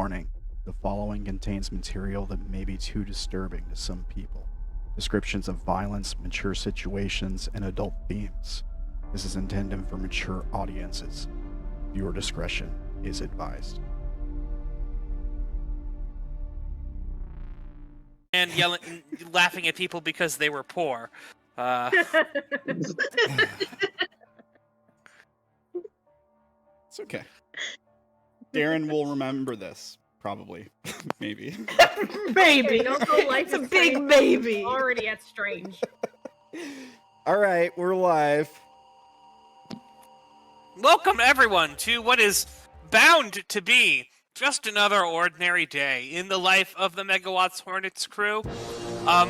Warning, the following contains material that may be too disturbing to some people. Descriptions of violence, mature situations, and adult themes. This is intended for mature audiences. Viewer discretion is advised. And yelling, laughing at people because they were poor. It's okay. Darren will remember this, probably. Maybe. Baby. Hey, don't go like It's a big baby. Already at strange. All right, we're live. Welcome, everyone, to what is bound to be just another ordinary day in the life of the Megawatts Hornets crew. A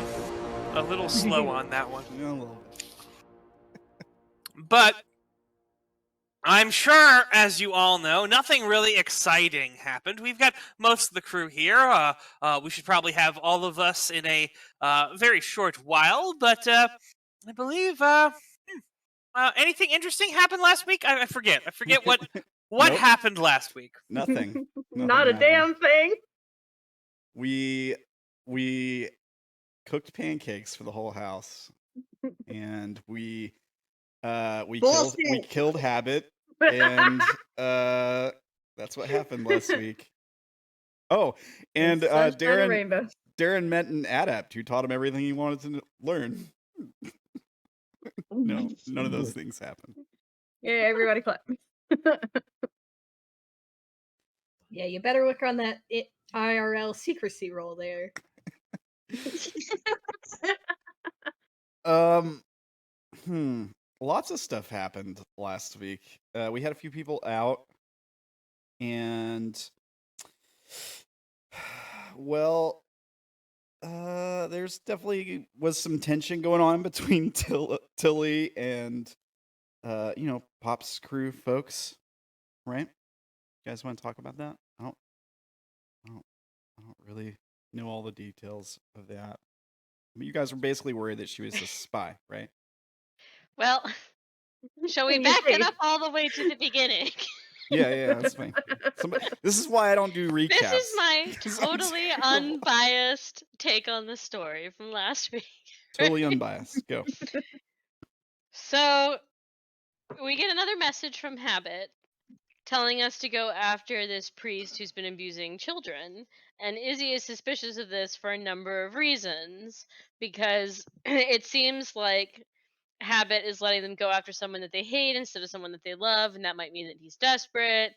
little slow on that one. Yeah, a little bit. But I'm sure, as you all know, nothing really exciting happened. We've got most of the crew here. We should probably have all of us in a very short while, but I believe anything interesting happened last week? I forget. I forget what Nope. happened last week. Nothing. Not a damn thing. We cooked pancakes for the whole house, and we killed Habit, and that's what happened last week. Oh, and Darren met an adept who taught him everything he wanted to learn. No, none of those things happened. Yeah, everybody clap. Yeah, you better work on that IRL secrecy roll there. Lots of stuff happened last week. We had a few people out, and well, there's definitely was some tension going on between Tilly and Pop's crew folks, right? You guys want to talk about that? I don't really know all the details of that. But you guys were basically worried that she was a spy, right? Well, shall we back it up all the way to the beginning? Yeah, that's fine. This is why I don't do recaps. This is my totally unbiased take on the story from last week. Totally unbiased. Go. So, we get another message from Habit telling us to go after this priest who's been abusing children. And Izzy is suspicious of this for a number of reasons, because it seems like Habit is letting them go after someone that they hate instead of someone that they love, and that might mean that he's desperate,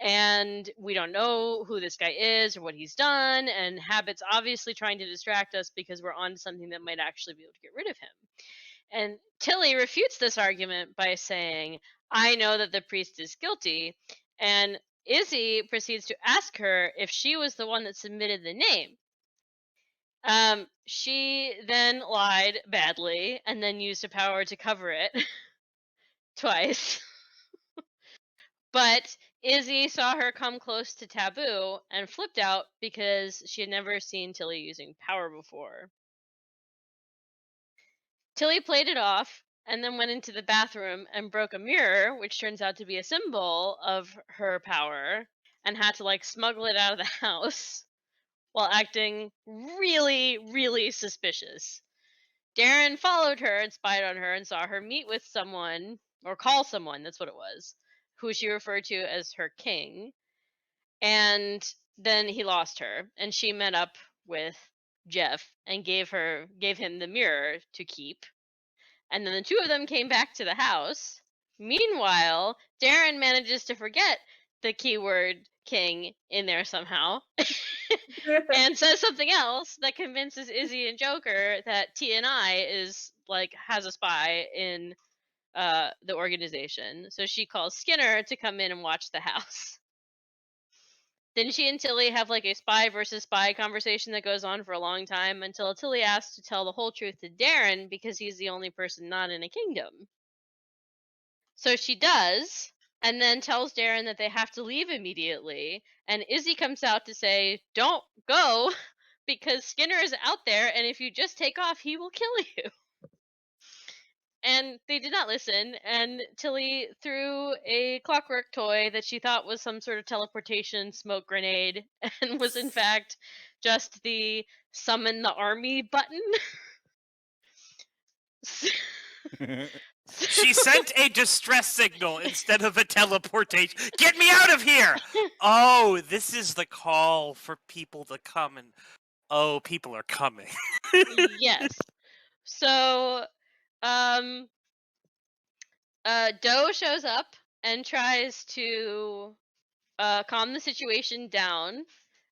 and we don't know who this guy is or what he's done, and Habit's obviously trying to distract us because we're on to something that might actually be able to get rid of him. And Tilly refutes this argument by saying, I know that the priest is guilty, and Izzy proceeds to ask her if she was the one that submitted the name. She then lied badly and then used a power to cover it twice. But Izzy saw her come close to Taboo and flipped out because she had never seen Tilly using power before. Tilly played it off and then went into the bathroom and broke a mirror, which turns out to be a symbol of her power, and had to smuggle it out of the house while acting really, really suspicious. Darren followed her and spied on her and saw her meet with someone, or call someone, that's what it was, who she referred to as her king. And then he lost her, and she met up with Jeff and gave him the mirror to keep. And then the two of them came back to the house. Meanwhile, Darren manages to forget the keyword king in there somehow and says something else that convinces Izzy and Joker that TNI has a spy in the organization. So she calls Skinner to come in and watch the house. Then she and Tilly have a spy versus spy conversation that goes on for a long time until Tilly asks to tell the whole truth to Darren because he's the only person not in a kingdom. So she does, and then tells Darren that they have to leave immediately, and Izzy comes out to say, don't go, because Skinner is out there, and if you just take off, he will kill you. And they did not listen, and Tilly threw a Clockwork toy that she thought was some sort of teleportation smoke grenade, and was in fact just the summon the army button. She sent a distress signal instead of a teleportation. Get me out of here! Oh, this is the call for people to come, and oh, people are coming. Yes. So, Doe shows up and tries to calm the situation down,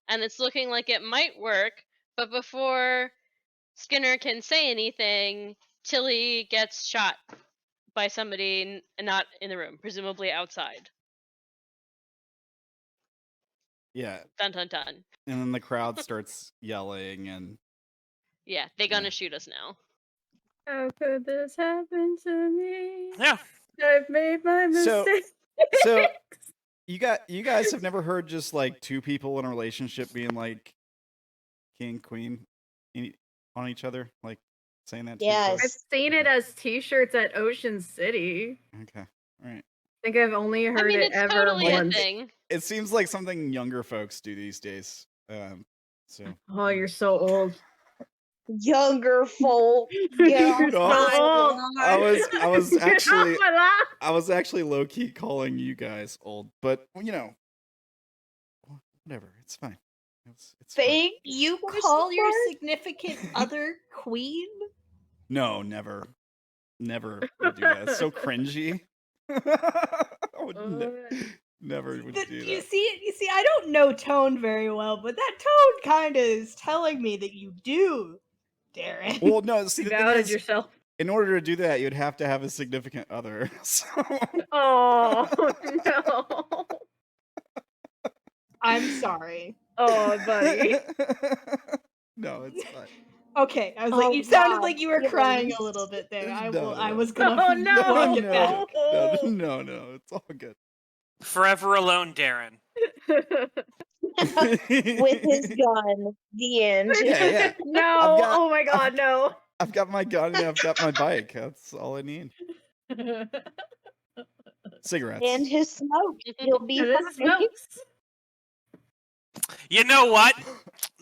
and it's looking like it might work. But before Skinner can say anything, Tilly gets shot by somebody not in the room, presumably outside. Yeah, Dun dun dun. and then the crowd starts yelling, and Yeah, they gonna Yeah. shoot us now. How could this happen to me? Yeah. I've made my So- mistake. so you guys have never heard just like two people in a relationship being like king queen on each other, like saying that to each Yes. other? I've seen it as T-shirts at Ocean City. Okay, all right. I think I've only heard I mean, it it's ever totally a once. thing. It seems like something younger folks do these days. So Oh, you're so old. Younger folk. You're Get so off my old. lawn. I was Get off actually my lawn. I was actually low key calling you guys old, but you know, whatever. It's fine. It's fine. Fake. You Where's call the your part? significant other queen? No, never would do that. It's so cringy. I would never would do You that. see, I don't know Tone very well, but that Tone kind of is telling me that you do, Darren. Well, no. See, You the thing outed is, yourself. in order to do that, you'd have to have a significant other. So Oh no. I'm sorry. Oh, buddy. No, it's fine. Okay, I was Oh, like, you sounded God, like you were yes. crying a little bit there. No, I no. was gonna Oh, no. walk it back. No, it's all good. Forever alone, Darren. With his gun. The end. Yeah. No. I've got- Oh my God, no. I've got my gun and I've got my bike. That's all I need. Cigarettes. And his smoke. You'll be And it fine. smokes. You know what?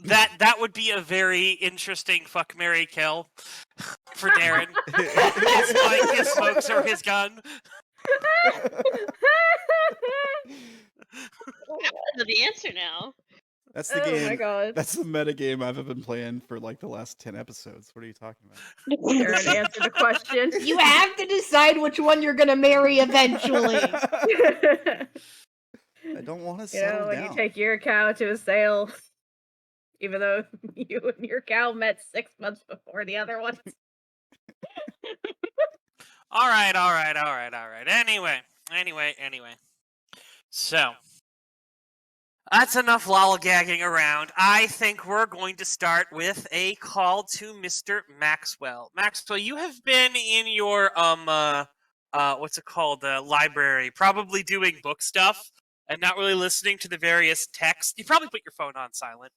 That would be a very interesting fuck, marry, kill for Darren. His bike, his smokes, or his gun. I know the answer now. That's the Oh game. my God. That's the meta game I've been playing for like the last 10 episodes. What are you talking about? Darren, answer the question. You have to decide which one you're gonna marry eventually. I don't want to You settle know, when down. you take your cow to a sale, even though you and your cow met 6 months before the other ones. All right. Anyway. So, that's enough lollygagging around. I think we're going to start with a call to Mr. Maxwell. Maxwell, you have been in your what's it called, library, probably doing book stuff and not really listening to the various texts. You probably put your phone on silent.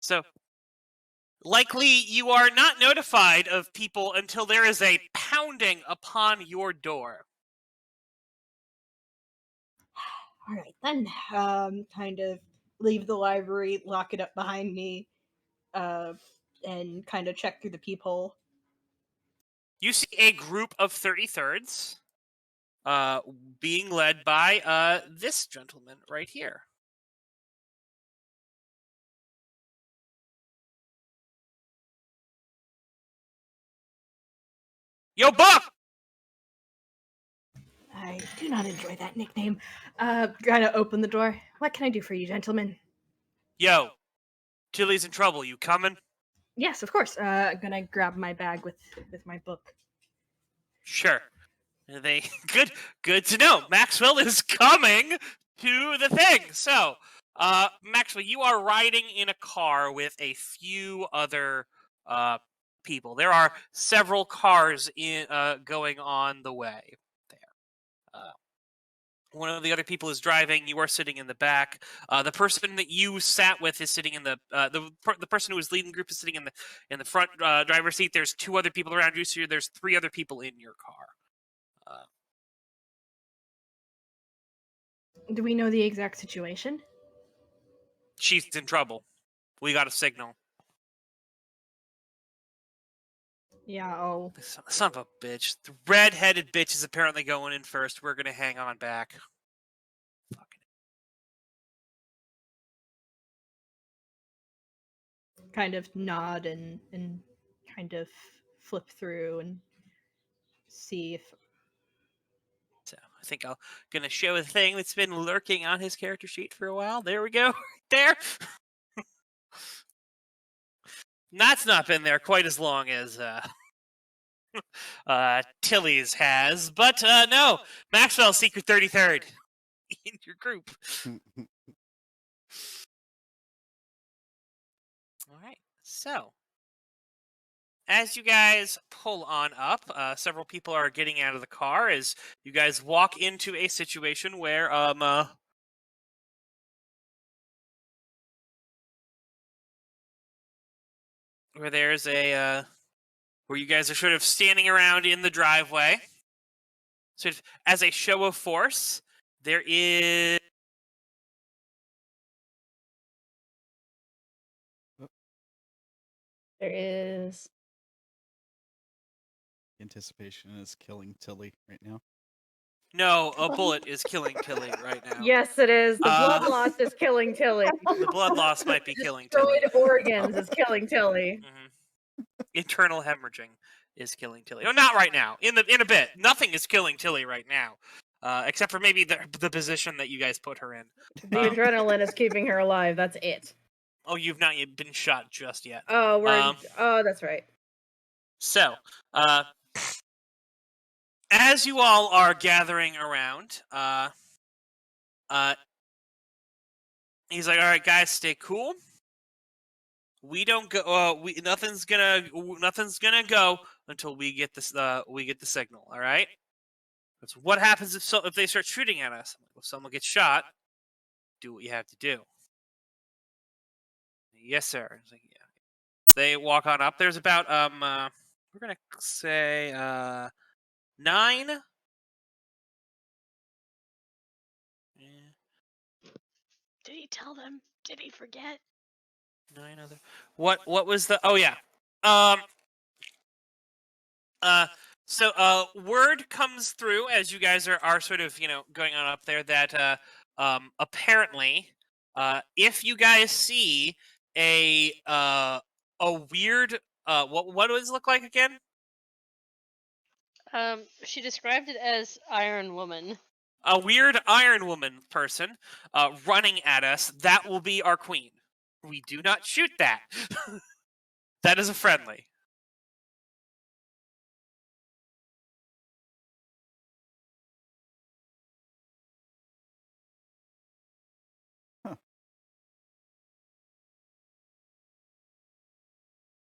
So likely you are not notified of people until there is a pounding upon your door. All right, then. Kind of leave the library, lock it up behind me, and kind of check through the peephole. You see a group of 33rds being led by this gentleman right here. Yo, Bouff! I do not enjoy that nickname. Trying to open the door. What can I do for you, gentlemen? Yo, Tilly's in trouble. You coming? Yes, of course. I'm gonna grab my bag with my book. Sure. They good to know. Maxwell is coming to the thing. So, Maxwell, you are riding in a car with a few other people. There are several cars in going on the way there. One of the other people is driving. You are sitting in the back. The person that you sat with is sitting in the person who was leading the group is sitting in the front driver's seat. There's 2 other people around you, so there's 3 other people in your car. Do we know the exact situation? She's in trouble. We got a signal. Yeah, oh. Son of a bitch. The red-headed bitch is apparently going in first. We're gonna hang on back. Fucking. Kind of nod and kind of flip through and see if So I think I'm gonna show a thing that's been lurking on his character sheet for a while. There we go. There. That's not been there quite as long as Tilly's has, but no, Maxwell secret 33rd in your group. All right, so as you guys pull on up, several people are getting out of the car as you guys walk into a situation where there's a where you guys are sort of standing around in the driveway. Sort of as a show of force, there is There is. Anticipation is killing Tilly right now. no, a bullet is killing Tilly right now. Yes, it is. The blood Uh, loss is killing Tilly. The blood loss might be killing Tilly. Destroyed organs is killing Tilly. Internal hemorrhaging is killing Tilly. Oh, not right now. In a bit. Nothing is killing Tilly right now, except for maybe the position that you guys put her in. The adrenaline is keeping her alive. That's it. Oh, you've not yet been shot just yet. Oh, we're. Oh, that's right. So, as you all are gathering around, he's like, "All right, guys, stay cool. We don't go. Nothing's gonna go until we get this. We get the signal. All right. That's what happens if they start shooting at us. If someone gets shot, do what you have to do." Yes, sir. It's like, yeah. They walk on up. There's about we're gonna say 9. Did he tell them? Did he forget? 9 other. What was the? Oh yeah. So word comes through as you guys are sort of going on up there that apparently if you guys see a weird what does it look like again? She described it as Iron Woman. A weird Iron Woman person running at us. That will be our queen. We do not shoot that. That is a friendly.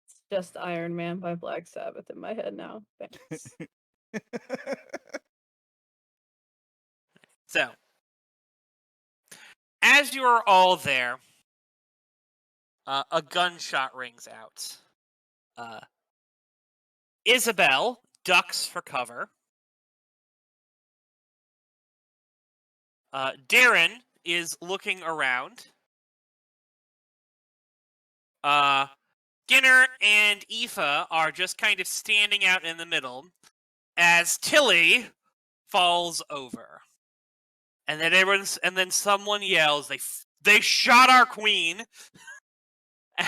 It's just Iron Man by Black Sabbath in my head now. Thanks. So, as you are all there, a gunshot rings out. Isobel ducks for cover. Darren is looking around. Skinner and Aoife are just kind of standing out in the middle as Tilly falls over. And then someone yells, they shot our queen,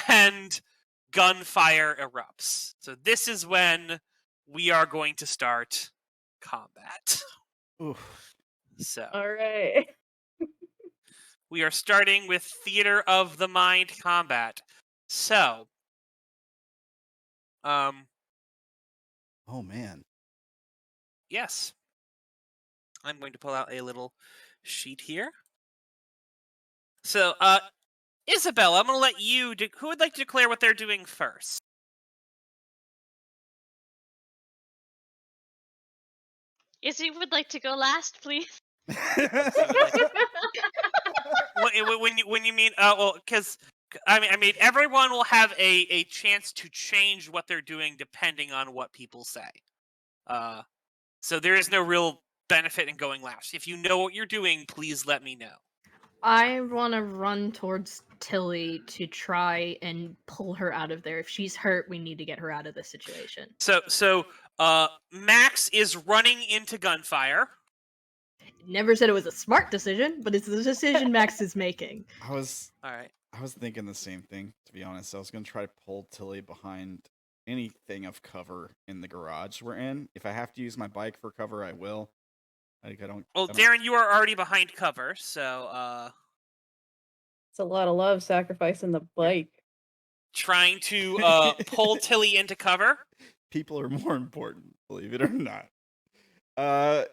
and gunfire erupts. So this is when we are going to start combat. Oof. So All right. we are starting with Theater of the Mind combat. So, Oh man. yes. I'm going to pull out a little sheet here. So, Isobel, I'm going to let you... Who would like to declare what they're doing first? Izzy would like to go last, please. When you mean well, because I mean everyone will have a chance to change what they're doing depending on what people say. So there is no real benefit in going last. If you know what you're doing, please let me know. I want to run towards Tilly to try and pull her out of there. If she's hurt, we need to get her out of this situation. So Max is running into gunfire. Never said it was a smart decision, but it's the decision Max is making. All right. I was thinking the same thing, to be honest. I was going to try to pull Tilly behind anything of cover in the garage we're in. If I have to use my bike for cover, I will. I don't. Well, Darren, you are already behind cover, so It's a lot of love sacrificing the bike. trying to pull Tilly into cover. People are more important, believe it or not. Yeah.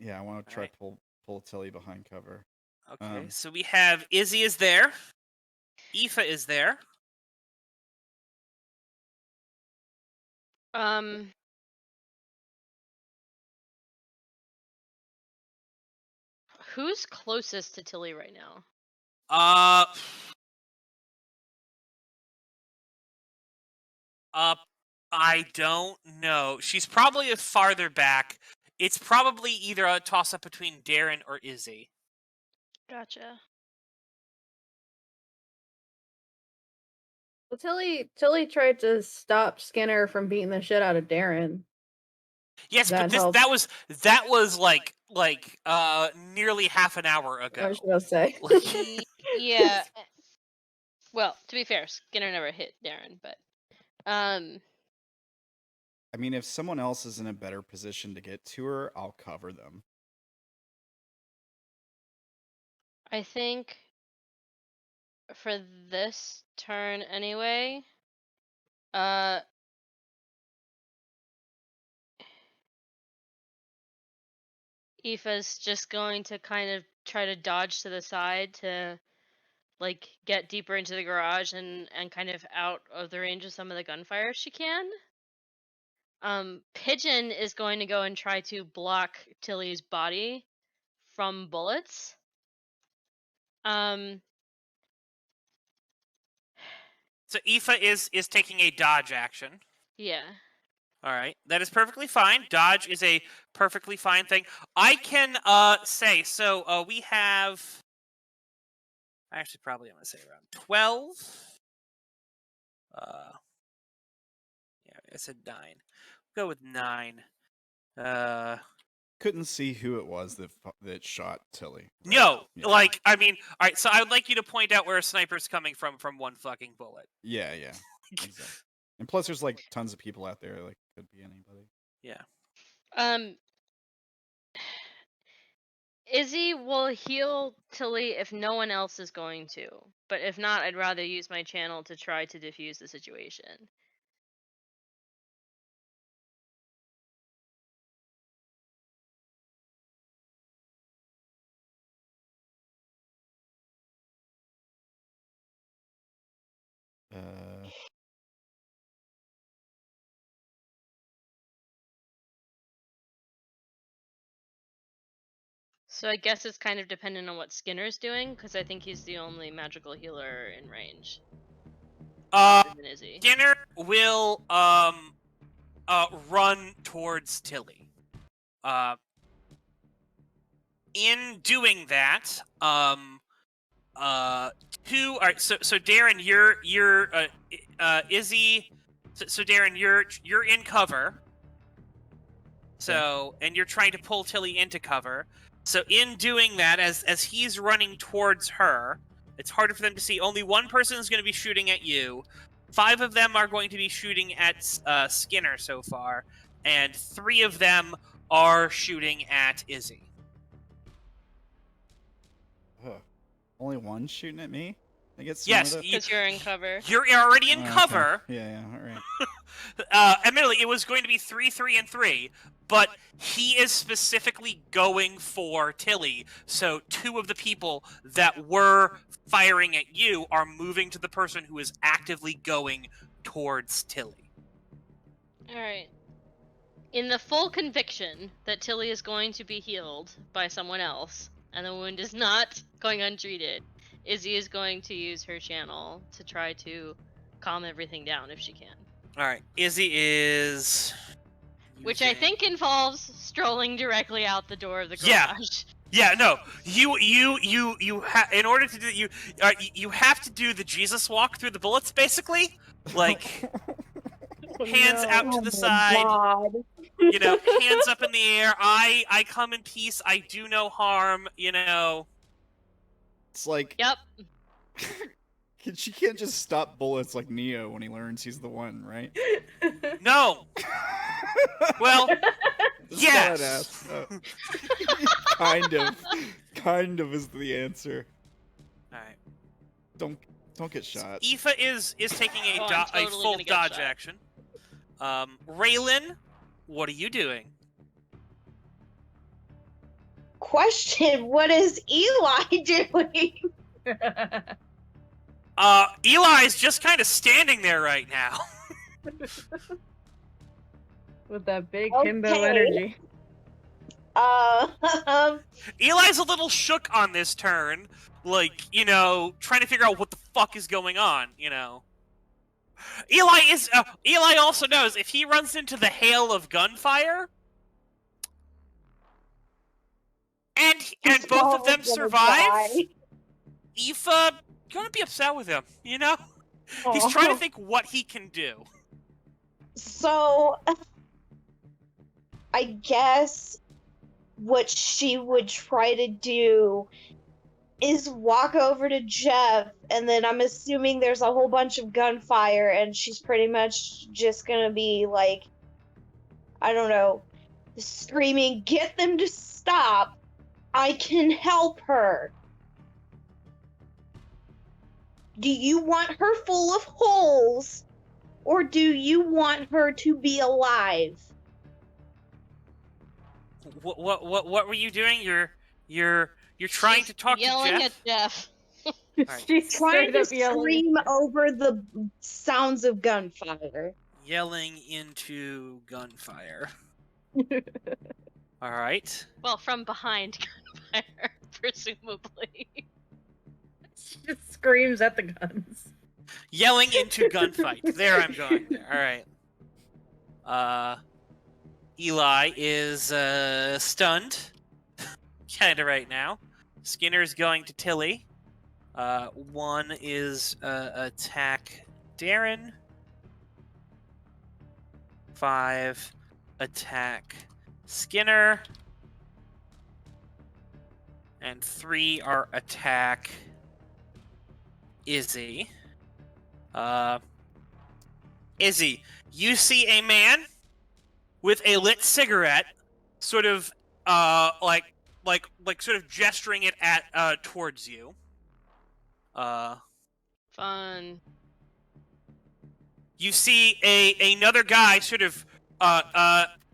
I want to try to pull Tilly behind cover. Okay, so we have Izzy is there. Aoife is there. Who's closest to Tilly right now? I don't know. She's probably farther back. It's probably either a toss-up between Darren or Izzy. Gotcha. Well, Tilly tried to stop Skinner from beating the shit out of Darren. Yes, That but helps. that was like nearly half an hour ago. I was gonna say. Yeah. Well, to be fair, Skinner never hit Darren, but I mean, if someone else is in a better position to get to her, I'll cover them. I think for this turn anyway, Aoife's just going to kind of try to dodge to the side to like get deeper into the garage and kind of out of the range of some of the gunfire she can. Pigeon is going to go and try to block Tilly's body from bullets. So Aoife is taking a dodge action. Yeah. All right, that is perfectly fine. Dodge is a perfectly fine thing. I can say so. We have actually probably I'm gonna say around 12. Yeah, I said 9. Go with 9. Couldn't see who it was that shot Tilly. Right? No, Yeah. like I mean, all right. So I would like you to point out where a sniper's coming from one fucking bullet. Yeah. Exactly. And plus, there's like tons of people out there. Like, could be anybody. Yeah. Izzy will heal Tilly if no one else is going to, but if not, I'd rather use my channel to try to defuse the situation. So I guess it's kind of dependent on what Skinner's doing, because I think he's the only magical healer in range. Izzy. Skinner will run towards Tilly. In doing that, two. All right, so Darren, you're Izzy. So Darren, you're in cover. So and you're trying to pull Tilly into cover. So in doing that, as he's running towards her, it's harder for them to see. Only one person is going to be shooting at you. 5 of them are going to be shooting at Skinner so far, and 3 of them are shooting at Izzy. Only one shooting at me? I guess. Yes, because you're in cover. You're already in cover. Okay. Yeah, all right. Admittedly, it was going to be 3, 3, and 3, but he is specifically going for Tilly. So 2 of the people that were firing at you are moving to the person who is actively going towards Tilly. All right. In the full conviction that Tilly is going to be healed by someone else, and the wound is not going untreated, Izzy is going to use her channel to try to calm everything down if she can. All right, Izzy is. Which I think involves strolling directly out the door of the garage. Yeah. No. In order to do you have to do the Jesus walk through the bullets, basically. Like hands out to the side. God. You know, hands up in the air. I come in peace. I do no harm. You know. It's like Yep. she can't just stop bullets like Neo when he learns he's the one, right? No. Well, Just yes. thought I'd ask. Kind of is the answer. All right. Don't get shot. Aoife is taking a, Oh, I'm totally full gonna get dodge shot. action. Raylan, what are you doing? Question, what is Eli doing? Eli's just kind of standing there right now. With that big Okay. himbo energy. Eli's a little shook on this turn, like, you know, trying to figure out what the fuck is going on, you know. Eli also knows if he runs into the hail of gunfire, and both of them survive, Aoife gonna be upset with him, you know? He's trying to think what he can do. So, I guess what she would try to do is walk over to Jeff, and then I'm assuming there's a whole bunch of gunfire, and she's pretty much just gonna be like, I don't know, screaming, "Get them to stop! I can help her!" Do you want her full of holes, or do you want her to be alive? What were you doing? You're trying She's to talk yelling to Jeff? at Jeff. Alright. She's Trying straight to up yelling. scream over the sounds of gunfire. Yelling into gunfire. All right. Well, from behind gunfire, presumably. She just screams at the guns. Yelling into gunfight. There, I'm going there. All right. Eli is stunned, kind of right now. Skinner's going to Tilly. One is attack Darren. 5 attack Skinner. And 3 are attack Izzy. Izzy, you see a man with a lit cigarette, sort of like sort of gesturing it at towards you. Fun. You see another guy sort of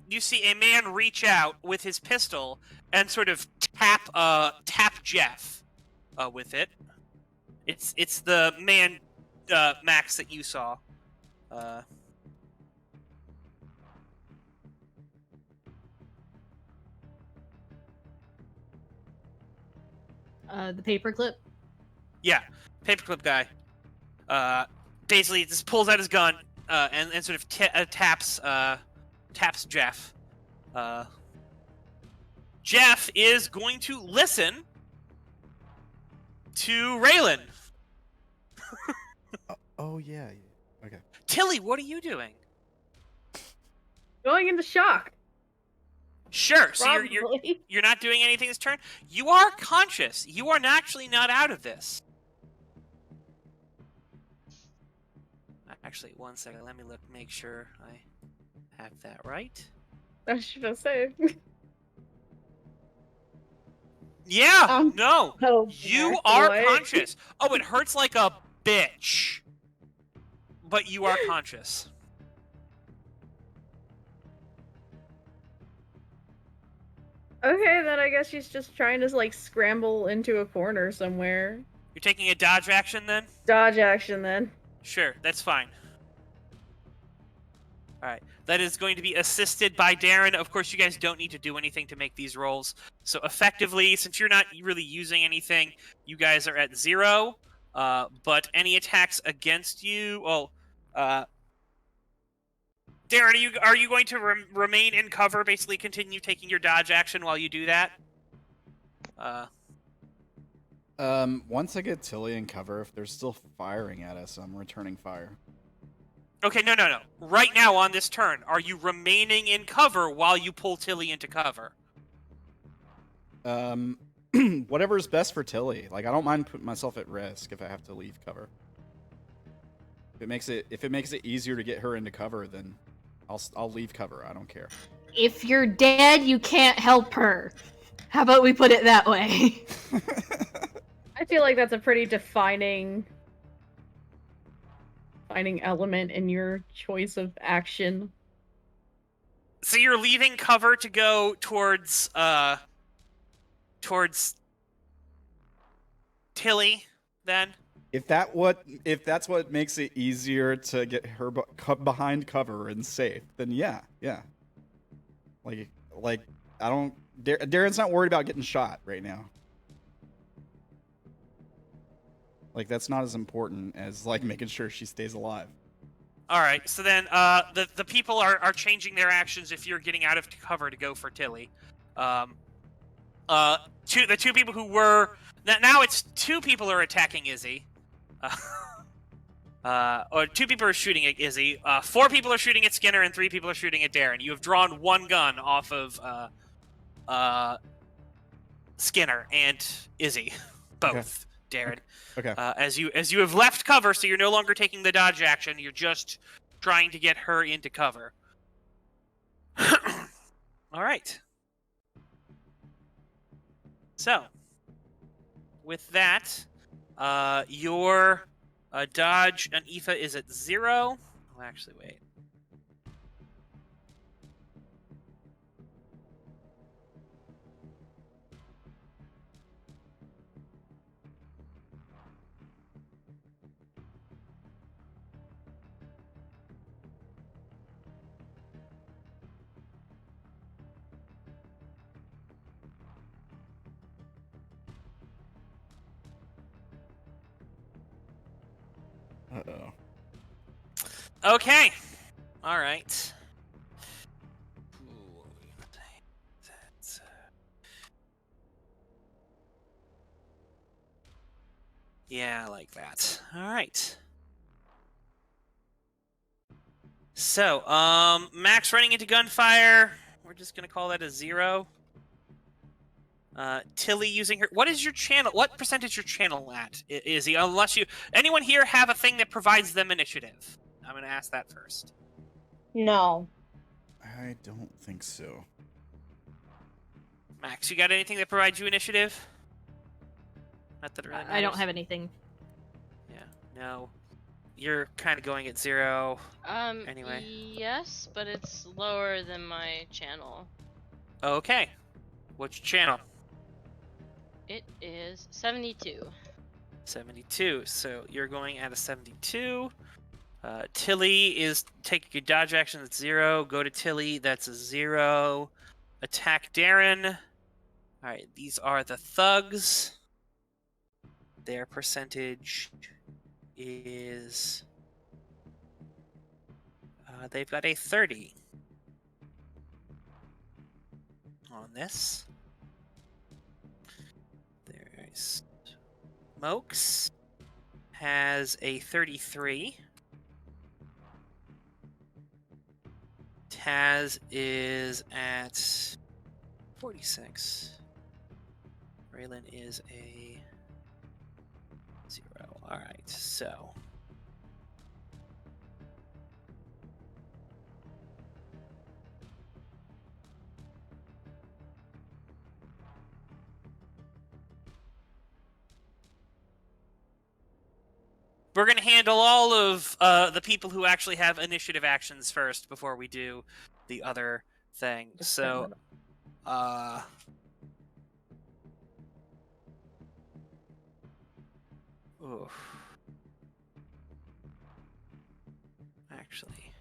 you see a man reach out with his pistol and sort of tap Jeff with it. It's the man Max that you saw. The paperclip. Yeah, paperclip guy. Basically just pulls out his gun and sort of taps Jeff. Jeff is going to listen to Raylan. Oh yeah. Okay. Tilly, what are you doing? Going into shock. Sure. So Probably. you're not doing anything this turn. You are conscious. You are actually not out of this. Actually, 1 second. Let me make sure I have that right. I should have said. Yeah. No. Oh, You are What? conscious. Oh, it hurts like a bitch. But you are conscious. Okay, then I guess she's just trying to like scramble into a corner somewhere. You're taking a dodge action then? Dodge action then. Sure, that's fine. All right. That is going to be assisted by Darren. Of course, you guys don't need to do anything to make these rolls. So effectively, since you're not really using anything, you guys are at 0. But any attacks against you, well, Darren, are you going to remain in cover? Basically, continue taking your dodge action while you do that. Once I get Tilly in cover, if they're still firing at us, I'm returning fire. Okay, no. Right now on this turn, are you remaining in cover while you pull Tilly into cover? Whatever's best for Tilly. Like, I don't mind putting myself at risk if I have to leave cover. If it makes it easier to get her into cover, then I'll leave cover. I don't care. If you're dead, you can't help her. How about we put it that way? I feel like that's a pretty defining element in your choice of action. So you're leaving cover to go towards Tilly, then? If that's what makes it easier to get her behind cover and safe, then yeah. Like I don't. Darren's not worried about getting shot right now. Like, that's not as important as like making sure she stays alive. All right. So then, the people are changing their actions if you're getting out of cover to go for Tilly. The two people who were now it's 2 people are attacking Izzy. Or 2 people are shooting at Izzy. 4 people are shooting at Skinner, and 3 people are shooting at Darren. You have drawn 1 gun off of Skinner and Izzy, both. Okay. Darren. Okay. As you have left cover, so you're no longer taking the dodge action. You're just trying to get her into cover. All right. So, with that, your dodge on Aoife is at 0. Oh, actually, wait. Uh-oh. Okay. All right. Yeah, I like that. All right. So, Max running into gunfire. We're just gonna call that a 0. Tilly using her. What is your channel? What percentage your channel at? Is he? Unless anyone here have a thing that provides them initiative. I'm gonna ask that first. No. I don't think so. Max, you got anything that provides you initiative? Not that it really I don't matters. have anything. Yeah. No. You're kind of going at 0. Um, Anyway. yes, but it's lower than my channel. Okay. What's your channel? It is 72. 72. So you're going at a 72. Tilly is taking a dodge action. That's 0. Go to Tilly. That's a 0. Attack Darren. All right. These are the thugs. Their percentage is they've got a 30 on this. There's Smokes has a 33. Taz is at 46. Raylan is a 0. All right, so we're going to handle all of the people who actually have initiative actions first before we do the other thing. So, oof. Actually,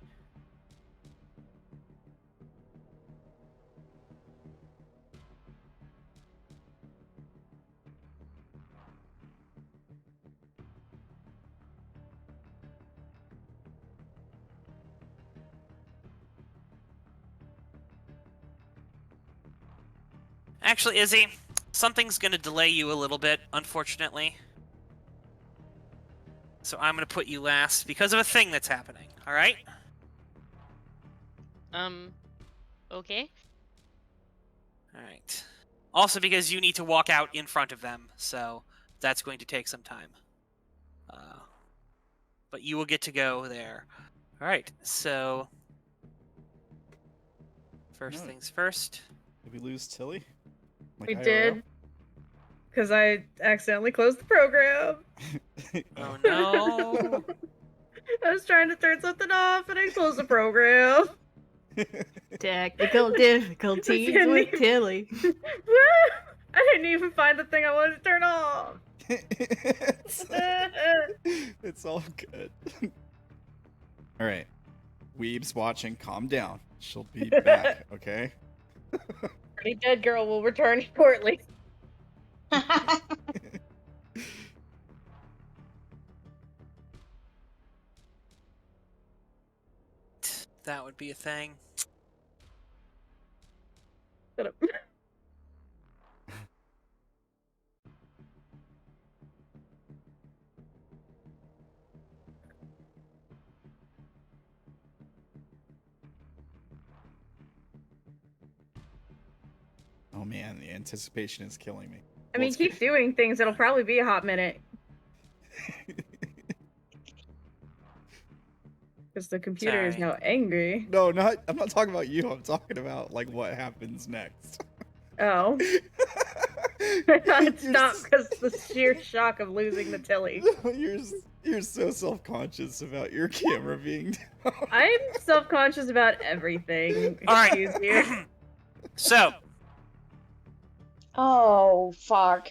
Actually, Izzy, something's going to delay you a little bit, unfortunately. So I'm going to put you last because of a thing that's happening, alright? Okay. Alright. Also because you need to walk out in front of them, so that's going to take some time. But you will get to go there. Alright, so... First No. things first. Did we lose Tilly? Like We IRL? did. Because I accidentally closed the program. Oh no! I was trying to turn something off and I closed the program. Technical difficulties Didn't with even- Tilly. I didn't even find the thing I wanted to turn off. It's all good. All right. Weeb's watching. Calm down. She'll be back, okay? Pretty dead girl will return shortly. That would be a thing. Shut up. Oh man, the anticipation is killing me. I mean, it's keep doing things. It'll probably be a hot minute. Because the computer is Sorry. now angry. No, I'm not talking about you. I'm talking about like what happens next. Oh. I thought it stopped because the sheer shock of losing the Tilly. You're so self-conscious about your camera being down. I'm self-conscious about everything. Alright. Excuse you. So, Oh, fuck.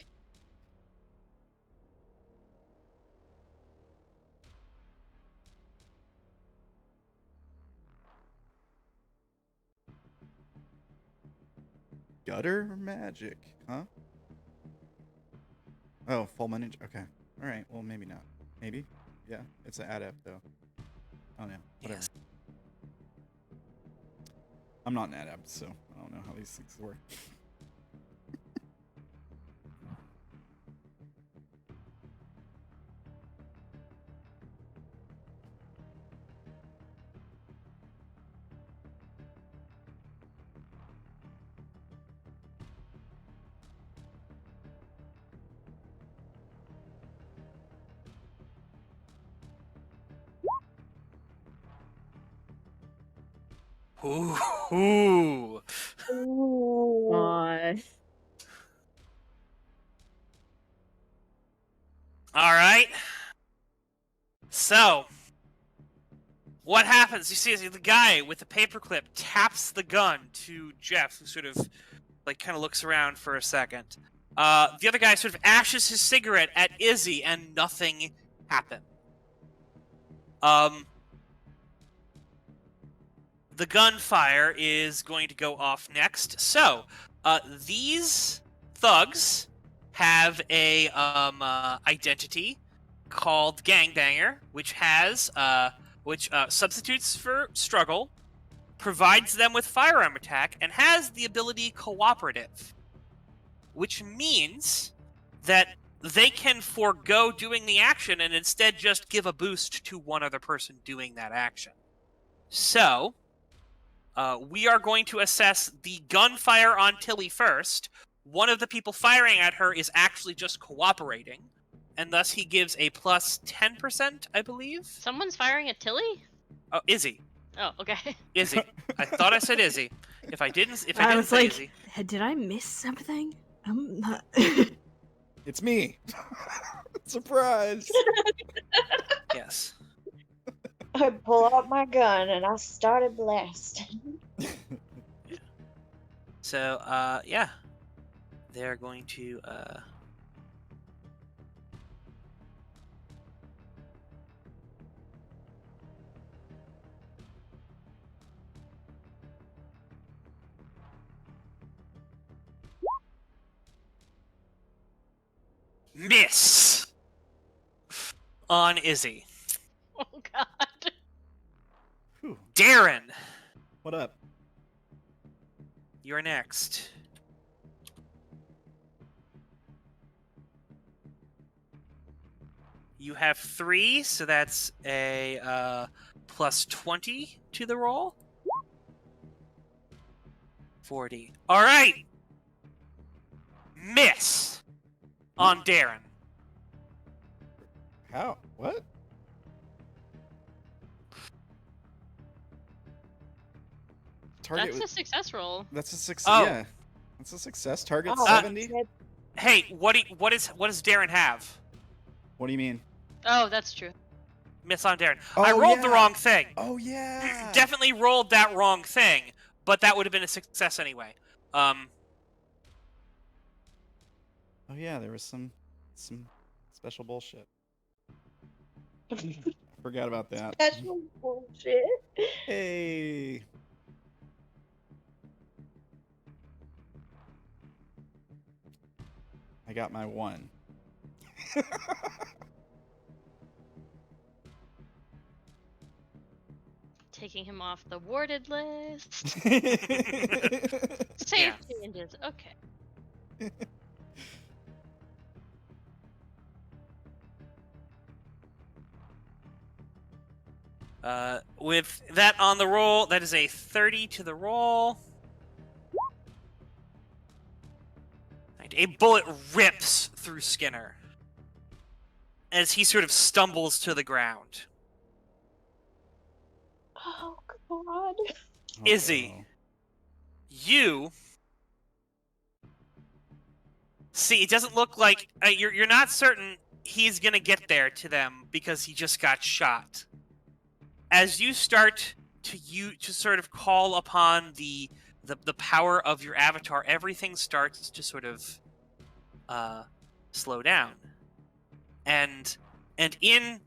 Gutter magic, huh? Oh, Fulminant ninja. Okay. All right. Well, maybe not. Maybe. Yeah. It's an adept though. Oh no. Whatever. yes. I'm not an adept, so I don't know how these things work. Ooh. Ooh. Alright. So, what happens? You see the guy with the paperclip taps the gun to Jeff, who sort of, like, kind of looks around for a second. The other guy sort of ashes his cigarette at Izzy, and nothing happened. The gunfire is going to go off next. So, these thugs have a identity called Gangbanger, which has substitutes for struggle, provides them with firearm attack, and has the ability cooperative, which means that they can forego doing the action and instead just give a boost to one other person doing that action. So, we are going to assess the gunfire on Tilly first. One of the people firing at her is actually just cooperating, and thus he gives a plus 10%, I believe. Someone's firing at Tilly? Oh, Izzy. Oh, okay. Izzy. I thought I said Izzy. If I didn't I was say like, Izzy. did I miss something? I'm not. It's me. Surprise. Yes. I pull out my gun and I started blasting. So, yeah. They're going to, miss on Izzy. Oh, God. Whew. Darren, What up? you're next. You have 3, so that's a plus 20 to the roll. 40. All right. Miss on Darren. How? What? Target. That's a success roll. That's a success. Oh. Yeah, that's a success. Target Oh, 70. shit. Hey, what does Darren have? What do you mean? Oh, that's true. Miss on Darren. Oh, I rolled the yeah. wrong thing. Oh yeah. Definitely rolled that wrong thing, but that would have been a success anyway. Oh yeah, there was some special bullshit. Forgot about that. Special bullshit. Hey. I got my 1. Taking him off the warded list. Save Yeah. changes. Okay. With that on the roll, that is a 30 to the roll. Right, a bullet rips through Skinner as he sort of stumbles to the ground. Oh god. Izzy. Uh-oh. You see, it doesn't look like you're not certain he's gonna get there to them because he just got shot. As you start to sort of call upon the power of your avatar, everything starts to sort of slow down. And in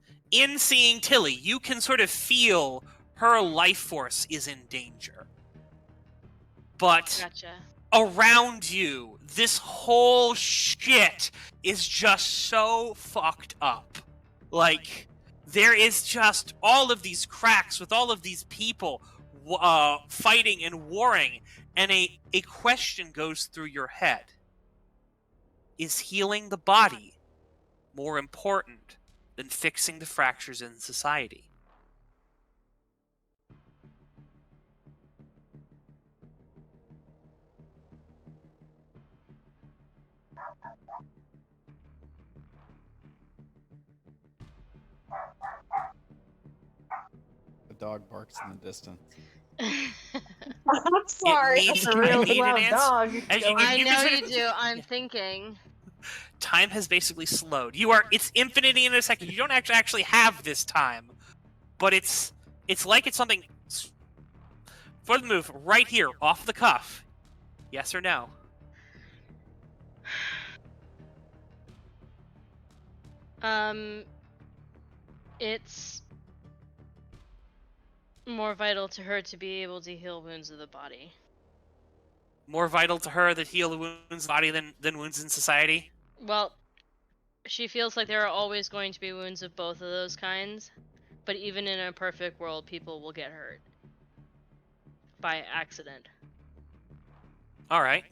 seeing Tilly, you can sort of feel her life force is in danger. But Gotcha. around you, this whole shit is just so fucked up. Like, there is just all of these cracks with all of these people fighting and warring, and a question goes through your head. Is healing the body more important than fixing the fractures in society? The dog barks in the distance. I'm sorry. needs- That's a I real need an loud answer. dog. As you- going- I you know can you sort of- do. I'm Yeah. thinking. Time has basically slowed. It's infinity in a second. You don't actually have this time, but it's like it's something for the move right here, off the cuff. Yes or no? It's more vital to her to be able to heal wounds of the body. More vital to her that heal the wounds in the body than wounds in society? Well, she feels like there are always going to be wounds of both of those kinds, but even in a perfect world, people will get hurt by accident. All right.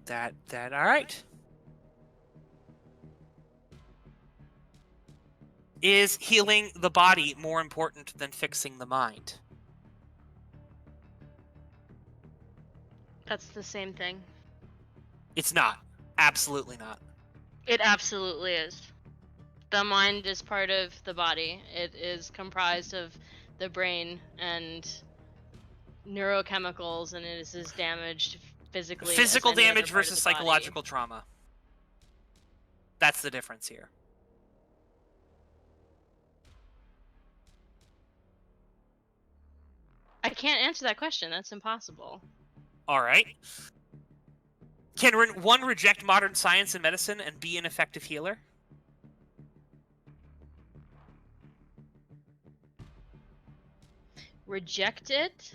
That all right. Is healing the body more important than fixing the mind? That's the same thing. It's not. Absolutely not. It absolutely is. The mind is part of the body. It is comprised of the brain and neurochemicals, and it is as damaged physically. as Physical any other damage part of versus the body. psychological trauma. That's the difference here. I can't answer that question. That's impossible. All right. Can one reject modern science and medicine and be an effective healer? Reject it?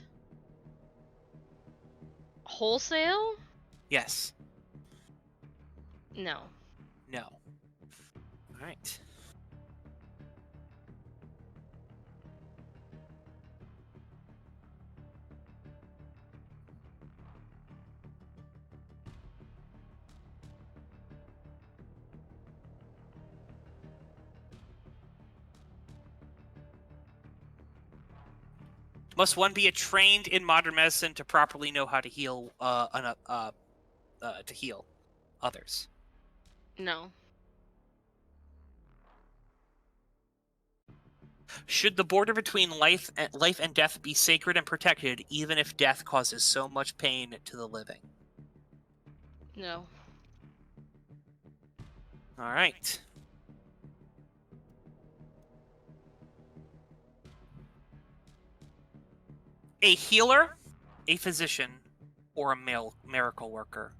Wholesale? Yes. No. No. All right. Must one be trained in modern medicine to properly know how to heal to heal others? No. Should the border between life and death be sacred and protected, even if death causes so much pain to the living? No. All right. A healer, a physician, or a miracle worker?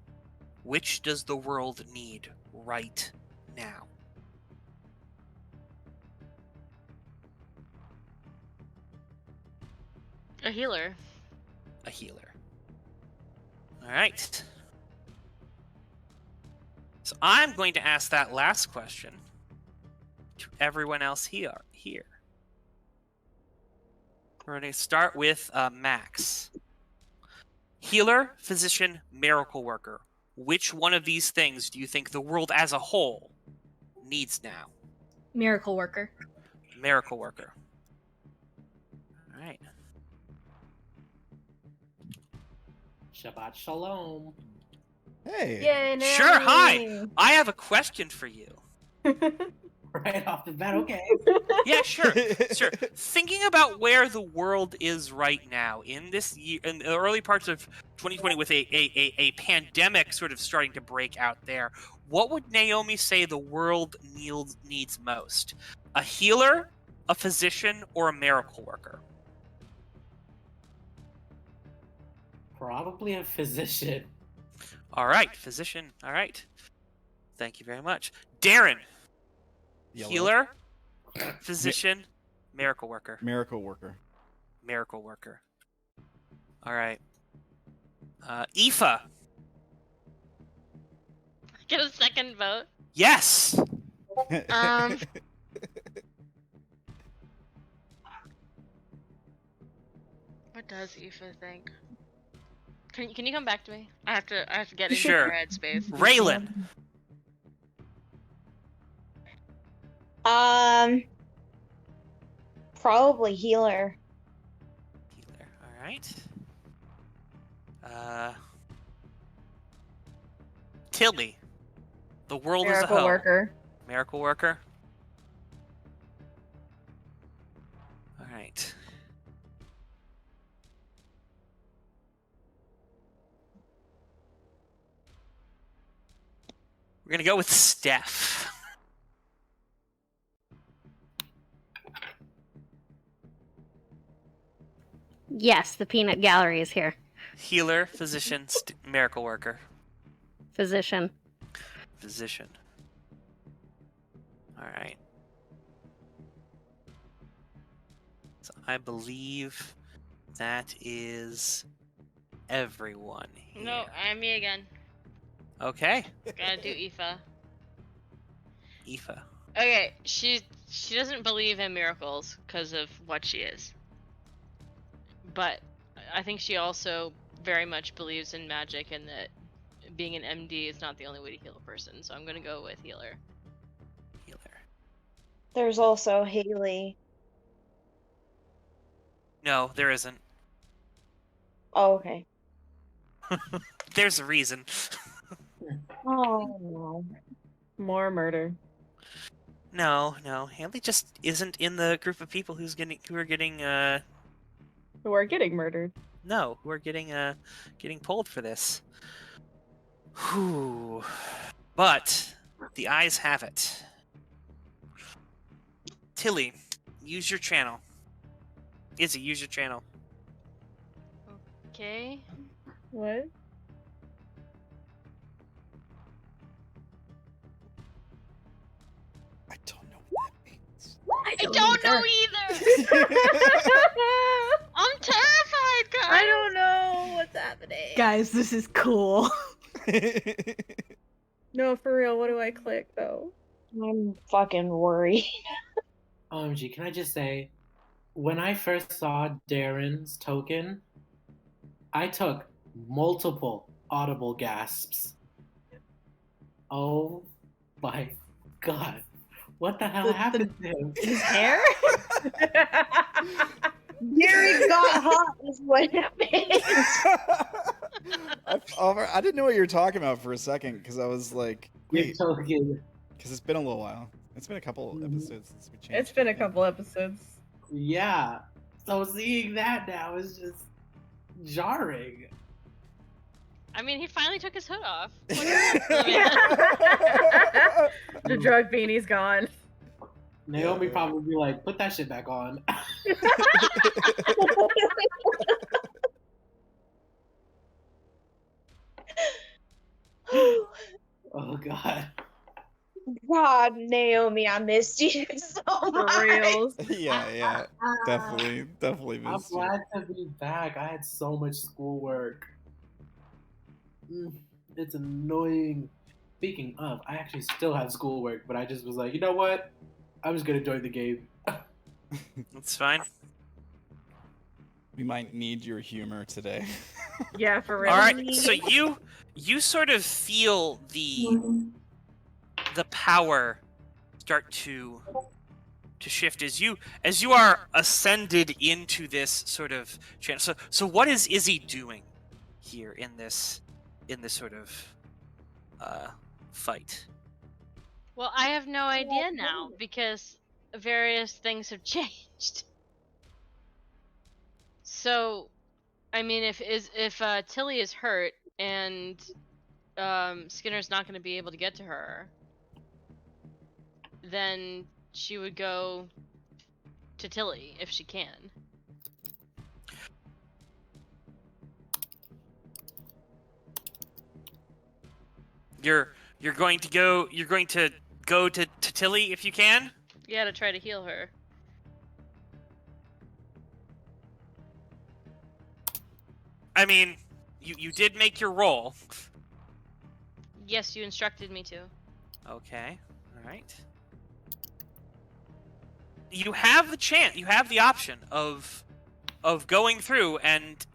Which does the world need right now? A healer. A healer. All right. So I'm going to ask that last question to everyone else here. We're going to start with Max. Healer, physician, miracle worker. Which one of these things do you think the world as a whole needs now? Miracle worker. Miracle worker. All right. Shabbat shalom. Hey. Yay, Naomi! Sure, hi! I have a question for you. Right off the bat, okay. Yeah, sure. Thinking about where the world is right now in this year, in the early parts of 2020, with a pandemic sort of starting to break out there, what would Naomi say the world needs most? A healer, a physician, or a miracle worker? Probably a physician. All right, physician. All right. Thank you very much. Darren. Yellow. Healer, physician, miracle worker. Miracle worker. Miracle worker. All right. Aoife. Get a second vote. Yes. Um, What does Aoife think? Can you come back to me? I have to get into Sure. her headspace. Raylan. Probably healer. Healer. All right. Tilly. The world as a Miracle whole. worker. Miracle worker. All right. We're gonna go with Steph. Yes, the peanut gallery is here. Healer, physician, miracle worker. Physician. Physician. All right. So I believe that is everyone here. No, I'm me again. Okay. Gotta do Aoife. Aoife. Okay, she doesn't believe in miracles because of what she is. But I think she also very much believes in magic and that being an MD is not the only way to heal a person. So I'm gonna go with healer. Healer. There's also Haley. No, there isn't. Oh, okay. There's a reason. Oh no. More murder. No. Haley just isn't in the group of people who are getting Who are getting murdered. who are getting pulled for this. Whew. But the eyes have it. Tilly, use your channel. Izzy, use your channel. Okay. What? I don't know what that means. I don't know either. I'm terrified, guys. I don't know what's happening. Guys, this is cool. No, for real, what do I click though? I'm fucking worried. OMG, can I just say, when I first saw Darren's token, I took multiple audible gasps. Oh my god. What the hell happened to him? His hair? Gary got hot is what happened. I didn't know what you were talking about for a second because I was like, wait, Token. because it's been a little while. It's been a couple Mhm. episodes since we changed. It's been a it, yeah. couple episodes. Yeah. So seeing that now is just jarring. I mean, he finally took his hood off. The drug beanie's gone. Naomi Yeah. probably be like, put that shit back on. Oh god. God, Naomi, I missed you so For much. reals. Yeah, definitely I'm missed you. glad to be back. I had so much schoolwork. It's annoying. Speaking of, I actually still have schoolwork, but I just was like, you know what? I'm just gonna join the game. That's fine. We might need your humor today. Yeah, for real. All right, so you sort of feel the power start to shift as you are ascended into this sort of channel. So what is Izzy doing here in this sort of fight? Well, I have no idea now because various things have changed. So, I mean, if Tilly is hurt and Skinner's not going to be able to get to her, then she would go to Tilly if she can. You're going to go to Tilly if you can? Yeah, to try to heal her. I mean, you did make your roll. Yes, you instructed me to. Okay. All right. You have the chance. You have the option of going through and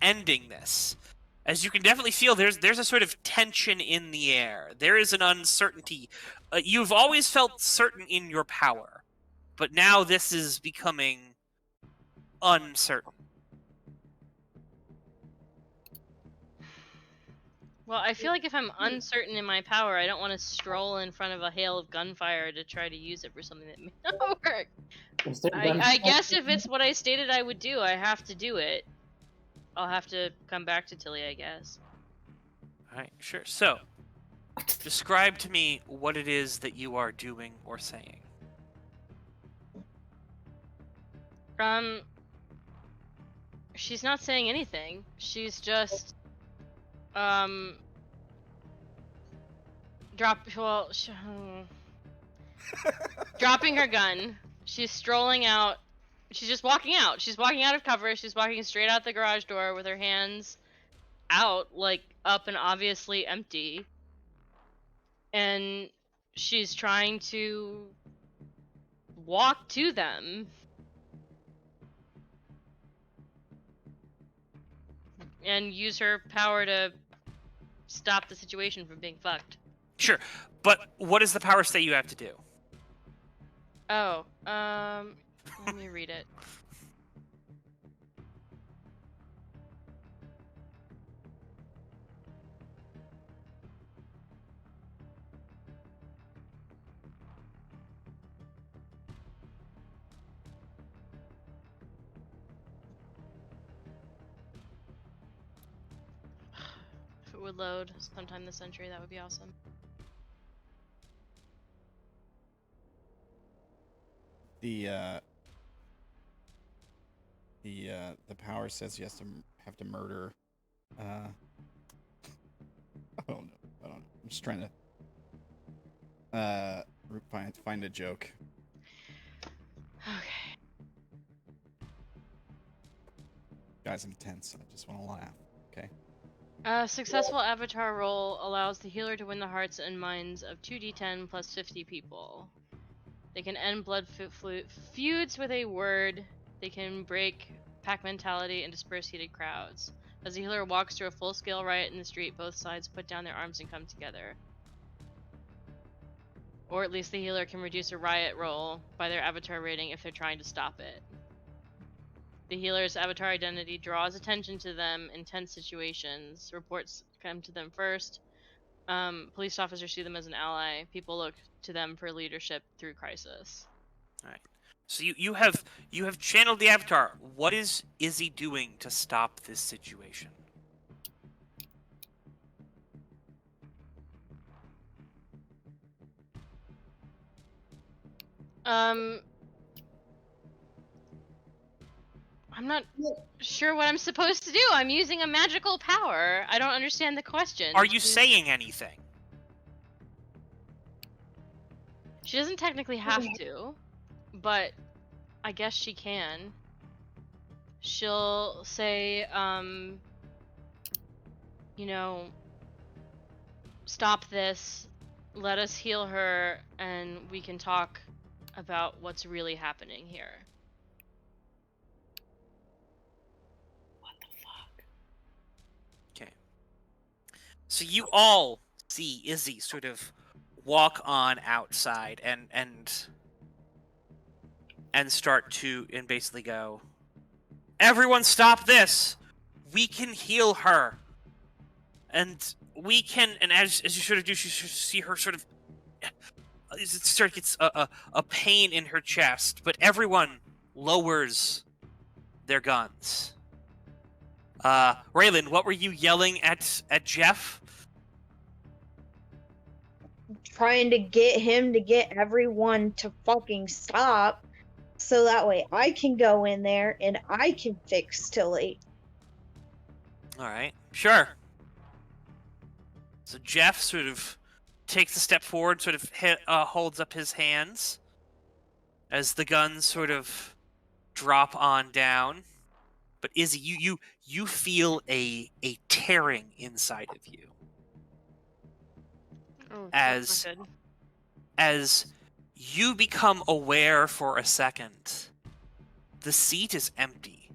ending this. As you can definitely feel, there's a sort of tension in the air. There is an uncertainty. You've always felt certain in your power, but now this is becoming uncertain. Well, I feel like if I'm uncertain in my power, I don't want to stroll in front of a hail of gunfire to try to use it for something that may not work. I guess if it's what I stated I would do, I have to do it. I'll have to come back to Tilly, I guess. Alright, sure. So, describe to me what it is that you are doing or saying. She's not saying anything. She's just, dropping her gun. She's strolling out. She's just walking out. She's walking out of cover. She's walking straight out the garage door with her hands out, like up and obviously empty. And she's trying to walk to them. And use her power to stop the situation from being fucked. Sure, but what does the power say you have to do? Oh, let me read it. If it would load sometime this century, that would be awesome. The power says you have to murder. I don't know. I'm just trying to find a joke. Okay. Guys, I'm tense. I just want to laugh. Okay. A successful avatar roll allows the healer to win the hearts and minds of 2d10 plus 50 people. They can end blood feuds with a word. They can break pack mentality and disperse heated crowds. As the healer walks through a full-scale riot in the street, both sides put down their arms and come together. Or at least the healer can reduce a riot roll by their avatar rating if they're trying to stop it. The healer's avatar identity draws attention to them in tense situations. Reports come to them first. Police officers see them as an ally. People look to them for leadership through crisis. All right. So you have channeled the avatar. What is Izzy doing to stop this situation? I'm not sure what I'm supposed to do. I'm using a magical power. I don't understand the question. Are you saying anything? She doesn't technically have to, but I guess she can. She'll say, you know, stop this, let us heal her, and we can talk about what's really happening here. What the fuck? Okay. So you all see Izzy sort of walk on outside and start to basically go, everyone stop this! We can heal her! And we can, and as you sort of do, you see her sort of, it sort of gets a pain in her chest, but everyone lowers their guns. Raylan, what were you yelling at Jeff? Trying to get him to get everyone to fucking stop, so that way I can go in there and I can fix Tilly. Alright, sure. So Jeff sort of takes a step forward, sort of holds up his hands as the guns sort of drop on down. But Izzy, you feel a tearing inside of you. Oh, As that's not good. as you become aware for a second, the seat is empty,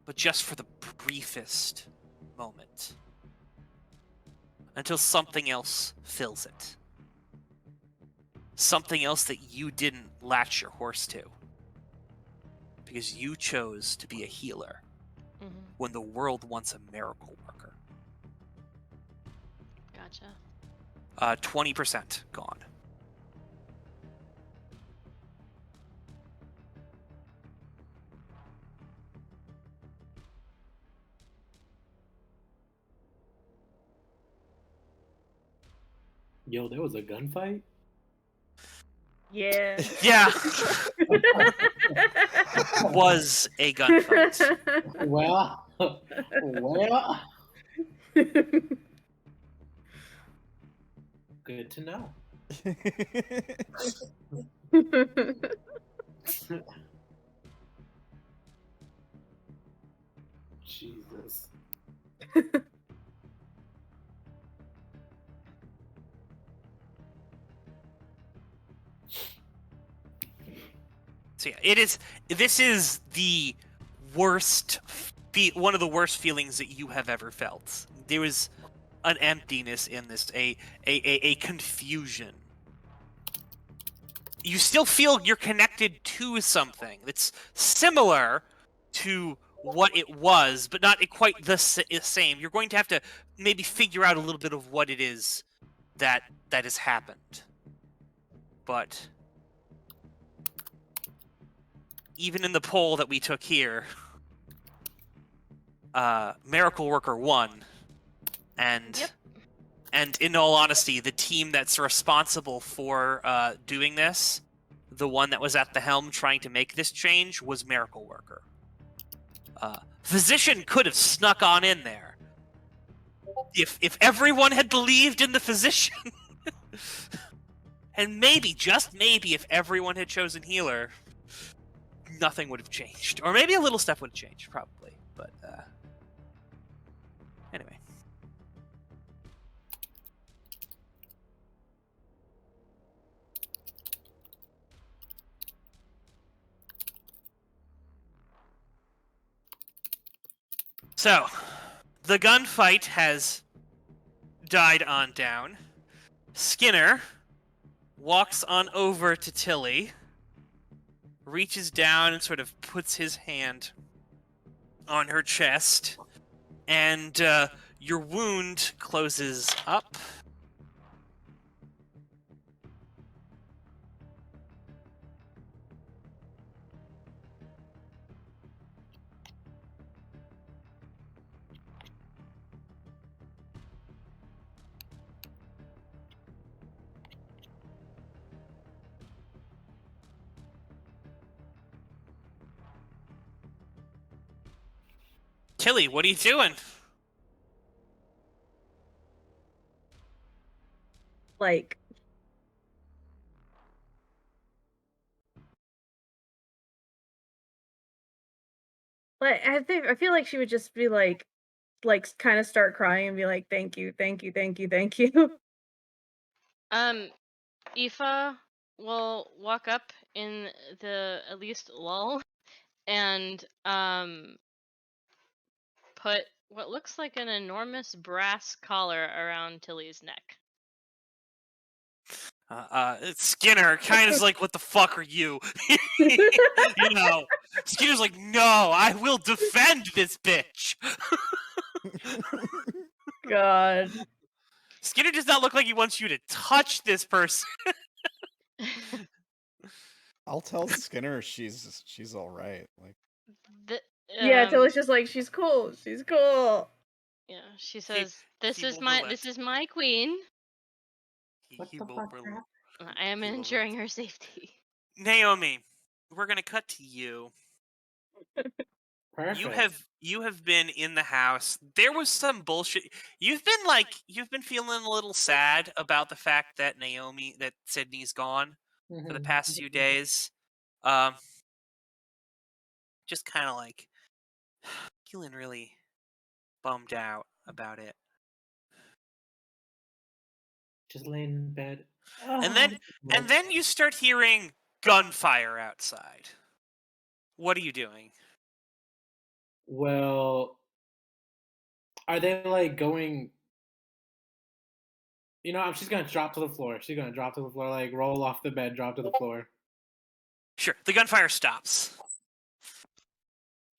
but just for the briefest moment. Until something else fills it. Something else that you didn't latch your horse to. Because you chose to be a healer when the world wants a miracle worker. Gotcha. 20% gone. Yo, there was a gunfight? Yeah. Yeah, was a gunfight. Well, well. Good to know. Jesus. So yeah, this is the worst, one of the worst feelings that you have ever felt. There was an emptiness in this, a confusion. You still feel you're connected to something that's similar to what it was, but not quite the same. You're going to have to maybe figure out a little bit of what it is that has happened. But even in the poll that we took here, Miracle Worker won, and in all honesty, the team that's responsible for doing this, the one that was at the helm trying to make this change, was Miracle Worker. Physician could have snuck on in there. If everyone had believed in the Physician, and maybe, just maybe, if everyone had chosen Healer, nothing would have changed. Or maybe a little stuff would have changed, probably. But, anyway. So, the gunfight has died on down. Skinner walks on over to Tilly, reaches down and sort of puts his hand on her chest, and your wound closes up. Tilly, what are you doing? Like, I feel like she would just be like kind of start crying and be like, "Thank you, thank you, thank you, thank you." Aoife will walk up in the at least lull and put what looks like an enormous brass collar around Tilly's neck. Skinner kind of like, what the fuck are you? You know, Skinner's like, no, I will defend this bitch. God. Skinner does not look like he wants you to touch this person. I'll tell Skinner she's all right. Like, The, Yeah, Tilly's just like, she's cool, she's cool. yeah, she says, he "This is will my relent. queen. What He the will fuck relent. happened? I am He will ensuring her safety." Naomi, we're gonna cut to you. Perfect. You have been in the house. There was some bullshit. You've been feeling a little sad about the fact that Sydney's gone for the past few days. Just kind of like feeling really bummed out about it. Just laying in bed. And then you start hearing gunfire outside. What are you doing? Well, are they like going? You know, she's gonna drop to the floor. She's gonna drop to the floor, like roll off the bed, drop to the floor. Sure, the gunfire stops.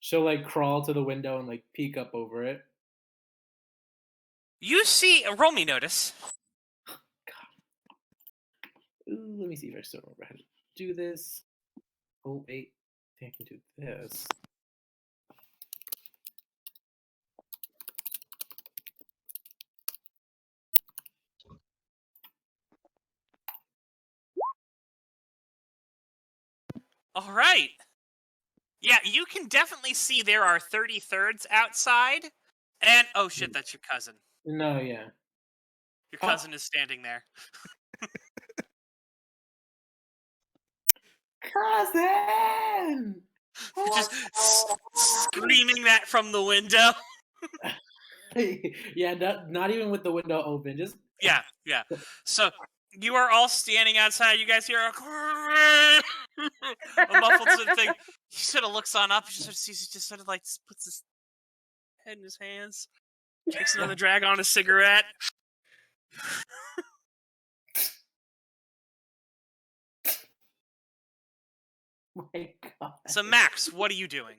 She'll like crawl to the window and like peek up over it. You see, roll me notice. Ooh, let me see if I still remember how to do this. Oh wait, I think I can do this. All right. Yeah, you can definitely see there are 33rds outside. And, oh shit, that's your cousin. No, yeah. Your cousin is standing there. Cousin! Just screaming that from the window. Yeah, not even with the window open. Just Yeah. So, you are all standing outside. You guys hear a muffled sort of thing. He sort of looks on up. He just sort of like puts his head in his hands. Takes another drag on a cigarette. my God. So, Max, what are you doing?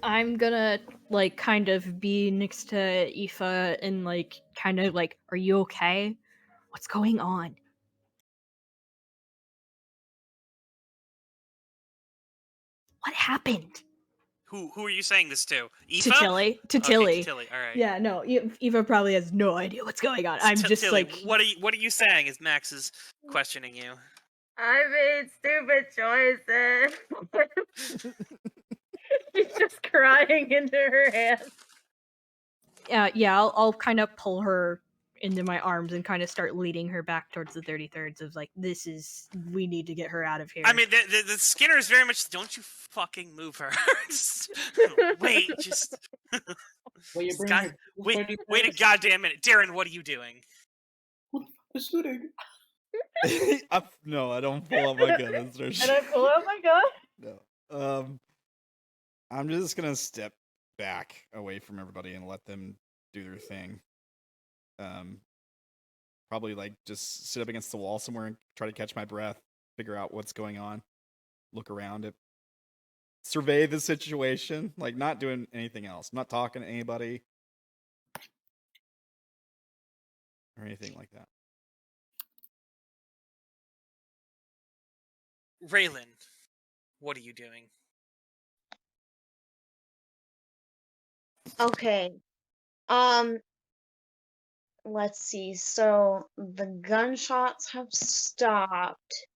I'm gonna like kind of be next to Aoife and like kind of like, are you okay? What's going on? What happened? Who are you saying this to? Aoife? To Tilly. To Okay, Tilly. to Tilly. All right. Yeah, no, Aoife probably has no idea what's going on. I'm just Tilly, like, what are you saying? As Max is questioning you. I made stupid choices. She's just crying into her hands. yeah, I'll kind of pull her into my arms and kind of start leading her back towards the 33rds of like, we need to get her out of here. I mean, the Skinner is very much, don't you fucking move her. Wait a goddamn minute. Darren, what are you doing? Who the fuck is shooting? No, I don't pull out my gun and start And I pull out my gun. No. I'm just gonna step back away from everybody and let them do their thing. Probably like just sit up against the wall somewhere and try to catch my breath, figure out what's going on, look around at survey the situation, like not doing anything else. I'm not talking to anybody or anything like that. Raylan, what are you doing? Okay. Let's see. So the gunshots have stopped.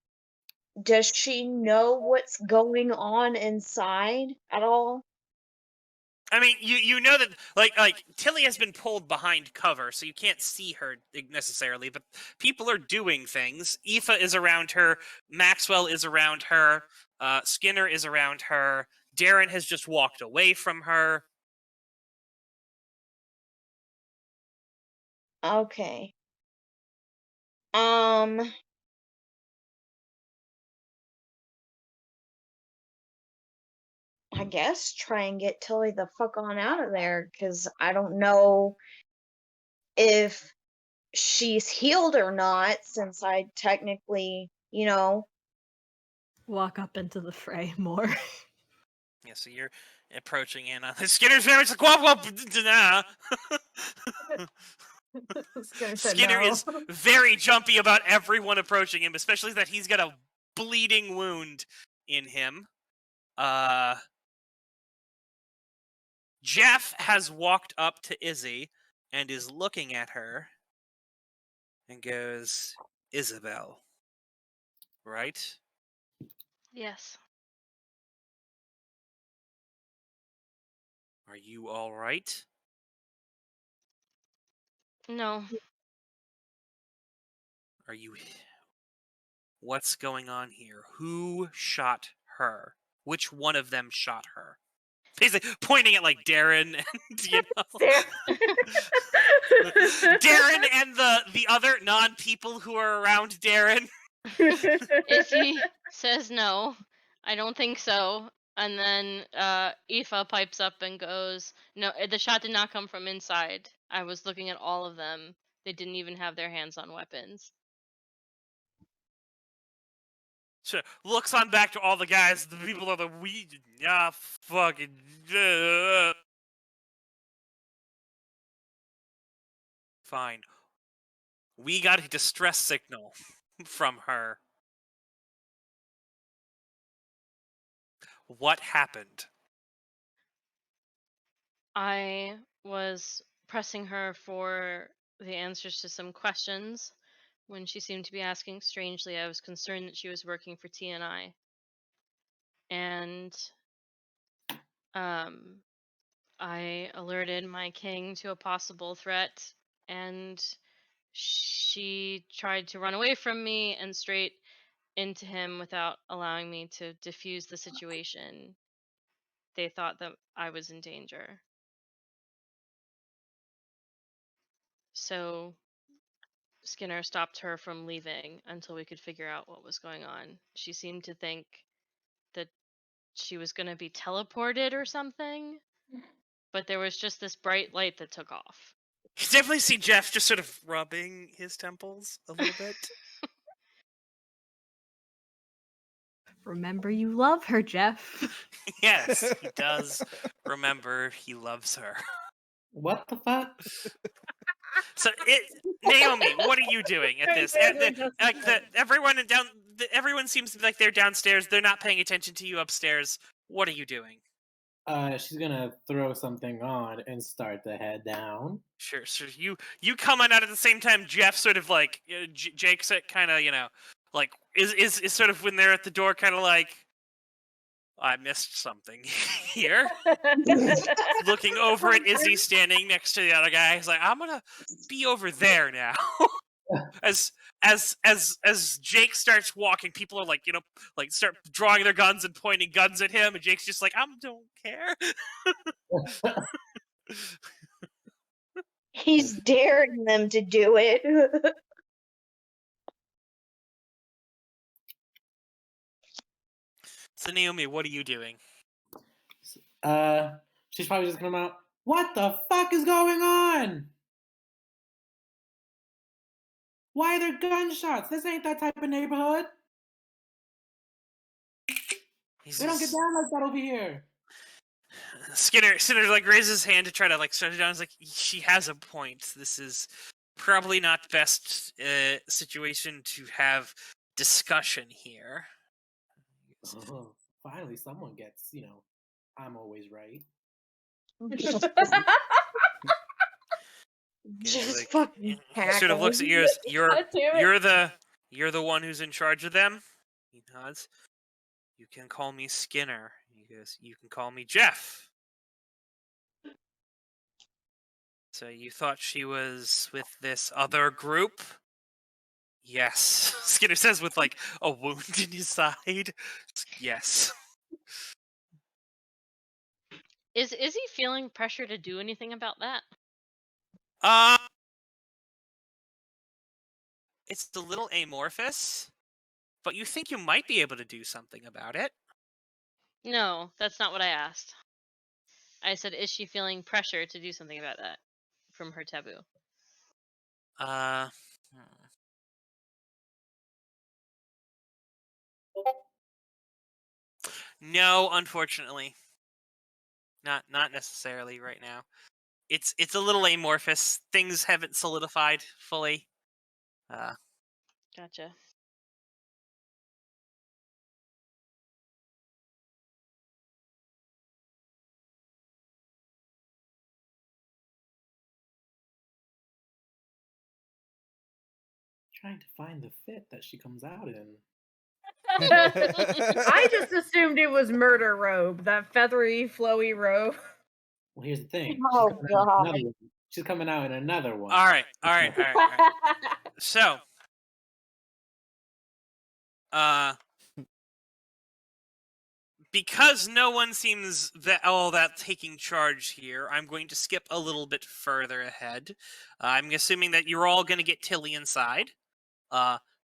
Does she know what's going on inside at all? I mean, you know that like Tilly has been pulled behind cover, so you can't see her necessarily. But people are doing things. Aoife is around her. Maxwell is around her. Skinner is around her. Darren has just walked away from her. Okay. I guess try and get Tilly the fuck on out of there, because I don't know if she's healed or not, since I technically, Walk up into the fray more. Yeah, so you're approaching in on Skinner's very like whoop. Skinner said Skinner no. is very jumpy about everyone approaching him, especially that he's got a bleeding wound in him. Jeff has walked up to Izzy and is looking at her and goes, Isobel, right? Yes. Are you all right? No. Are you... What's going on here? Who shot her? Which one of them shot her? Basically pointing at like Darren and Darren and the other non-people who are around Darren. Izzy says no. I don't think so. And then Aoife pipes up and goes, no, the shot did not come from inside. I was looking at all of them. They didn't even have their hands on weapons. So looks on back to all the guys, the people are fucking fine. We got a distress signal from her. What happened? I was pressing her for the answers to some questions. When she seemed to be asking strangely, I was concerned that she was working for TNI. And I alerted my king to a possible threat, and she tried to run away from me and straight into him without allowing me to defuse the situation. They thought that I was in danger. So Skinner stopped her from leaving until we could figure out what was going on. She seemed to think that she was going to be teleported or something, but there was just this bright light that took off. You definitely see Jeff just sort of rubbing his temples a little bit. Remember, you love her, Jeff. Yes, he does remember he loves her. What the fuck? So, Naomi, what are you doing at this? Everyone seems to be like they're downstairs. They're not paying attention to you upstairs. What are you doing? She's gonna throw something on and start to head down. Sure. So you come on out at the same time. Jeff sort of like Jake's kind of like is sort of when they're at the door, kind of like I missed something here. Looking over at Izzy standing next to the other guy, he's like, I'm gonna be over there now. As Jake starts walking, people are like, start drawing their guns and pointing guns at him, and Jake's just like, I don't care. He's daring them to do it. So Naomi, what are you doing? She's probably just come out. What the fuck is going on? Why are there gunshots? This ain't that type of neighborhood. He's We don't get just- down like that over here. Skinner like raises his hand to try to like shut it down. He's like, she has a point. This is probably not the best situation to have discussion here. Oh, finally, someone gets, I'm always right. Just like, fucking Sort of looks at you as God damn it. you're the one who's in charge of them. He nods. You can call me Skinner. He goes, you can call me Jeff. So you thought she was with this other group? Yes. Skinner says with like a wound in his side. Yes. Is he feeling pressure to do anything about that? It's a little amorphous, but you think you might be able to do something about it. No, that's not what I asked. I said, is she feeling pressure to do something about that from her taboo? No, unfortunately. Not necessarily right now. It's a little amorphous. Things haven't solidified fully. Gotcha. Trying to find the fit that she comes out in. I just assumed it was murder robe, that feathery, flowy robe. Well, here's the thing. Oh, God. She's coming out in another one. All right. So, because no one seems all that taking charge here, I'm going to skip a little bit further ahead. I'm assuming that you're all going to get Tilly inside.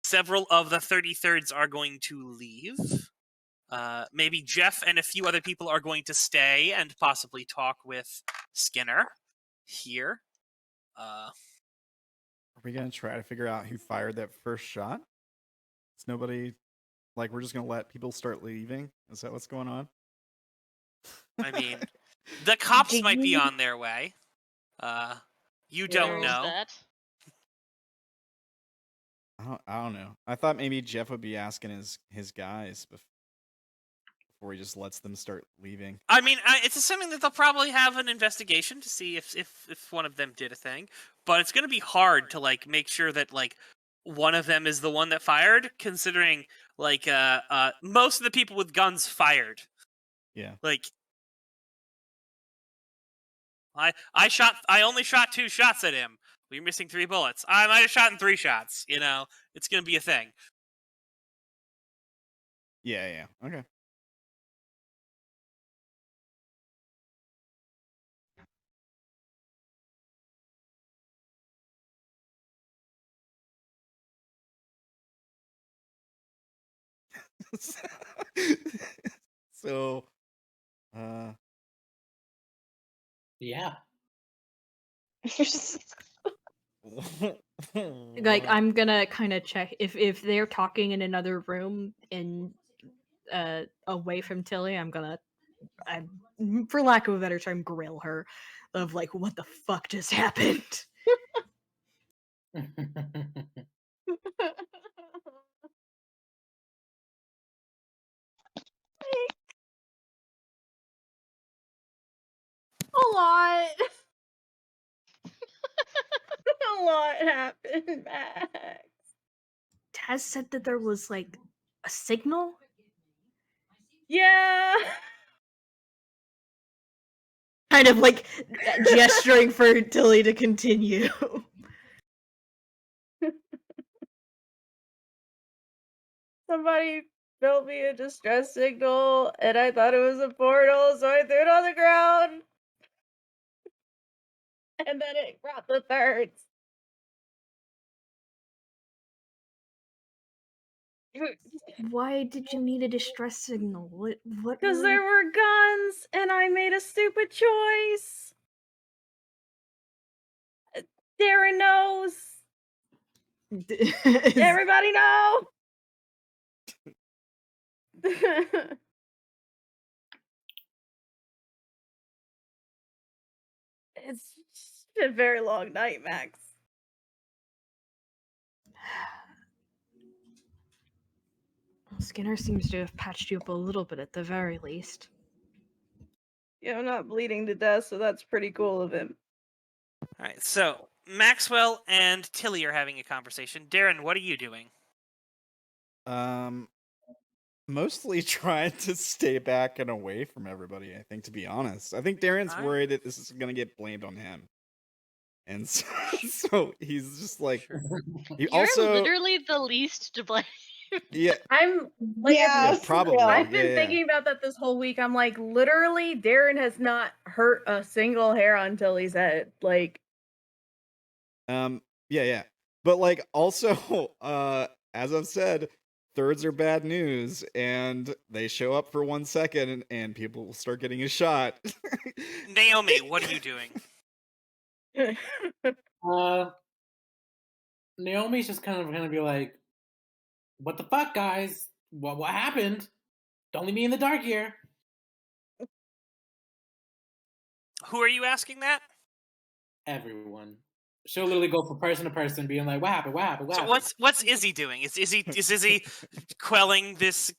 Several of the 33rds are going to leave. Maybe Jeff and a few other people are going to stay and possibly talk with Skinner here. Are we gonna try to figure out who fired that first shot? Is nobody like we're just gonna let people start leaving? Is that what's going on? I mean, the cops Do might be you- on their way. You Where don't is know. that? I don't know. I thought maybe Jeff would be asking his guys before he just lets them start leaving. I mean, it's assuming that they'll probably have an investigation to see if one of them did a thing, but it's going to be hard to like make sure that like one of them is the one that fired, considering like most of the people with guns fired. Yeah. Like I only shot 2 shots at him. We're missing 3 bullets. I might have shot in 3 shots. It's going to be a thing. Yeah. Okay. So, Yeah. Like, I'm gonna kind of check if they're talking in another room and away from Tilly. I'm gonna, for lack of a better term, grill her of like, what the fuck just happened. A lot. A lot happened, Max. Taz said that there was like a signal. Yeah. Kind of like gesturing for Tilly to continue. Somebody built me a distress signal, and I thought it was a portal, so I threw it on the ground. And then it brought the thirds. Why did you need a distress signal? What? Because there were guns, and I made a stupid choice. Darren knows. Everybody know. It's been a very long night, Max. Skinner seems to have patched you up a little bit at the very least. Yeah, I'm not bleeding to death, so that's pretty cool of him. All right, so Maxwell and Tilly are having a conversation. Darren, what are you doing? Mostly trying to stay back and away from everybody, I think, to be honest. I think Darren's Alright. worried that this is going to get blamed on him. And so, so he's just like... Sure. He You're also... literally the least to blame. Yeah, I'm like, Yeah, probably. I've been yeah. thinking about that this whole week. I'm like, literally, Darren has not hurt a single hair on Tilly's head. Like, Yeah. But, like, also, as I've said, thirds are bad news, and they show up for 1 second, and people will start getting a shot. Naomi, what are you doing? Naomi's just kind of gonna be like, "What the fuck, guys? What happened? Don't leave me in the dark here." Who are you asking that? Everyone. She'll literally go from person to person, being like, "What happened? What happened? What So happened?" what's Izzy doing? Is Izzy quelling this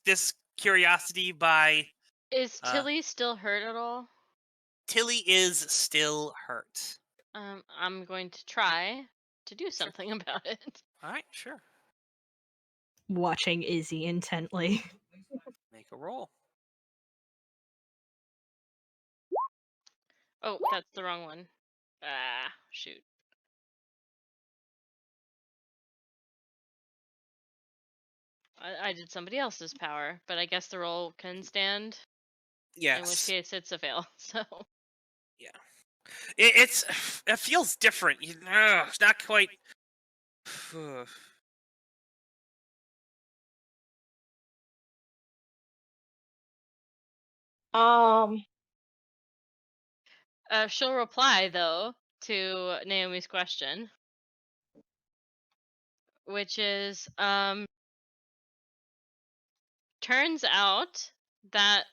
curiosity by... Is Tilly still hurt at all? Tilly is still hurt. I'm going to try to do something about it. All right, sure. Watching Izzy intently. Make a roll. Oh, that's the wrong one. Ah, shoot. I did somebody else's power, but I guess the roll can stand. Yes. In which case, it's a fail. So. Yeah. It feels different. It's not quite. She'll reply though to Naomi's question, which is turns out that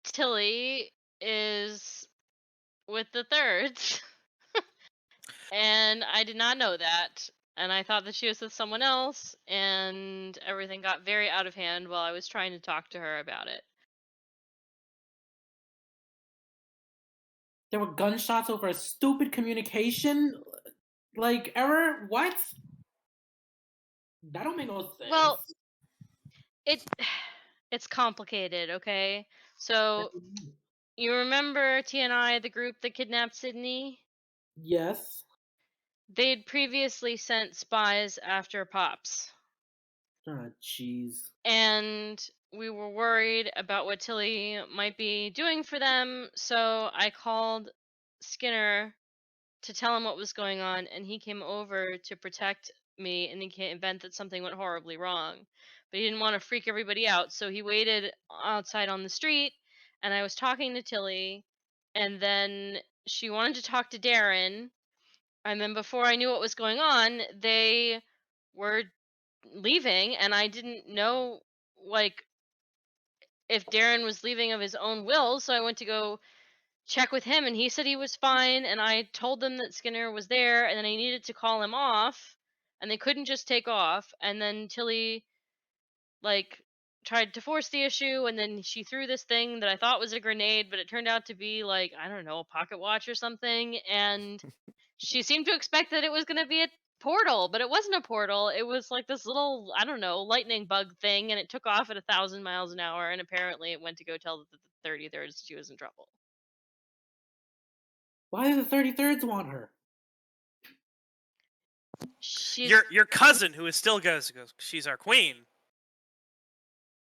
Tilly is with the thirds. And I did not know that. And I thought that she was with someone else, and everything got very out of hand while I was trying to talk to her about it. There were gunshots over a stupid communication like error. What? That don't make no sense. Well, it's complicated, okay? So you remember TNI, the group that kidnapped Sydney? Yes. They'd previously sent spies after Pops. Oh, jeez. And we were worried about what Tilly might be doing for them, so I called Skinner to tell him what was going on, and he came over to protect me in the event that something went horribly wrong. But he didn't want to freak everybody out, so he waited outside on the street, and I was talking to Tilly, and then she wanted to talk to Darren, and then before I knew what was going on, they were leaving, and I didn't know, like, if Darren was leaving of his own will, so I went to go check with him, and he said he was fine, and I told them that Skinner was there, and then I needed to call him off, and they couldn't just take off, and then Tilly, like, tried to force the issue, and then she threw this thing that I thought was a grenade, but it turned out to be, like, I don't know, a pocket watch or something, and she seemed to expect that it was going to be a portal, but it wasn't a portal. It was like this little, I don't know, lightning bug thing, and it took off at 1,000 miles an hour, and apparently it went to go tell the 33rds she was in trouble. Why do the 33rds want her? Your cousin, who is still goes, she's our queen.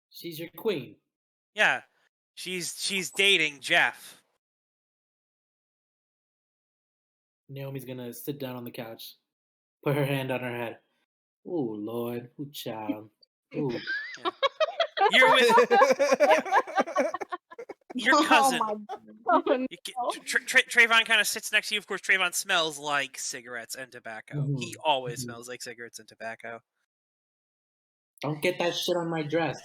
She's your queen. Yeah, she's dating Jeff. Naomi's gonna sit down on the couch, put her hand on her head. Oh Lord, ooh child, ooh. Yeah. You're with your cousin. oh no. Trayvon kind of sits next to you. Of course, Trayvon smells like cigarettes and tobacco. Mhm. He always smells like cigarettes and tobacco. Don't get that shit on my dress.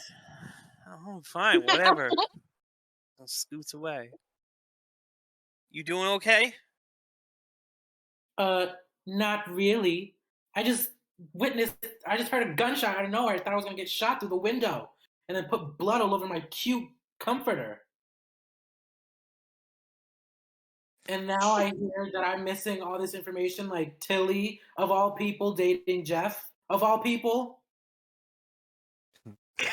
Oh, fine, whatever. I'll scoot away. You doing okay? Not really. I just heard a gunshot out of nowhere. I thought I was gonna get shot through the window and then put blood all over my cute comforter. And now I hear that I'm missing all this information, like Tilly, of all people, dating Jeff, of all people.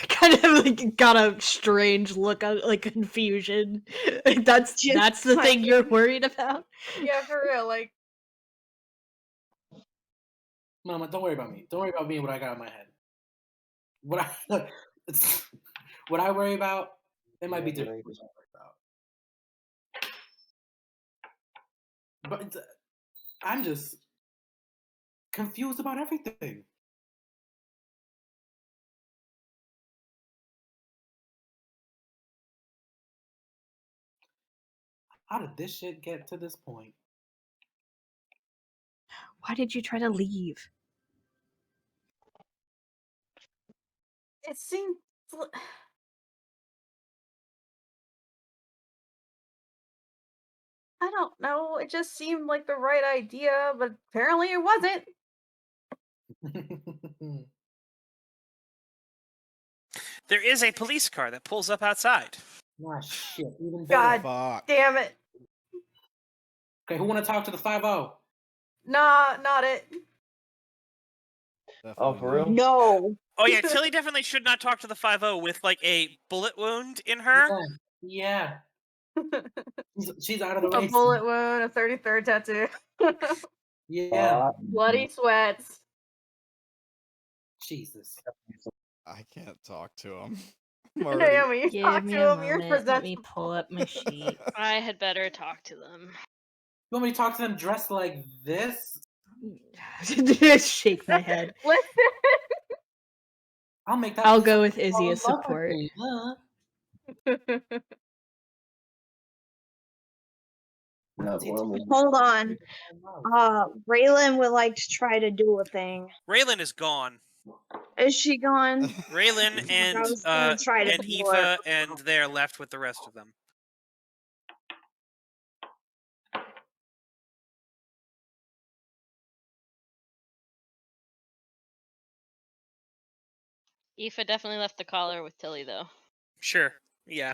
Kind of like got a strange look of like confusion. Like, that's the thing you're worried about. Yeah, for real. Like, Mama, don't worry about me. Don't worry about me and what I got in my head. What I worry about, it might be different. What I worry about. But I'm just confused about everything. How did this shit get to this point? Why did you try to leave? it seemed. I don't know. It just seemed like the right idea, but apparently it wasn't. There is a police car that pulls up outside. Ah, shit. Even God better. Fuck. damn it. Okay, who want to talk to the 5-0? Nah, not it. Definitely Oh, for not. real? No. Oh yeah, Tilly definitely should not talk to the 5-0 with like a bullet wound in her. Yeah. She's out of the A race. bullet wound, a 33rd tattoo. Yeah. Bloody sweats. Jesus. I can't talk to him. Naomi, you Give talk me to a him, you're moment. Let me presentable. pull up my sheet. I had better talk to them. You want me to talk to them dressed like this? Shake my head. Listen. I'll make that. I'll police go officer with Izzy fall in as love with support. me, huh? Hold on. Raylan would like to try to do a thing. Raylan is gone. Is she gone? Raylan I was gonna try to and pull her. Aoife and they're left with the rest of them. Aoife definitely left the collar with Tilly though. Sure. Yeah.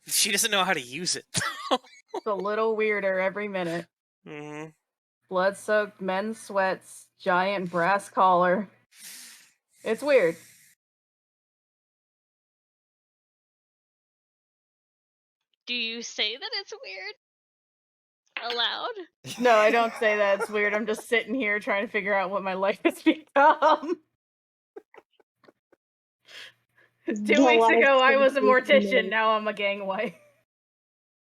She doesn't know how to use it. It's a little weirder every minute. Mm-hmm. Blood-soaked men's sweats, giant brass collar. It's weird. Do you say that it's weird? Aloud? No, I don't say that it's weird. I'm just sitting here trying to figure out what my life has become. 2 weeks ago, I was a mortician. Now I'm a gang wife.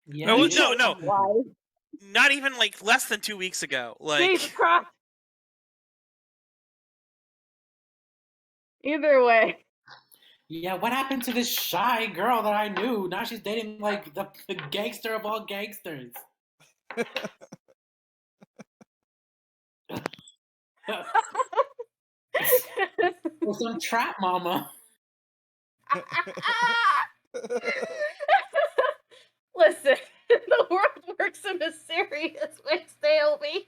Yeah. No. Not even like less than 2 weeks ago. Jesus Like, Christ. Either way. Yeah, what happened to this shy girl that I knew? Now she's dating like the gangster of all gangsters. Or some trap mama. Listen, the world works in a serious way, Naomi.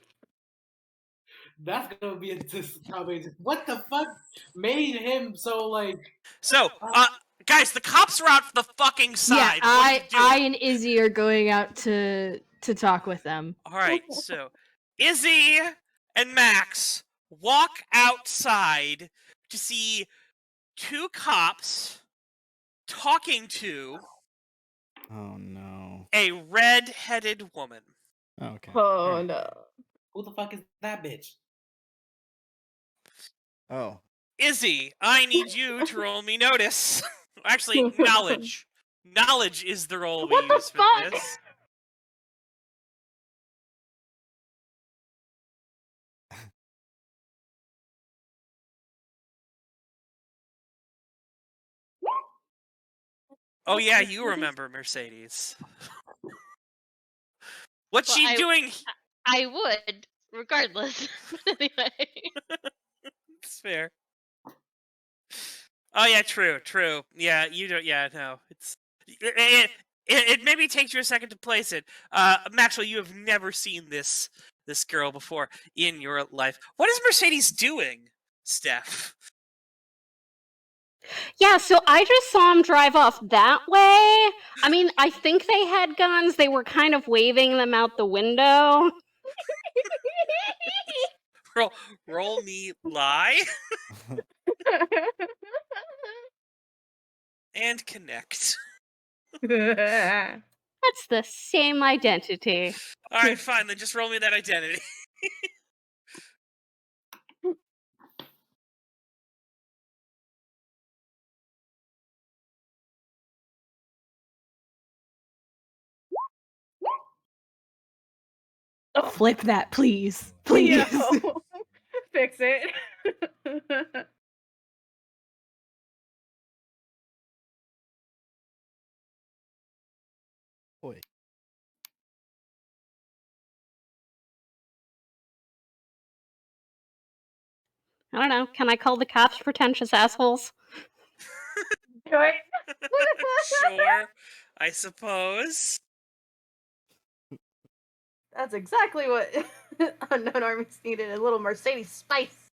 That's gonna be a what the fuck made him so like? So, guys, the cops are out for the fucking side. Yeah, What are you doing? I and Izzy are going out to talk with them. All right, so Izzy and Max walk outside to see 2 cops talking to Oh no. a red-headed woman. Okay. Oh no. Who the fuck is that bitch? Oh. Izzy, I need you to roll me notice. Actually, knowledge. Knowledge is the roll we What the use for fuck? this. Oh yeah, you remember Mercedes. What's Well, she doing? I would, regardless. But anyway. It's fair. Oh yeah, true. Yeah, you don't. Yeah, no, it maybe takes you a second to place it. Maxwell, you have never seen this girl before in your life. What is Mercedes doing, Steph? Yeah, so I just saw him drive off that way. I mean, I think they had guns. They were kind of waving them out the window. Roll me lie and connect. That's the same identity. All right, fine. Then just roll me that identity. Flip that, please. Please. Yo, fix it. Boy. I don't know. Can I call the cops pretentious assholes? Do it. Sure, I suppose. That's exactly what Unknown Armies needed, a little Mercedes spice.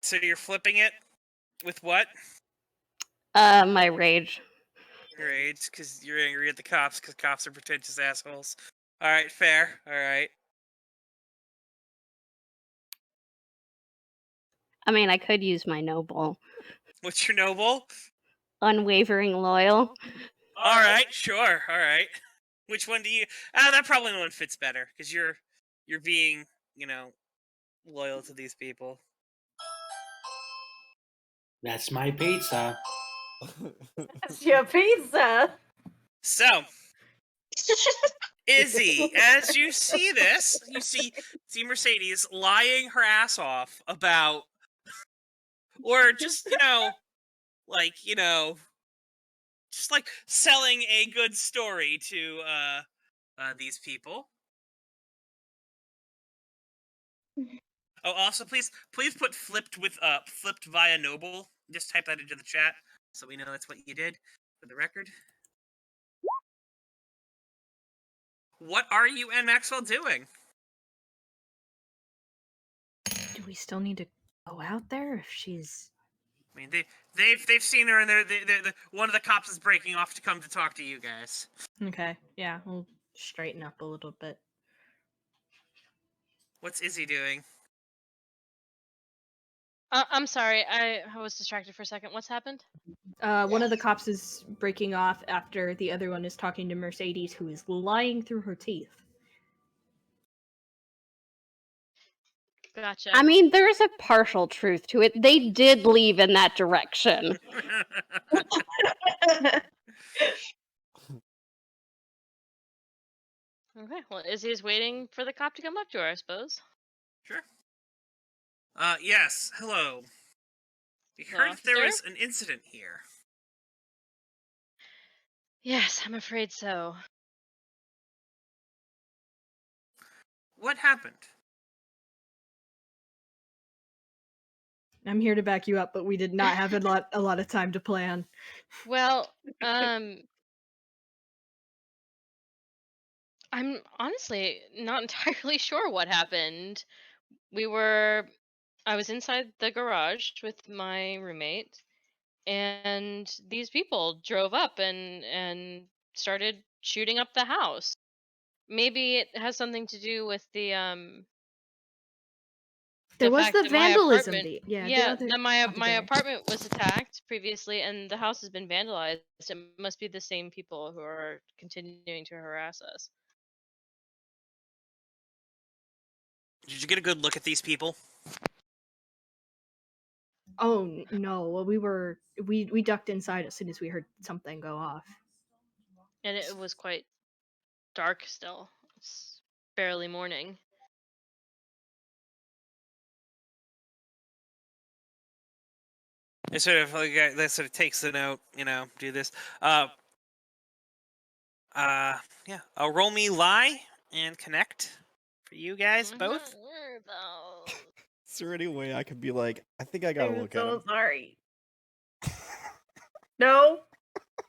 So you're flipping it with what? My rage. Rage, because you're angry at the cops, because cops are pretentious assholes. All right, fair. All right. I mean, I could use my noble. What's your noble? Unwavering loyal. All right, sure. All right. Which one do you? That probably one fits better because you're being, loyal to these people. That's my pizza. That's your pizza. So, Izzy, as you see this, you see Mercedes lying her ass off about, or just just like selling a good story to these people. Oh, also please put flipped via noble. Just type that into the chat so we know that's what you did for the record. What are you and Maxwell doing? Do we still need to go out there if she's... I mean, they've seen her, and they're one of the cops is breaking off to come to talk to you guys. Okay, yeah, we'll straighten up a little bit. What's Izzy doing? I'm sorry, I was distracted for a second. What's happened? One of the cops is breaking off after the other one is talking to Mercedes, who is lying through her teeth. Gotcha. I mean, there's a partial truth to it. They did leave in that direction. Okay, well, Izzy is waiting for the cop to come up to her, I suppose. Sure. Yes. Hello. We Hello, heard that there was officer? an incident here. Yes, I'm afraid so. What happened? I'm here to back you up, but we did not have a lot of time to plan. Well, I'm honestly not entirely sure what happened. I was inside the garage with my roommate, and these people drove up and started shooting up the house. Maybe it has something to do with There the was fact the that my vandalism. apartment, The that my other my day. apartment was attacked previously, and the house has been vandalized. It must be the same people who are continuing to harass us. Did you get a good look at these people? Oh no! Well, we ducked inside as soon as we heard something go off. And it was quite dark still. It's barely morning. They sort of takes the note, do this. Yeah. Roll me lie and connect for you guys both. Where though? Is there any way I could be like, I think I gotta I'm look at so him? sorry. No.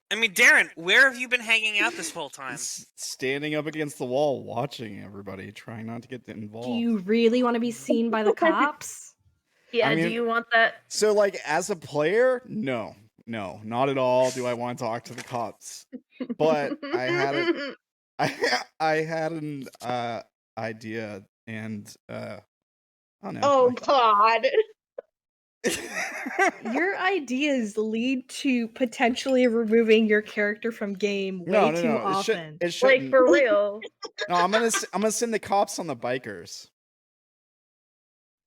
I mean, Darren, where have you been hanging out this whole time? Standing up against the wall, watching everybody, trying not to get involved. Do you really want to be seen by the cops? Yeah, I do mean- you want that? So, like, as a player, no, not at all. Do I want to talk to the cops? But I had an idea, and I don't know. Oh God. Your ideas lead to potentially removing your character from game way too It often. it shouldn't. Like, for real. No, I'm gonna send the cops on the bikers.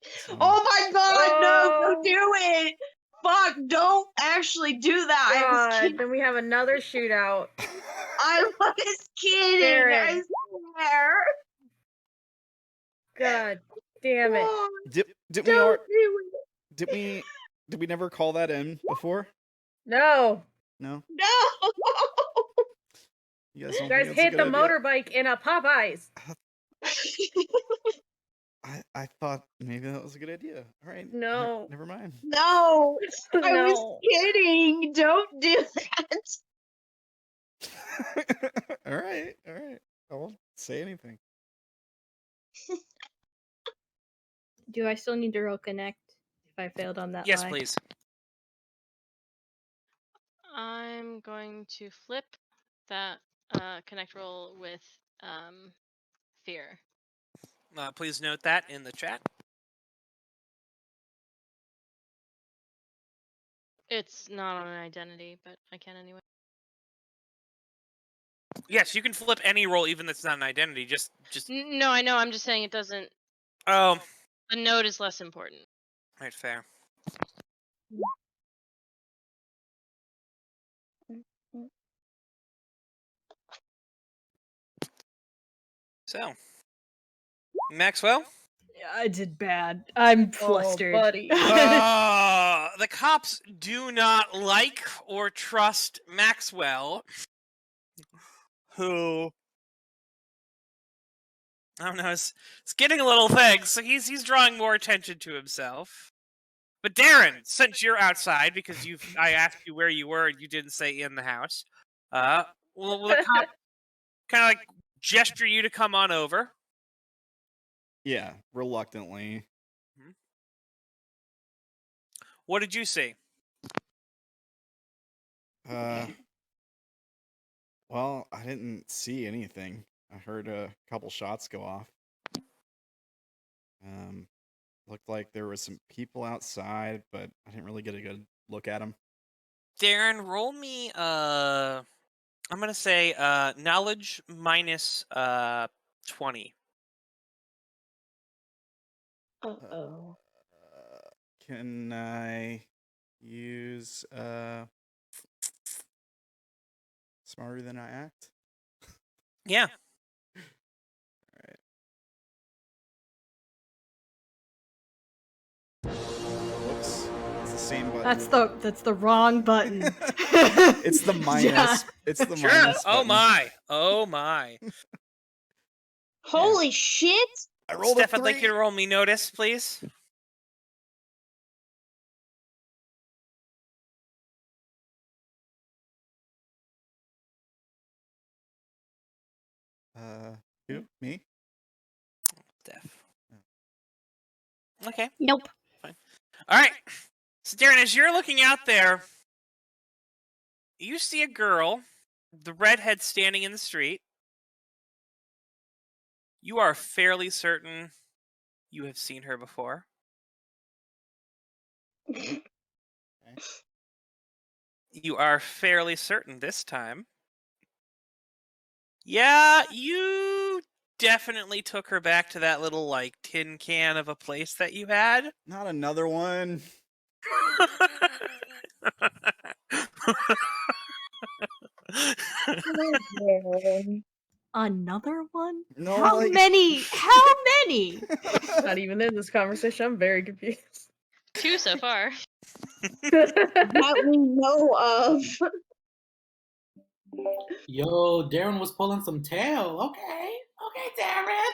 So- Oh my God! No, Oh. don't do it. Fuck! Don't actually do that. I was God, kidding. then we have another shootout. I was kidding. Darren. I swear. God damn it. Oh, Did we don't al- do it. did we never call that in before? No. No. No. You guys, don't You think guys that's a hit good the idea? motorbike in a Popeyes. I thought maybe that was a good idea. All right. No. Never mind. No. I was No. kidding. Don't do that. All right. I won't say anything. Do I still need to roll connect if I failed on that Yes, lie? please. I'm going to flip that connect roll with fear. Please note that in the chat. It's not on an identity, but I can anyway. Yes, you can flip any roll, even that's not an identity. Just. No, I know. I'm just saying it doesn't. Oh, The node is less important. right, fair. So, Maxwell. I did bad. I'm Oh, flustered. buddy. The cops do not like or trust Maxwell, who, I don't know, is getting a little thing, so he's drawing more attention to himself. But Darren, since you're outside, because I asked you where you were and you didn't say in the house, will the cop kind of like gesture you to come on over? Yeah, reluctantly. What did you see? Well, I didn't see anything. I heard a couple shots go off. Looked like there were some people outside, but I didn't really get a good look at them. Darren, roll me, I'm gonna say, knowledge minus, 20. Uh-oh. Can I use smarter than I act? Yeah. Whoops. It's the same button. That's the wrong button. It's the minus. Yeah. It's the Sure. minus. Oh button. my. Oh my. Holy shit! I rolled Steph, a I'd like 3. you to roll me notice, please. Who? Me? Steph. Okay. Nope. All right. So, Darren, as you're looking out there, you see a girl, the redhead standing in the street. You are fairly certain you have seen her before. You are fairly certain this time. Yeah, you definitely took her back to that little, like, tin can of a place that you had. Not another one. Another one? No, How like- many? How many? Not even in this conversation. I'm very confused. 2 so far. That we know of. Yo, Darren was pulling some tail. Okay, Darren.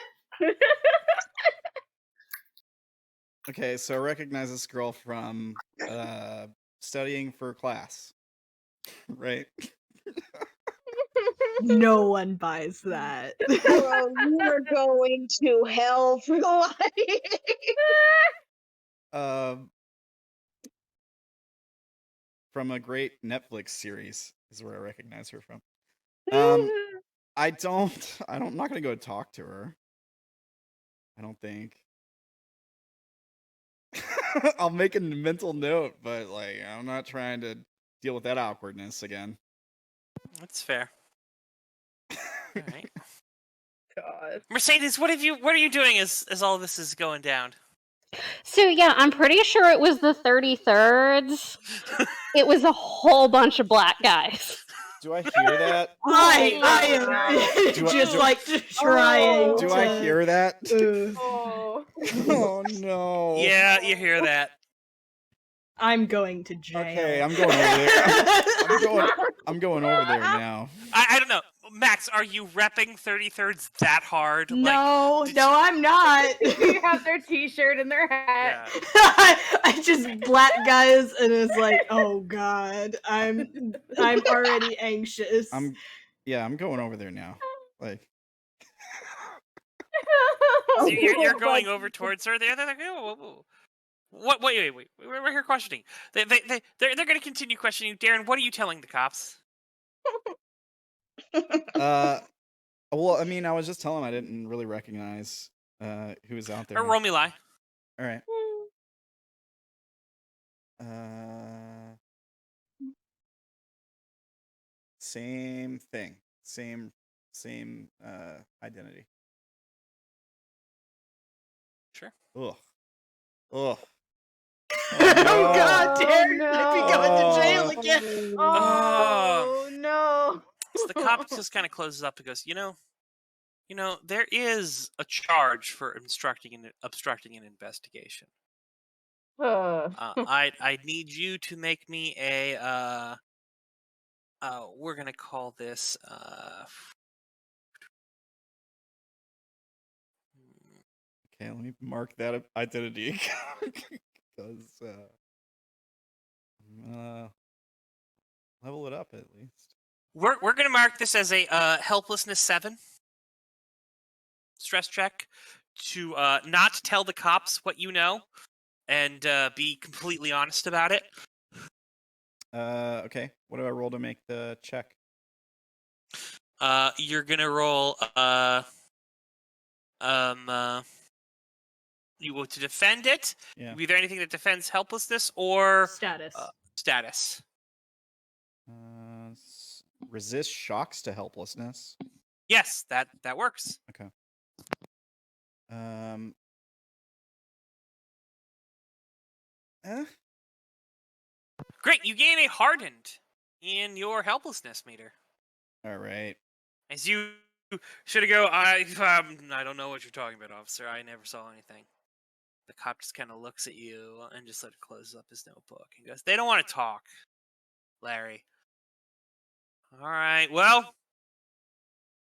Okay, so I recognize this girl from studying for class, right? No one buys that. Bro, you are going to hell for life. From a great Netflix series is where I recognize her from. I'm not gonna go talk to her. I don't think. I'll make a mental note, but like I'm not trying to deal with that awkwardness again. That's fair. All right. God. Mercedes, what are you doing as all this is going down? So yeah, I'm pretty sure it was the 33rds. It was a whole bunch of black guys. Do I hear that? I am just like trying. Do I hear that? Oh. Oh no. Yeah, you hear that. I'm going to jail. Okay, I'm going over there. I'm going over there now. I don't know. Max, are you repping 33rds that hard? No, Like, I'm not. They have their t-shirt and their hat. Yeah. I just black guys, and it's like, oh god, I'm already anxious. I'm going over there now. Like, So you're going over towards her. They're like, whoa. What? Wait. We're here questioning. They're going to continue questioning you, Darren. What are you telling the cops? well, I mean, I was just telling him I didn't really recognize who was out there. Or roll me lie. All right. Same thing. Same identity. Sure. Ugh. Oh god, Darren, if you go into jail again. Oh no. So the cop just kind of closes up and goes, you know, there is a charge for obstructing an investigation. I need you to make me a we're gonna call this Okay, let me mark that identity because level it up at least. we're gonna mark this as a helplessness 7 stress check to not tell the cops what you know and be completely honest about it. Okay. What do I roll to make the check? You're gonna roll you will to defend it. Yeah. Either anything that defends helplessness or Status. Status. Resist shocks to helplessness. Yes, that works. Okay. Great, you gain a hardened in your helplessness meter. All right. As you should go, I don't know what you're talking about, officer. I never saw anything. The cop just kind of looks at you and just sort of closes up his notebook. He goes, they don't want to talk, Larry. All right, well,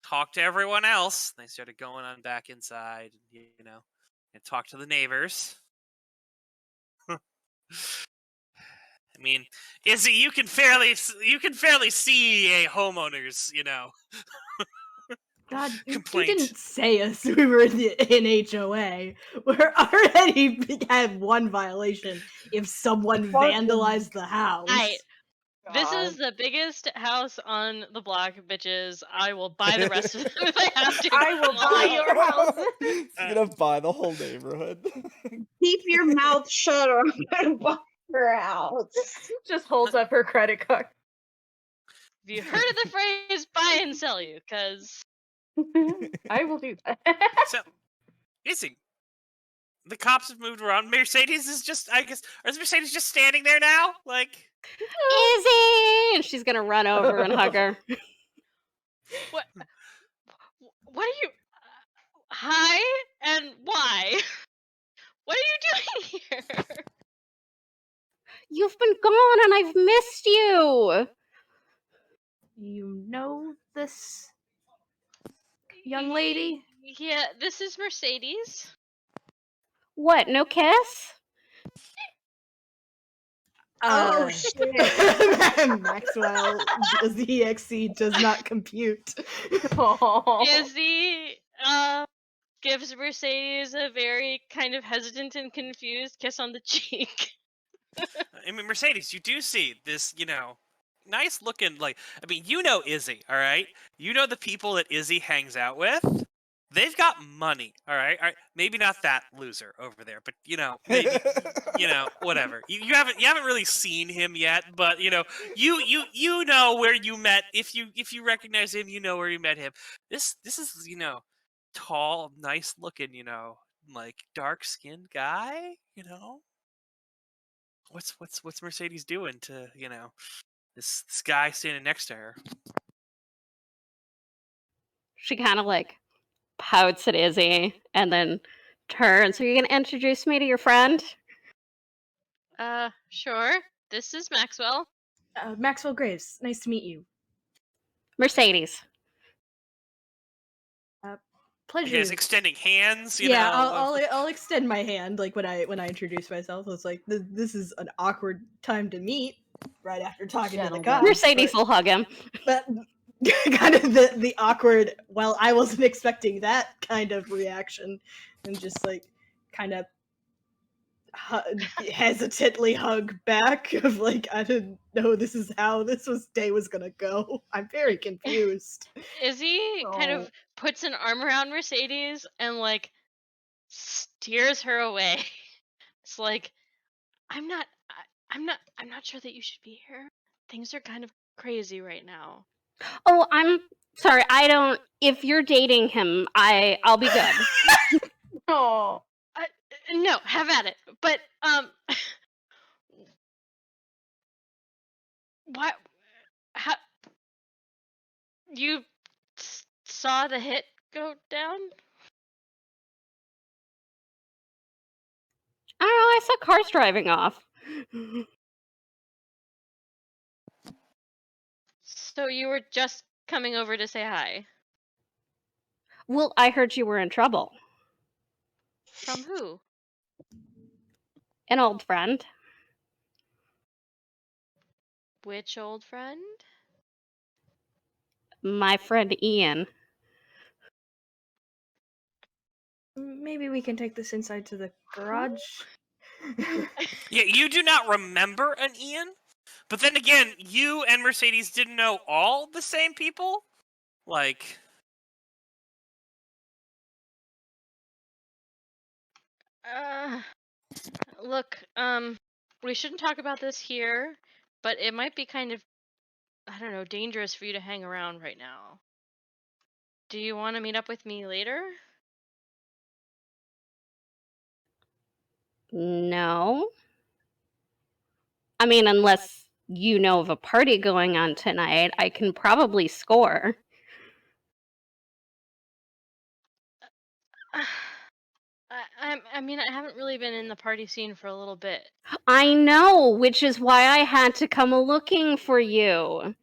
talk to everyone else. They started going on back inside, and talk to the neighbors. I mean, Izzy, you can fairly see a homeowner's, God, complaint. you didn't say us. We were in HOA. We're already had one violation if someone vandalized the house. This is the biggest house on the block, bitches. I will buy the rest of them if I have to. I will buy your house. He's gonna buy the whole neighborhood. Keep your mouth shut or I'm gonna buy her house. Just holds up her credit card. Have you heard of the phrase "buy and sell you"? Because I will do that. So, Izzy, the cops have moved around. Mercedes is just, is Mercedes just standing there now? Like, Izzy! And she's gonna run over and hug her. what are you? Hi and why? What are you doing here? You've been gone and I've missed you. You know this young lady? Yeah, this is Mercedes. What, no kiss? Oh shit! Maxwell, the EXE does not compute. Izzy gives Mercedes a very kind of hesitant and confused kiss on the cheek. I mean, Mercedes, you do see this, nice looking, you know Izzy, all right? You know the people that Izzy hangs out with? They've got money, all right? Maybe not that loser over there, but, maybe, whatever. You haven't really seen him yet, but, you know where you met. If you recognize him, you know where you met him. This is, tall, nice looking, dark-skinned guy, What's Mercedes doing to, this guy standing next to her? She kind of like pouts at Izzy and then turns. Are you going to introduce me to your friend? Sure. This is Maxwell. Maxwell Graves, nice to meet you. Mercedes. Pleasure. You guys extending hands, yeah, I'll extend my hand like when I introduce myself. It's like this is an awkward time to meet right after talking to the cops. Mercedes will hug him. But kind of the awkward. Well, I wasn't expecting that kind of reaction, and just like kind of hesitantly hug back of like I didn't know this is how day was gonna go. I'm very confused. Izzy kind of puts an arm around Mercedes and like steers her away. It's like I'm not sure that you should be here. Things are kind of crazy right now. Oh, I'm sorry. If you're dating him, I'll be good. Oh. No, have at it. But what? How? You saw the hit go down? I don't know. I saw cars driving off. So you were just coming over to say hi? Well, I heard you were in trouble. From who? An old friend. Which old friend? My friend Ian. Maybe we can take this inside to the garage. Yeah, you do not remember an Ian? But then again, you and Mercedes didn't know all the same people? Like... Look, we shouldn't talk about this here, but it might be kind of, I don't know, dangerous for you to hang around right now. Do you want to meet up with me later? No. I mean, unless you know of a party going on tonight, I can probably score. I mean, I haven't really been in the party scene for a little bit. I know, which is why I had to come looking for you.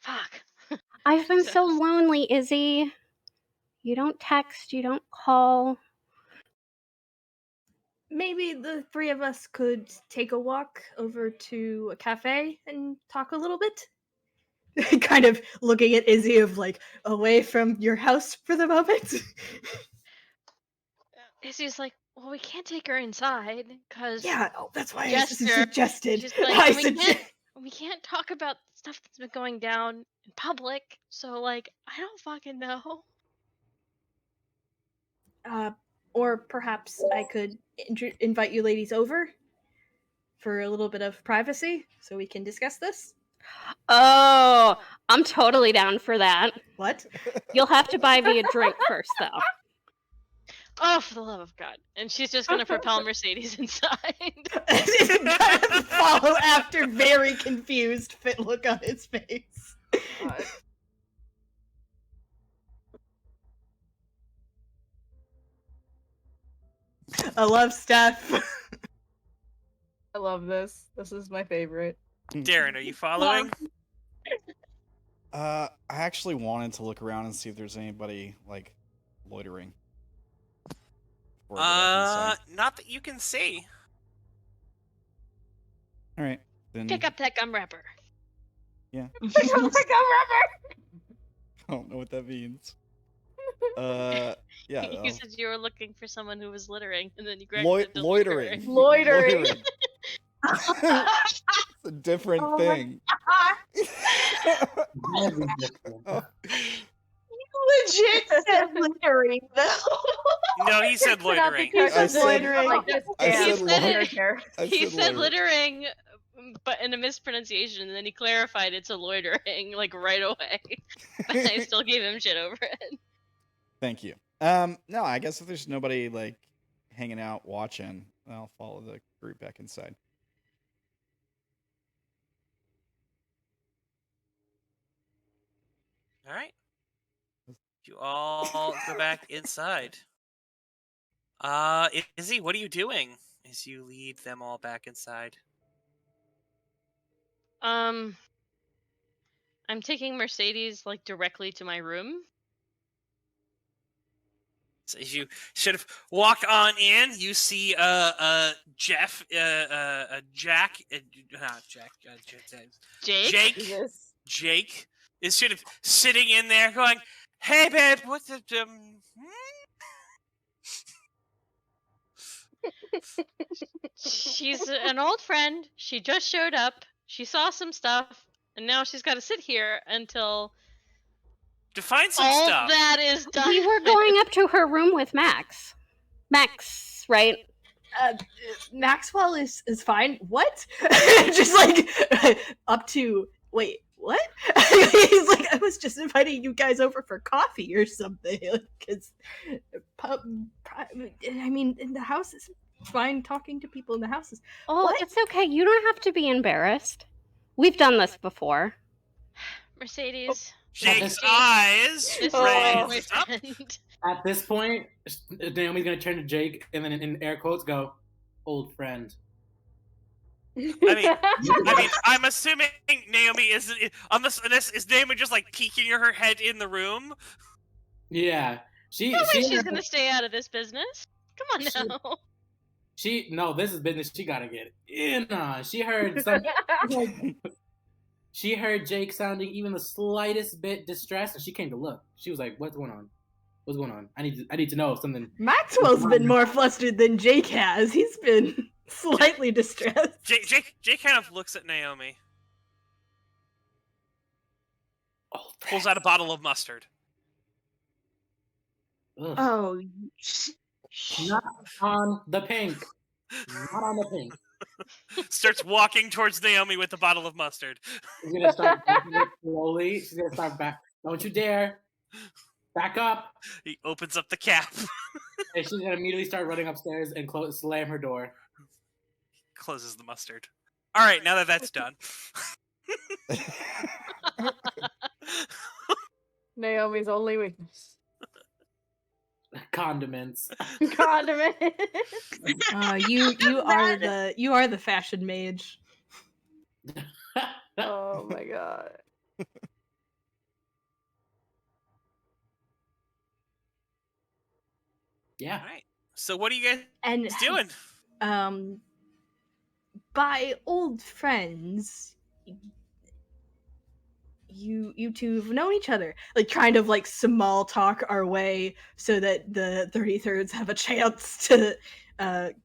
Fuck. I've been so lonely, Izzy. You don't text, you don't call. Maybe the three of us could take a walk over to a cafe and talk a little bit. Kind of looking at Izzy of like away from your house for the moment. Izzy's like, well, we can't take her inside because that's why I suggested. She's like, we can't talk about stuff that's been going down in public. So like, I don't fucking know. Or perhaps I could invite you ladies over for a little bit of privacy so we can discuss this. Oh, I'm totally down for that. What? You'll have to buy me a drink first, though. Oh, for the love of God. And she's just going to propel Mercedes inside. Follow after, very confused fit look on his face. I love Steph. I love this. This is my favorite. Darren, are you following? I actually wanted to look around and see if there's anybody like loitering. before I go back inside. Not that you can see. All right, then. Pick up that gum wrapper. Yeah. Pick up the gum wrapper. I don't know what that means. Yeah. You said you were looking for someone who was littering, and then you grabbed the Loitering. Loitering. It's a different thing. Legit said littering though. No, he said loitering. I said loitering. He said littering, but in a mispronunciation, and then he clarified it's a loitering, like right away. But I still gave him shit over it. Thank you. No, I guess if there's nobody like hanging out watching, I'll follow the group back inside. All right. You all go back inside. Izzy, what are you doing as you lead them all back inside? I'm taking Mercedes like directly to my room. So as you sort of walk on in, you see Jeff, Jack, not Jack, Jake. Jake is sort of sitting in there going, "Hey babe, what's the She's an old friend. She just showed up. She saw some stuff, and now she's got to sit here until to find some all stuff. that is done. We were going up to her room with Max. Max, right? Maxwell is fine. What? Just like up to wait, what? He's like, I was just inviting you guys over for coffee or something. Because, I mean, in the house is fine. Talking to people in the house is. Oh, What? it's okay. You don't have to be embarrassed. We've done this before. Mercedes. Jake's eyes This is raised my up. boyfriend. At this point, Naomi's gonna turn to Jake and then in air quotes go, "Old friend." I mean, I'm assuming Naomi is Naomi just like peeking her head in the room? Yeah, No way she's gonna stay out of this business. Come on now. No, this is business. She gotta get in on. She heard some. She heard Jake sounding even the slightest bit distressed, and she came to look. She was like, "What's going on? What's going on? I need to know if something." Maxwell's been more flustered than Jake has. He's been slightly distressed. Jake kind of looks at Naomi. Pulls out a bottle of mustard. Ugh. Oh, Not on the pink. Not on the pink. Starts walking towards Naomi with the bottle of mustard. She's gonna start backing it slowly. She's gonna start back. Don't you dare! Back up! He opens up the cap. And she's gonna immediately start running upstairs and slam her door. Closes the mustard. All right, now that that's done. Naomi's only weakness. Condiments. Condiment. You are the fashion mage. Oh my god. Yeah. All right. So what are you And guys doing? By old friends, you two have known each other, like kind of like small talk our way so that the 33rds have a chance to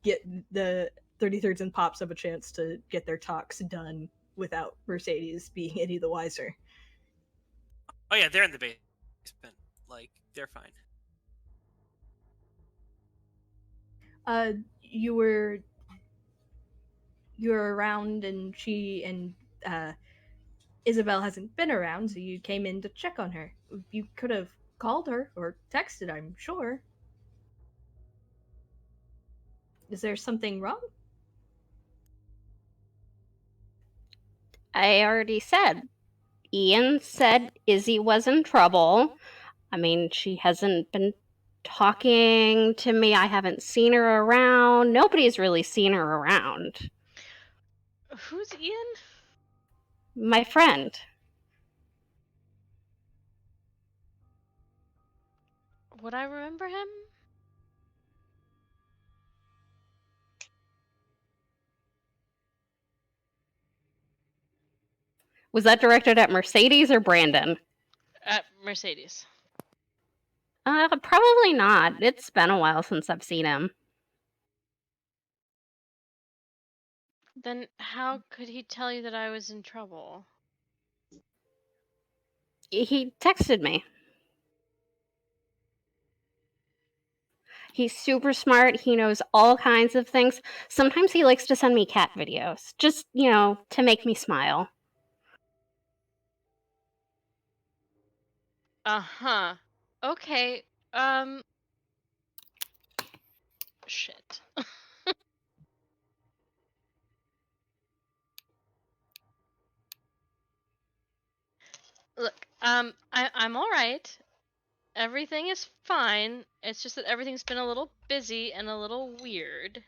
get the 33rds and pops have a chance to get their talks done without Mercedes being any the wiser. Oh yeah, they're in the basement. Like they're fine. You were around, and she and Isobel hasn't been around, so you came in to check on her. You could have called her or texted, I'm sure. Is there something wrong? I already said. Ian said Izzy was in trouble. I mean, she hasn't been talking to me. I haven't seen her around. Nobody's really seen her around. Who's Ian? My friend. Would I remember him? Was that directed at Mercedes or Brandon? At Mercedes. Probably not. It's been a while since I've seen him. Then how could he tell you that I was in trouble? He texted me. He's super smart. He knows all kinds of things. Sometimes he likes to send me cat videos, just, to make me smile. Uh-huh. Okay, shit. Look, I'm alright. Everything is fine. It's just that everything's been a little busy and a little weird.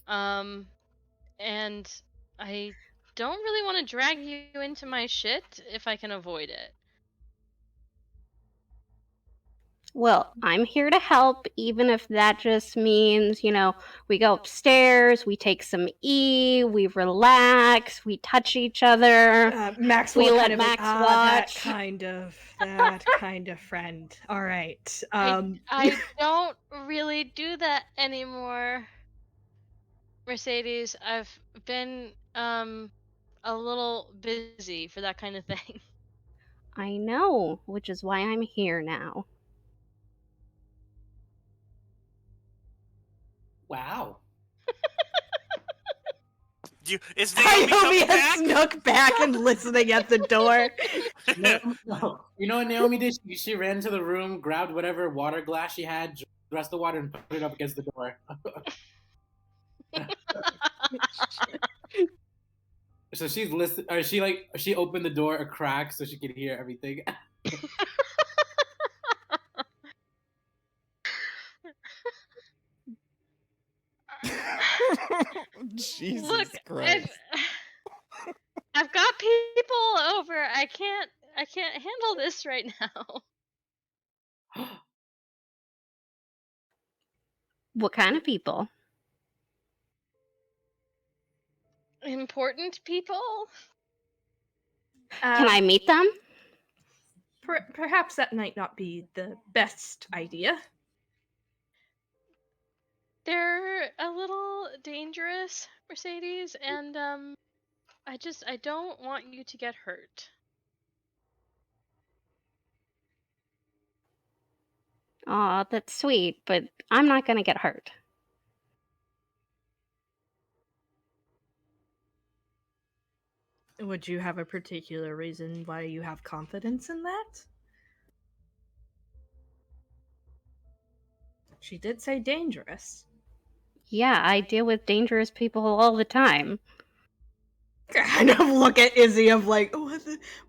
And I don't really want to drag you into my shit if I can avoid it. Well, I'm here to help, even if that just means, we go upstairs, we take some we relax, we touch each other. Maxwell we kind let of Max that watch. that kind of friend. All right. I don't really do that anymore, Mercedes. I've been a little busy for that kind of thing. I know, which is why I'm here now. Wow. Is Naomi coming has back? snuck back and listening at the door. No. You know what Naomi did? She ran into the room, grabbed whatever water glass she had, drank the rest of the water, and put it up against the door. So she's listening. Or she opened the door a crack so she could hear everything. Jesus Look, Christ. I've got people over. I can't handle this right now. What kind of people? Important people? Can I meet them? Perhaps that might not be the best idea. They're a little dangerous, Mercedes, and I don't want you to get hurt. Aw, that's sweet, but I'm not gonna get hurt. Would you have a particular reason why you have confidence in that? She did say dangerous. Yeah, I deal with dangerous people all the time. Kind of look at Izzy of like,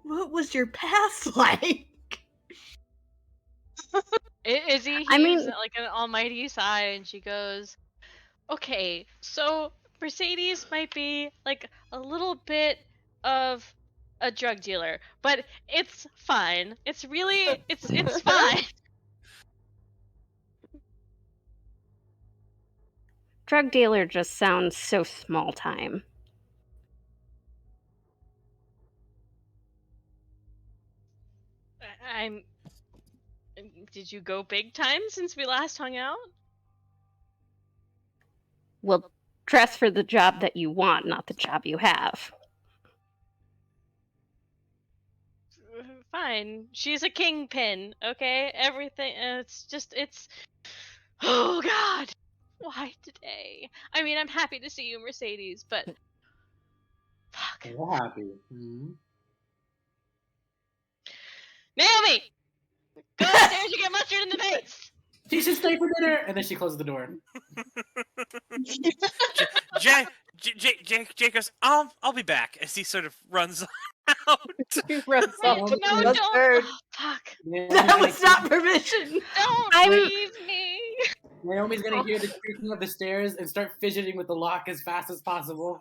what was your past like? Izzy heaves I mean- like an almighty sigh, and she goes, "Okay, so Mercedes might be like a little bit of a drug dealer, but it's fine. It's really it's fine." Drug dealer just sounds so small time. I'm. Did you go big time since we last hung out? Well, dress for the job that you want, not the job you have. Fine. She's a kingpin, okay? Everything. It's. Oh God! Why today? I mean, I'm happy to see you, Mercedes, but. Fuck. We're happy. Mm-hmm. Naomi! Go upstairs, you get mustard in the face! She should stay for dinner, and then she closes the door. Jake goes, I'll be back as he sort of runs out. Runs off with No, the don't! mustard. Oh, fuck. That was not permission. Don't leave me! Naomi's gonna hear the creaking of the stairs and start fidgeting with the lock as fast as possible.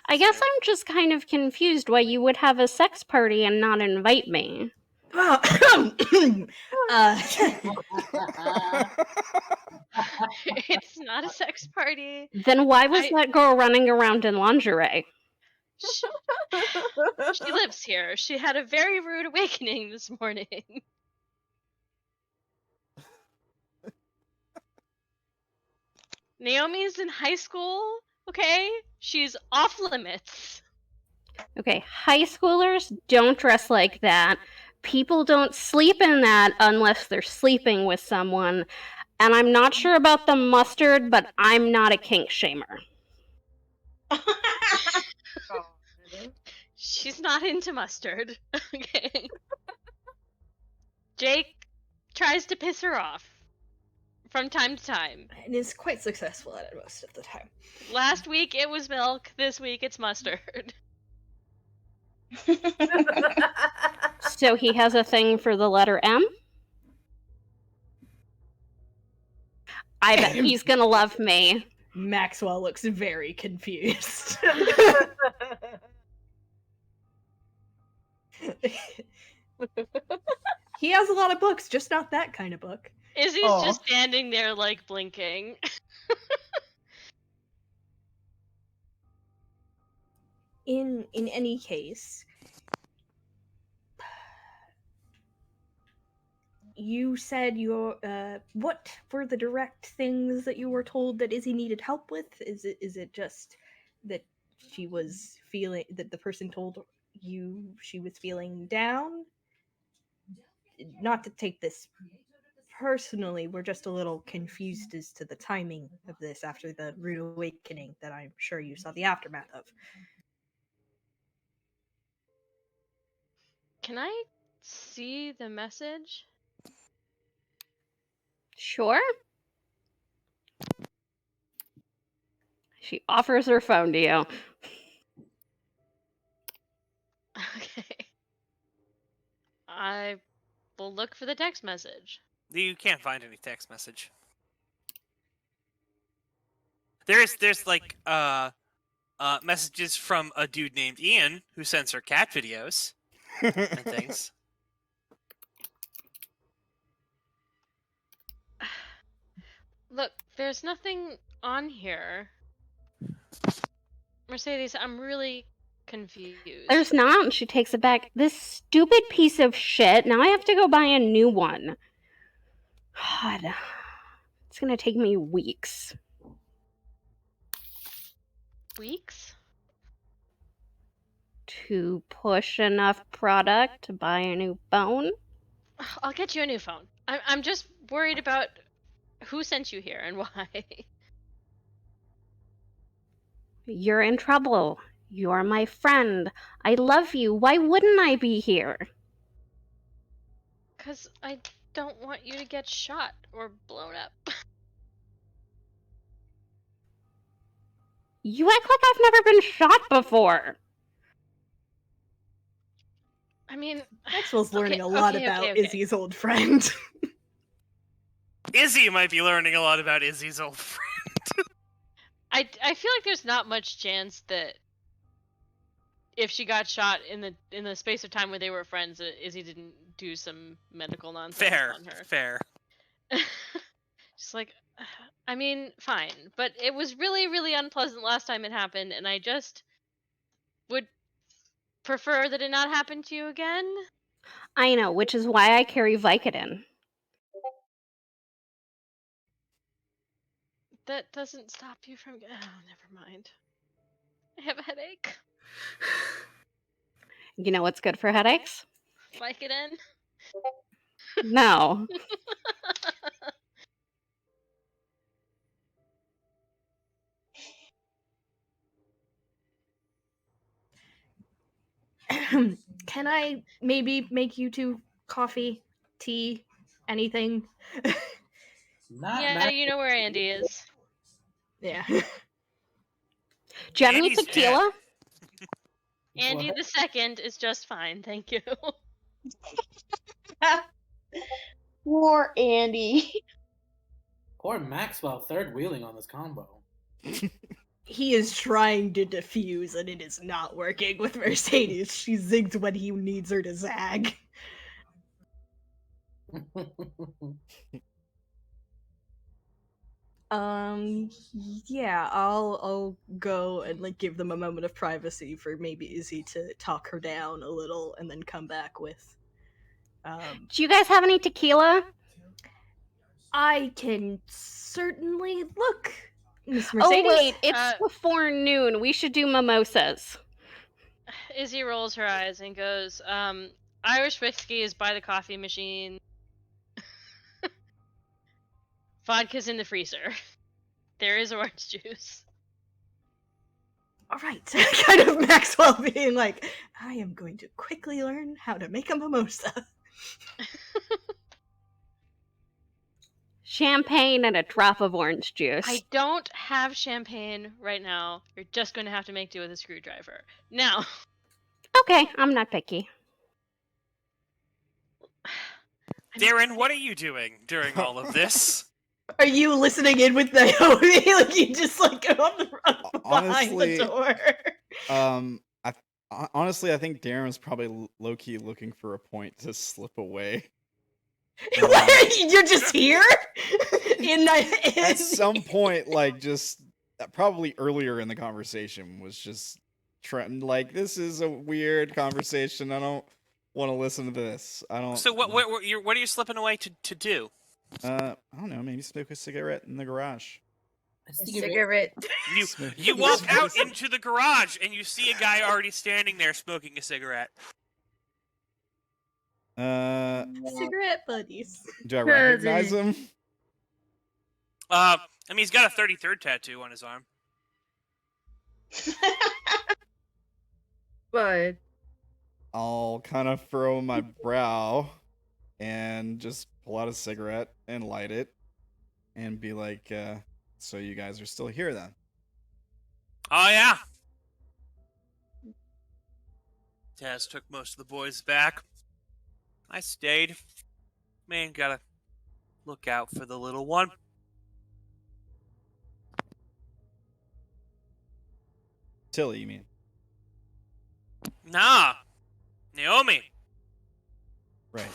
I guess Fair. I'm just kind of confused why you would have a sex party and not invite me. Well, It's not a sex party. Then why was I- that girl running around in lingerie? She lives here. She had a very rude awakening this morning. Naomi's in high school, okay? She's off limits. Okay, high schoolers don't dress like that. People don't sleep in that unless they're sleeping with someone. And I'm not sure about the mustard, but I'm not a kink shamer. She's not into mustard, okay? Jake tries to piss her off from time to time. and is quite successful at it most of the time. Last week it was milk, this week it's mustard. So he has a thing for the letter M? I bet he's gonna love me. Maxwell looks very confused. He has a lot of books, just not that kind of book. Izzy's Aw. just standing there, like, blinking. In any case, you said your what were the direct things that you were told that Izzy needed help with? Is it just that she was feeling that the person told you she was feeling down? Not to take this personally, we're just a little confused as to the timing of this after the rude awakening that I'm sure you saw the aftermath of. Can I see the message? Sure. She offers her phone to you. Okay. I will look for the text message. You can't find any text message. There's like messages from a dude named Ian who sends her cat videos and things. Look, there's nothing on here. Mercedes, I'm really confused. There's not, and she takes it back. This stupid piece of shit. Now I have to go buy a new one. God. It's gonna take me weeks. Weeks? To push enough product to buy a new phone. I'll get you a new phone. I'm just worried about who sent you here and why. You're in trouble. You're my friend. I love you. Why wouldn't I be here? 'Cause I don't want you to get shot or blown up. You act like I've never been shot before. I mean, Maxwell's learning okay, a lot okay, about okay. Izzy's old friend. Izzy might be learning a lot about Izzy's old friend. I feel like there's not much chance that if she got shot in the space of time where they were friends, that Izzy didn't do some medical nonsense Fair, on her. fair. Just like, I mean, fine, but it was really, really unpleasant last time it happened, and I just would prefer that it not happen to you again. I know, which is why I carry Vicodin. That doesn't stop you from. Oh, never mind. I have a headache. You know what's good for headaches? Vicodin. No. Can I maybe make you two coffee, tea, anything? Yeah, you know where Andy is. Yeah. Do you have any Andy's tequila? Andy What? the second is just fine, thank you. Poor Andy. Poor Maxwell third wheeling on this combo. he is trying to diffuse, and it is not working with Mercedes. She zigs when he needs her to zag. Yeah, I'll go and like give them a moment of privacy for maybe Izzy to talk her down a little, and then come back with. Do you guys have any tequila? I can certainly look, Miss Mercedes. Oh wait, it's before noon. We should do mimosas. Izzy rolls her eyes and goes, Irish whiskey is by the coffee machine. Vodka's in the freezer. There is orange juice. All right, kind of Maxwell being like, I am going to quickly learn how to make a mimosa. Champagne and a drop of orange juice. I don't have champagne right now. You're just going to have to make do with a screwdriver. Now. Okay, I'm not picky. Darren, what are you doing during all of this? Are you listening in with Naomi? Like you just like go on the run behind Honestly, the door. Honestly, I think Darren's probably low-key looking for a point to slip away. What? You're just here? At some point, like, just probably earlier in the conversation was just trying, like, this is a weird conversation. I don't want to listen to this. I don't. So what are you slipping away to do? I don't know. Maybe smoke a cigarette in the garage. A cigarette. You walk out into the garage and you see a guy already standing there smoking a cigarette. Cigarette buddies. Do I recognize him? I mean, he's got a 33rd tattoo on his arm. But I'll kind of furrow my brow and just pull out a cigarette and light it and be like, so you guys are still here then? Oh, yeah. Taz took most of the boys back. I stayed. Man, gotta look out for the little one. Tilly, you mean? Nah. Naomi. Right.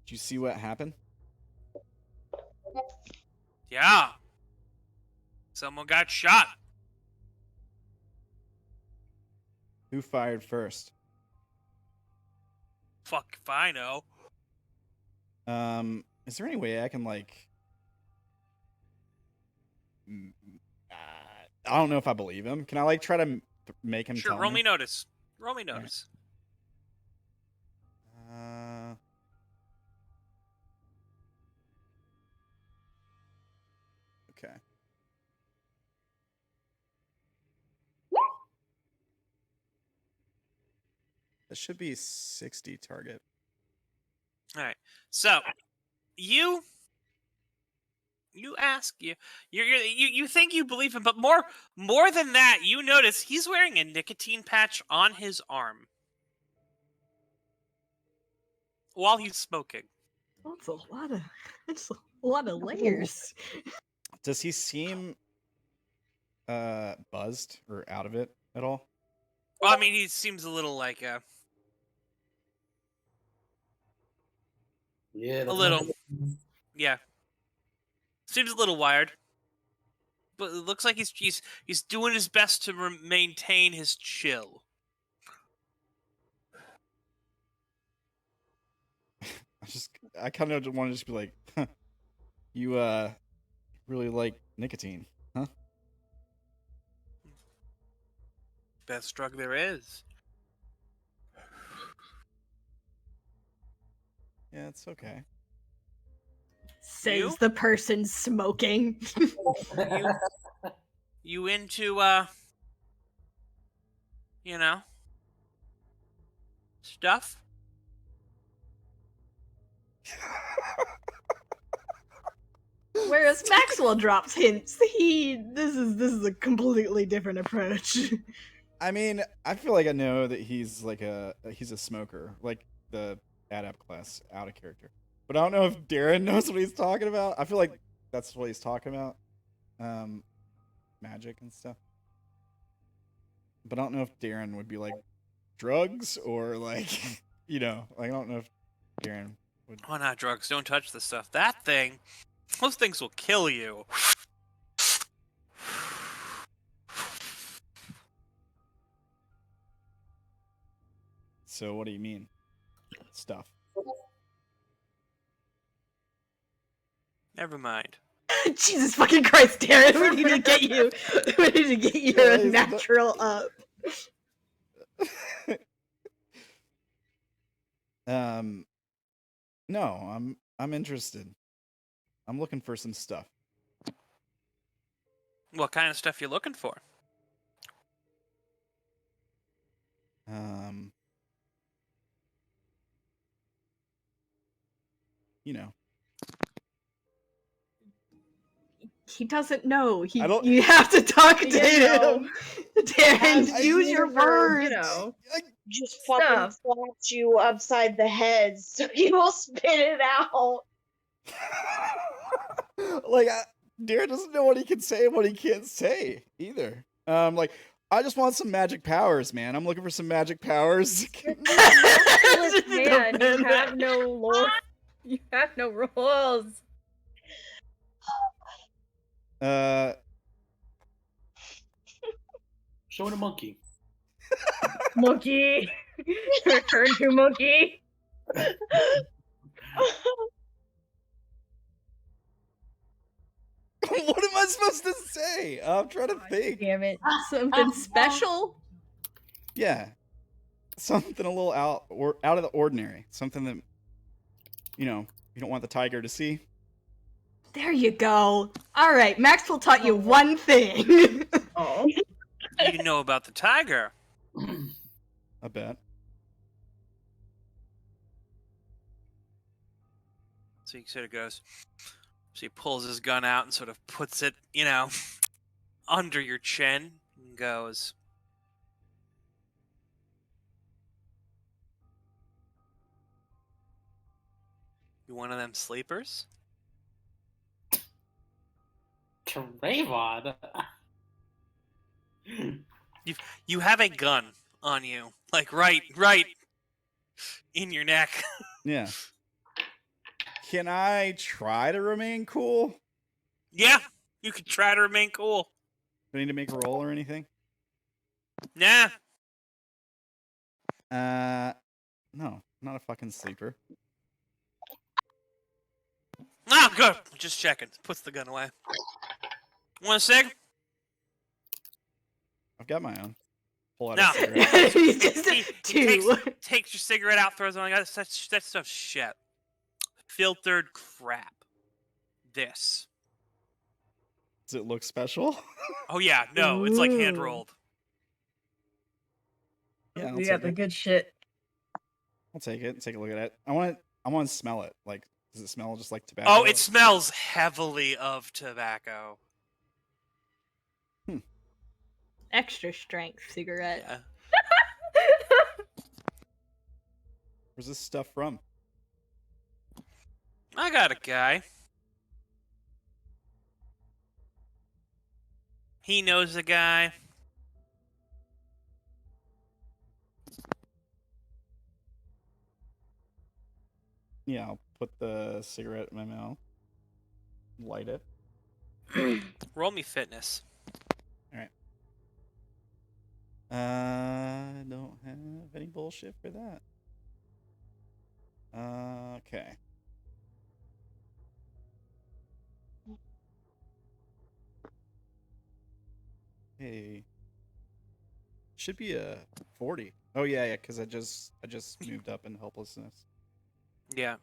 Did you see what happened? Yeah. Someone got shot. Who fired first? Fuck if I know. Is there any way I can, like... I don't know if I believe him. Can I, like, try to make him Sure, tell roll me? me notice. Roll me notice. Okay. That should be 60 target. All right. So, you think you believe him, but more than that, you notice he's wearing a nicotine patch on his arm while he's smoking. That's a lot of layers. Does he seem buzzed or out of it at all? Well, I mean, he seems a little like Yeah, a little. Yeah. Seems a little wired. But it looks like he's doing his best to maintain his chill. I kind of want to just be like, huh, you really like nicotine, huh? Best drug there is. Yeah, it's okay. Says the person smoking. You into stuff? Whereas Maxwell drops hints, this is a completely different approach. I mean, I feel like I know that he's like he's a smoker, like the adept class out of character. But I don't know if Darren knows what he's talking about. I feel like that's what he's talking about. magic and stuff. But I don't know if Darren would be like drugs or like, I don't know if Darren would. Oh, not drugs. Don't touch this stuff. Those things will kill you. So what do you mean? Stuff. Never mind. Jesus fucking Christ, Darren! We need to get you. We need to get your natural up. No, I'm interested. I'm looking for some stuff. What kind of stuff you looking for? He doesn't know. I don't- You have to talk to know. him. Darren, I use your words. Just fucking Stuff. slapped you upside the head so you will spit it out. Like, Darren doesn't know what he can say and what he can't say either. Like, I just want some magic powers, man. I'm looking for some magic powers. Look, man, you have no lore. You have no rules. Showing a monkey. Monkey. Return to monkey. What am I supposed to say? I'm trying to think. Damn it. Something special? Yeah, something a little out of the ordinary. Something that you don't want the tiger to see. There you go. All right, Maxwell taught you one thing. Oh. You know about the tiger. I bet. So he sort of goes. So he pulls his gun out and sort of puts it, under your chin and goes. You one of them sleepers? Trayvon. You have a gun on you, like right in your neck. Yeah. Can I try to remain cool? Yeah, you could try to remain cool. Do I need to make a roll or anything? Nah. No, I'm not a fucking sleeper. Oh, good. Just checking. Puts the gun away. Want a cig? I've got my own. Pull out No. a cigarette. He's just He two. takes your cigarette out, throws it on. That stuff's shit. Filtered crap. This. Does it look special? Oh yeah, no, it's like hand Ooh. rolled. Yeah, I'll We got take the it. good shit. I'll take it and take a look at it. I want to smell it. Like, does it smell just like tobacco? Oh, it smells heavily of tobacco. Extra strength cigarette. Yeah. Where's this stuff from? I got a guy. He knows a guy. Yeah, I'll put the cigarette in my mouth. Light it. Roll me fitness. I don't have any bullshit for that. Okay. Hey. Should be a 40. Oh yeah, because I just moved up in helplessness. Yeah.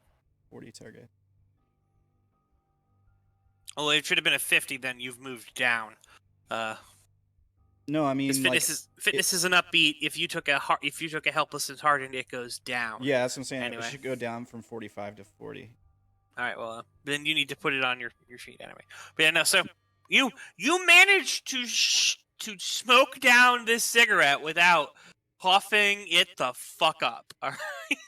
40 target. Oh, it should have been a 50. Then you've moved down. No, I mean, Fitness is an upbeat. If you took a helpless and hardened, it goes down. yeah, that's what I'm saying. Anyway. It should go down from 45 to 40. All right. Well, then you need to put it on your sheet anyway. But yeah, no. So you managed to smoke down this cigarette without puffing it the fuck up. All right.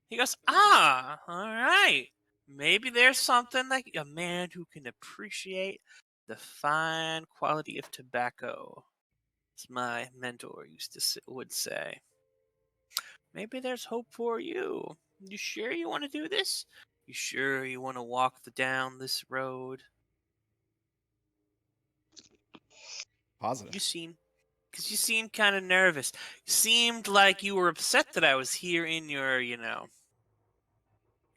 He goes, all right. Maybe there's something like a man who can appreciate the fine quality of tobacco, as my mentor would say. Maybe there's hope for you. You sure you want to do this? You sure you want to walk down this road? Positive. You seem kind of nervous. You seemed like you were upset that I was here in your,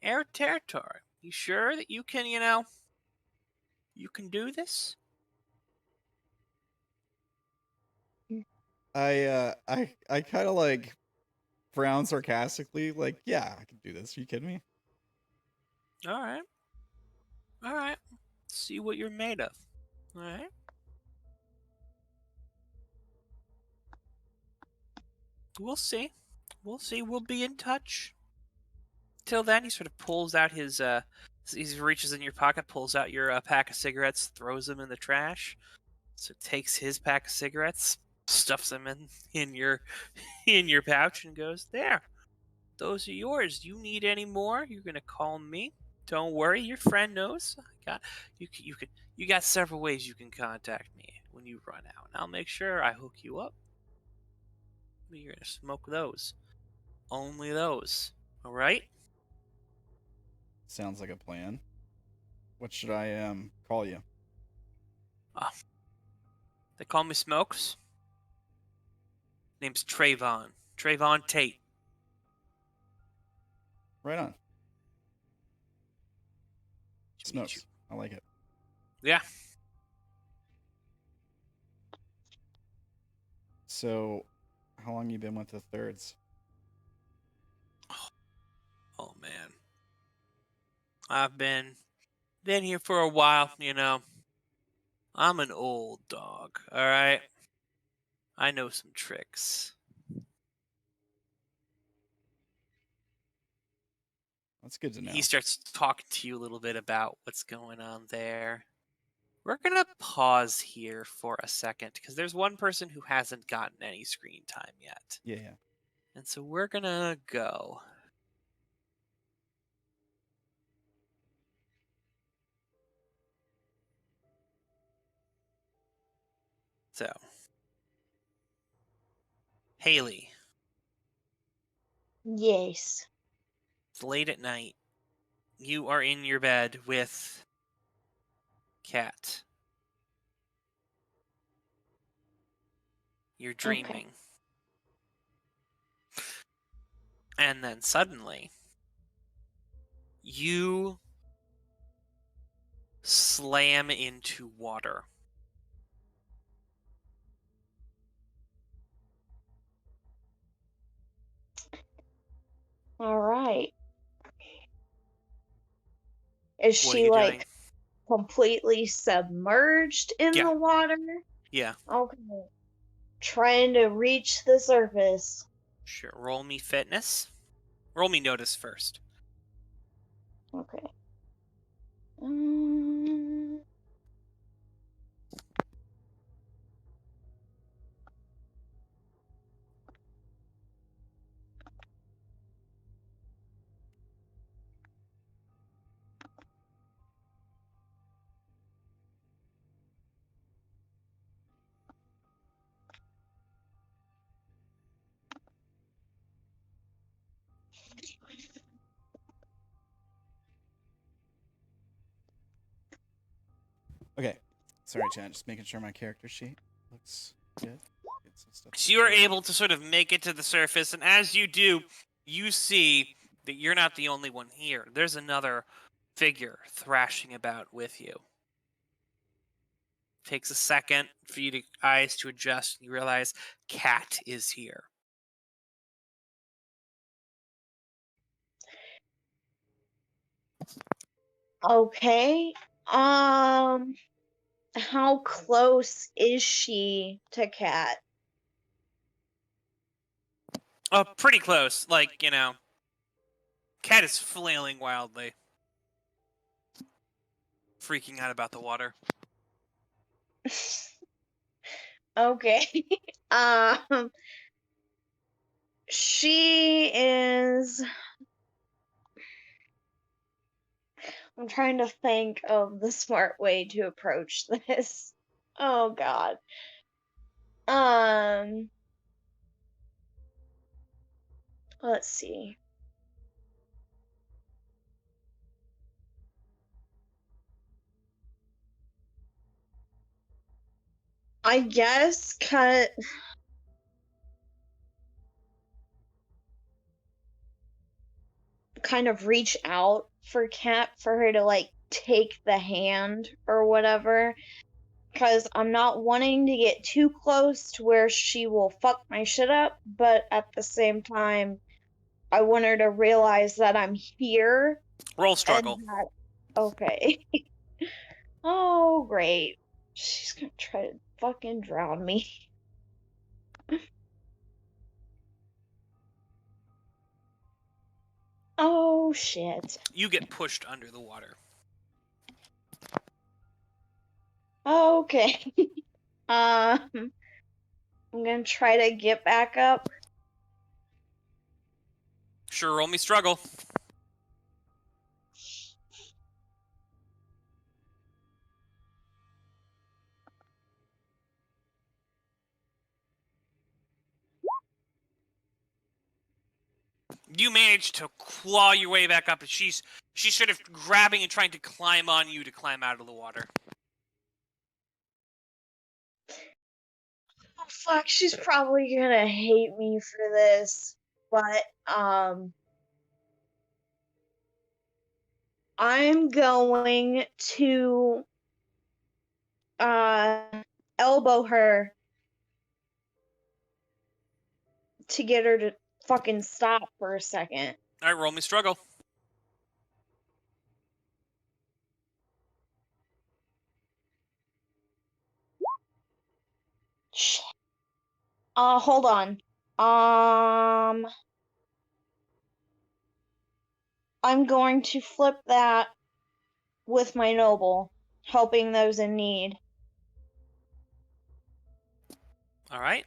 air territory. You sure that you can, you can do this? I kind of like frown sarcastically, like, yeah, I can do this. Are you kidding me? All right. All right. See what you're made of. All right. We'll see. We'll see. We'll be in touch. Till then, he sort of pulls out his, he reaches in your pocket, pulls out your pack of cigarettes, throws them in the trash. So takes his pack of cigarettes, stuffs them in your pouch, and goes, there. Those are yours. You need any more? You're gonna call me. Don't worry, your friend knows. You got several ways you can contact me when you run out. And I'll make sure I hook you up. But you're gonna smoke those. Only those. All right? Sounds like a plan. What should I call you? They call me Smokes. Name's Trayvon. Trayvon Tate. Right on. Nice to meet you. Smokes. I like it. Yeah. So, how long you been with the thirds? Oh man. I've been here for a while, I'm an old dog, all right? I know some tricks. That's good to know. He starts talking to you a little bit about what's going on there. We're going to pause here for a second because there's one person who hasn't gotten any screen time yet. Yeah. And so we're going to go. So, Haley. Yes. It's late at night. You are in your bed with Cat. You're dreaming. Okay. And then suddenly, you slam into water. All right. Is What are she you like doing? completely submerged in Yeah. the water? Yeah. Okay. Trying to reach the surface. Sure. Roll me fitness. Roll me notice first. Okay. Okay. Sorry, chat. Just making sure my character sheet looks good. Get some stuff So you are together. able to sort of make it to the surface, and as you do, you see that you're not the only one here. There's another figure thrashing about with you. Takes a second for you eyes to adjust, and you realize Cat is here. Okay. How close is she to Cat? Oh, pretty close. Like, Cat is flailing wildly. Freaking out about the water. Okay. She is I'm trying to think of the smart way to approach this. Oh god. Let's see. I guess kind of reach out for Cat for her to like take the hand or whatever, because I'm not wanting to get too close to where she will fuck my shit up, but at the same time I want her to realize that I'm here. Roll struggle. Okay. Oh, great. She's gonna try to fucking drown me. Oh, shit. You get pushed under the water. Okay. I'm gonna try to get back up. Sure, roll me struggle. You manage to claw your way back up, and she's sort of grabbing and trying to climb on you to climb out of the water. Oh, fuck, she's probably gonna hate me for this, but, I'm going to, elbow her to get her to fucking stop for a second. Alright, roll me struggle. Shit. Hold on. I'm going to flip that with my noble, helping those in need. Alright.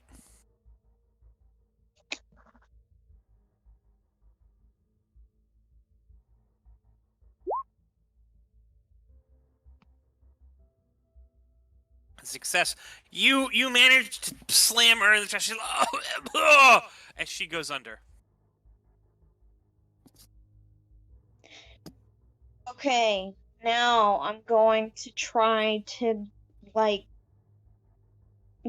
Success. You managed to slam her in the chest. She's like, and she goes under. Okay, now I'm going to try to, like,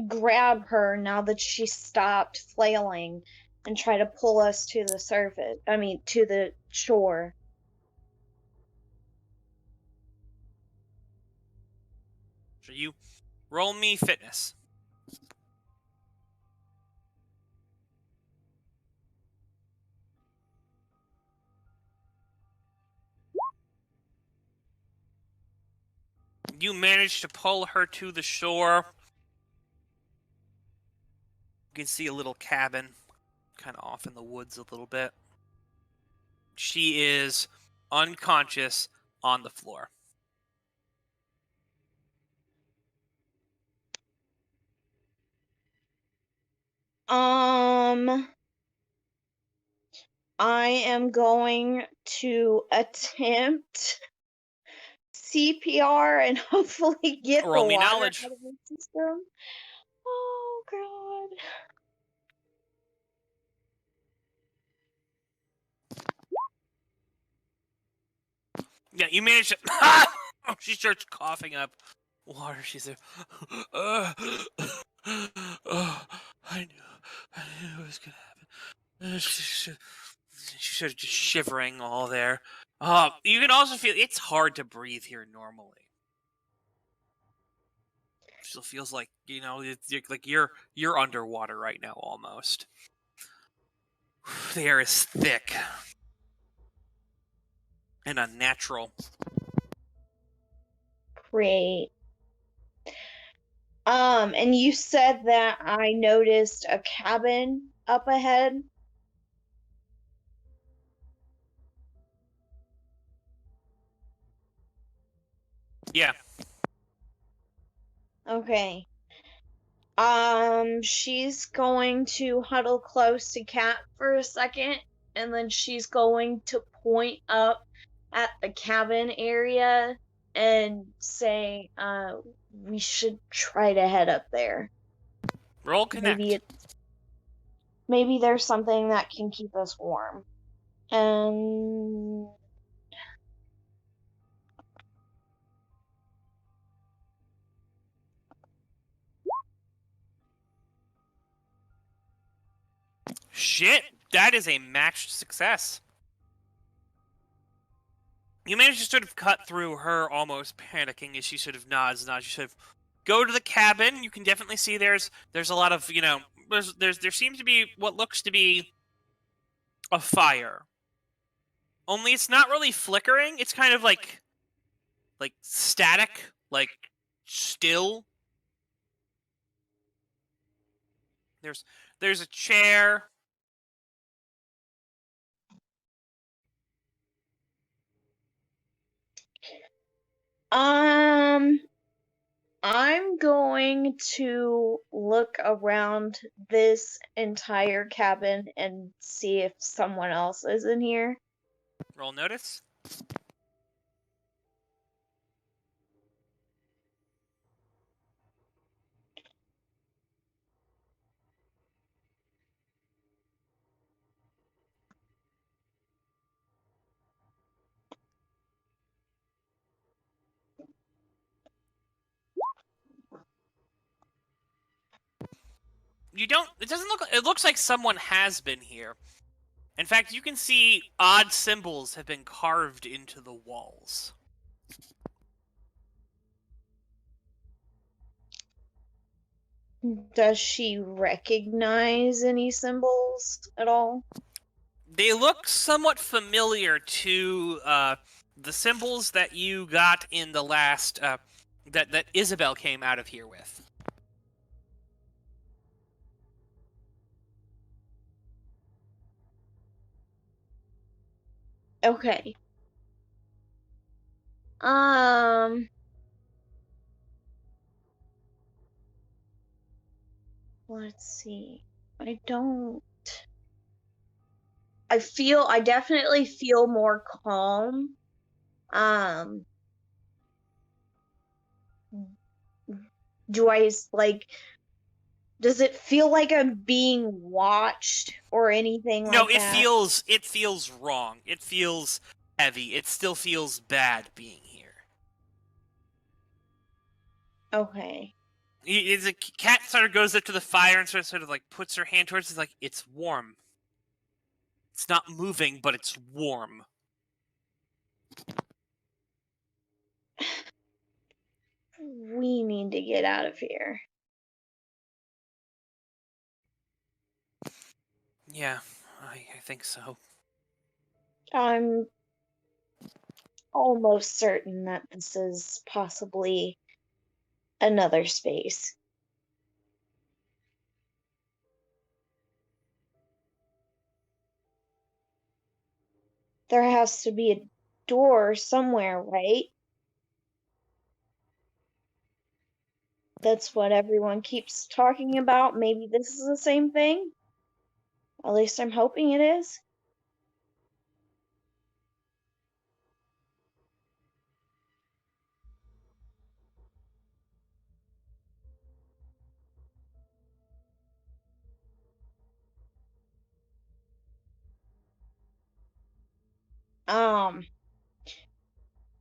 grab her now that she stopped flailing and try to pull us to the surface. I mean, to the shore. So you roll me fitness. You manage to pull her to the shore. You can see a little cabin kind of off in the woods a little bit. She is unconscious on the floor. I am going to attempt CPR and hopefully get Roll the me water knowledge. out of the system. Oh god. Yeah, you manage to. She starts coughing up water. She's like, I knew it was gonna happen. She started just shivering all there. You can also feel it's hard to breathe here normally. It still feels like you're underwater right now almost. The air is thick and unnatural. Great. And you said that I noticed a cabin up ahead? Yeah. Okay. She's going to huddle close to Cat for a second, and then she's going to point up at the cabin area and say, we should try to head up there. Roll connect. Maybe there's something that can keep us warm. And Shit, that is a matched success. You manage to sort of cut through her almost panicking as she sort of nods. You sort of go to the cabin. You can definitely see there's a lot of, there seems to be what looks to be a fire. Only it's not really flickering. It's kind of like static, like still. There's a chair. I'm going to look around this entire cabin and see if someone else is in here. Roll notice. It looks like someone has been here. In fact, you can see odd symbols have been carved into the walls. Does she recognize any symbols at all? They look somewhat familiar to the symbols that you got in the last that Isobel came out of here with. Okay. Let's see. I definitely feel more calm. Does it feel like I'm being watched or anything like that? No, it feels wrong. It feels heavy. It still feels bad being here. Okay. The cat sort of goes up to the fire and sort of like puts her hand towards it. It's like, it's warm. It's not moving, but it's warm. We need to get out of here. Yeah, I think so. I'm almost certain that this is possibly another space. There has to be a door somewhere, right? That's what everyone keeps talking about. Maybe this is the same thing? At least I'm hoping it is.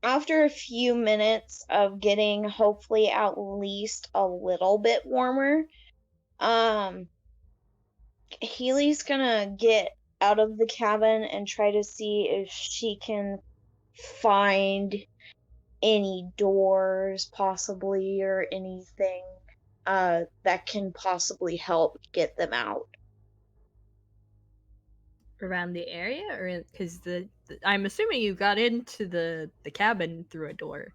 After a few minutes of getting hopefully at least a little bit warmer, Healy's gonna get out of the cabin and try to see if she can find any doors possibly or anything that can possibly help get them out. Around the area, or because I'm assuming you got into the cabin through a door.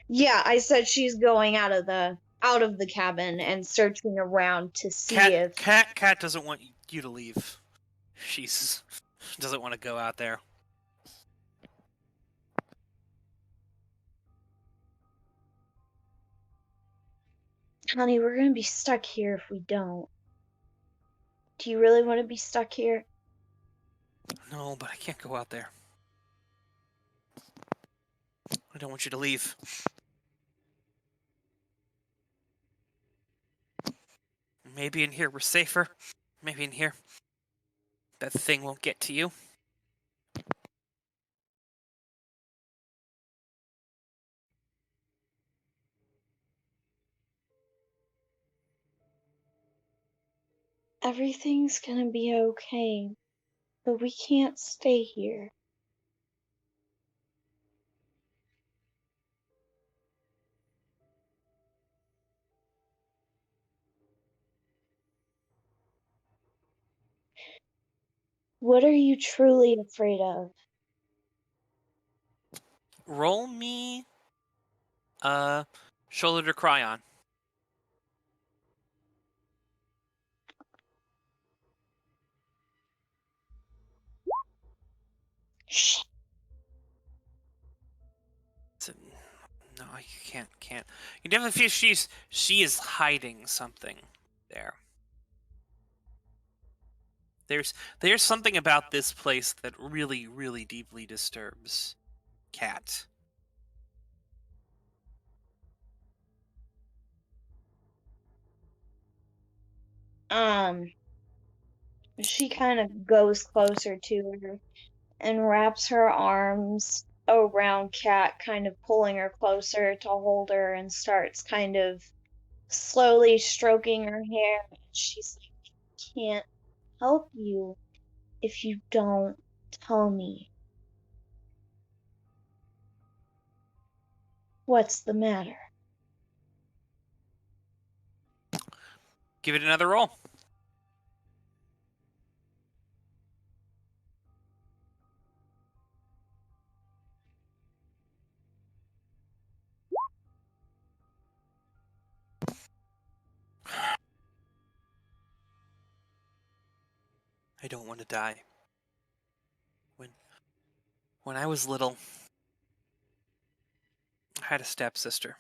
Yeah, I said she's going out of the cabin and searching around to see if Cat doesn't want you to leave. She doesn't want to go out there. Honey, we're gonna be stuck here if we don't. Do you really want to be stuck here? No, but I can't go out there. I don't want you to leave. Maybe in here we're safer. Maybe in here that thing won't get to you. Everything's gonna be okay, but we can't stay here. What are you truly afraid of? Roll me shoulder to cry on. Shh. No, you can't. You definitely feel she is hiding something there. There's something about this place that really, really deeply disturbs Cat. She kind of goes closer to her and wraps her arms around Cat, kind of pulling her closer to hold her, and starts kind of slowly stroking her hair. She's like, I can't help you if you don't tell me. What's the matter? Give it another roll. I don't want to die. When I was little, I had a stepsister.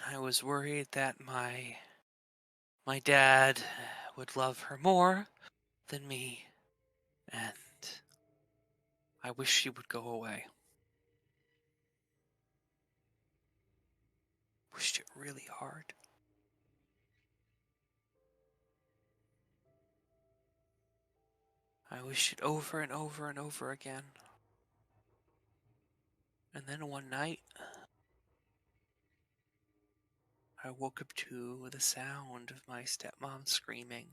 I was worried that my dad would love her more than me, and I wish she would go away. Wished it really hard. I wished it over and over and over again. And then one night, I woke up to the sound of my stepmom screaming.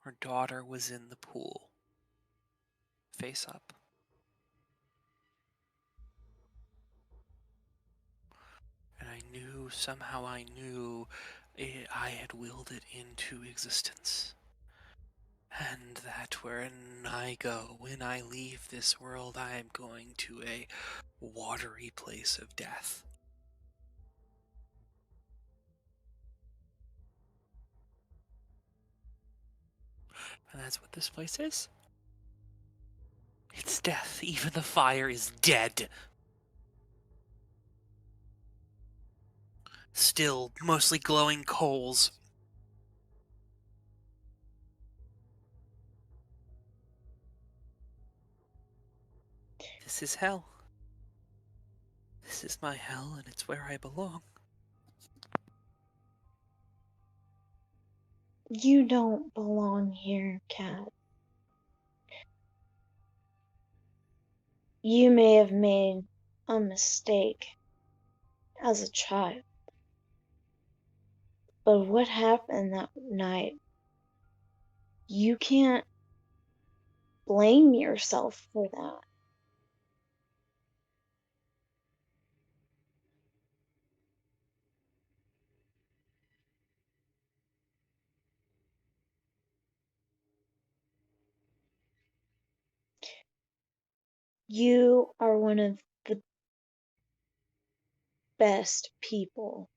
Her daughter was in the pool, face up. And somehow I knew I had willed it into existence. And that when I leave this world, I am going to a watery place of death. And that's what this place is. It's death. Even the fire is dead. Still, mostly glowing coals. This is hell. This is my hell, and it's where I belong. You don't belong here, Cat. You may have made a mistake as a child. But what happened that night, you can't blame yourself for that. You are one of the best people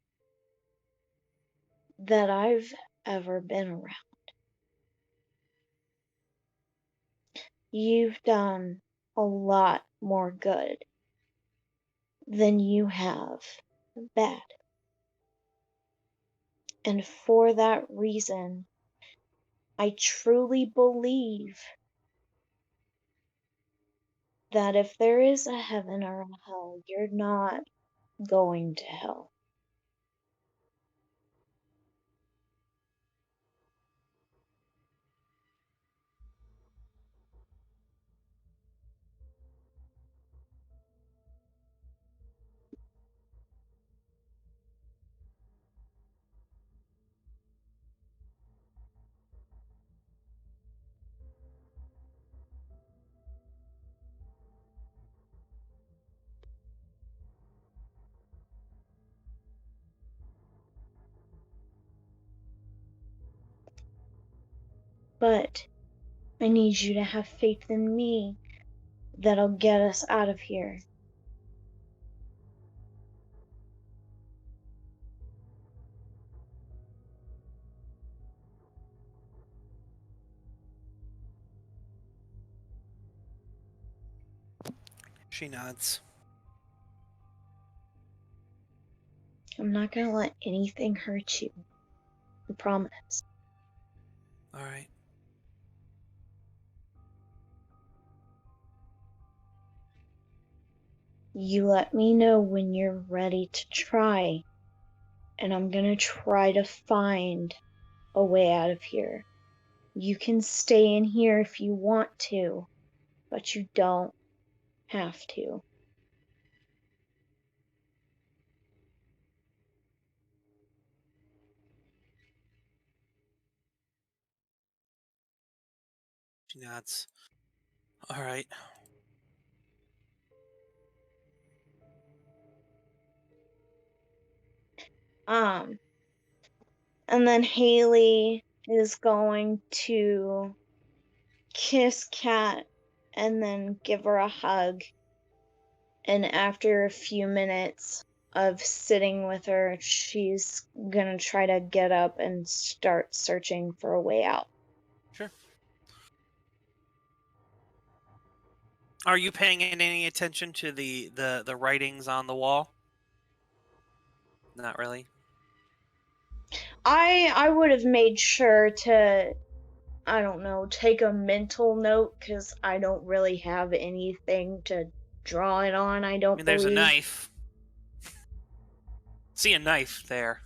that I've ever been around. You've done a lot more good than you have bad. And for that reason, I truly believe that if there is a heaven or a hell, you're not going to hell. But I need you to have faith in me that'll get us out of here. She nods. I'm not gonna let anything hurt you. I promise. All right. You let me know when you're ready to try, and I'm gonna try to find a way out of here. You can stay in here if you want to, but you don't have to. She nods. All right. And then Haley is going to kiss Kat and then give her a hug. And after a few minutes of sitting with her, she's gonna try to get up and start searching for a way out. Sure. Are you paying any attention to the writings on the wall? Not really. I would have made sure to, I don't know, take a mental note because I don't really have anything to draw it on. I don't There's a believe. knife. See a knife there.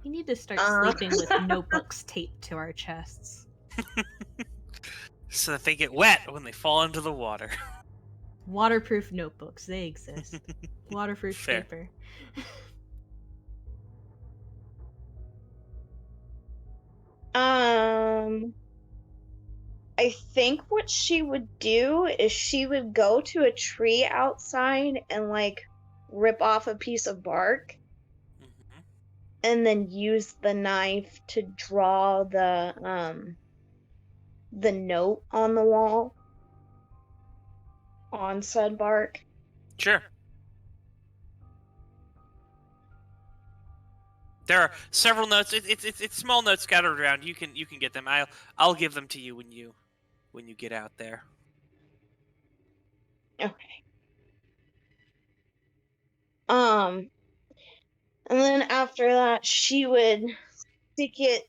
We need to start sleeping with notebooks taped to our chests. So that they get wet when they fall into the water. Waterproof notebooks, they exist. Waterproof Fair. paper. I think what she would do is she would go to a tree outside and like rip off a piece of bark Mm-hmm. and then use the knife to draw the note on the wall on said bark. Sure. There are several notes. It's small notes scattered around. You can get them. I'll give them to you when you get out there. Okay. And then after that, she would stick it.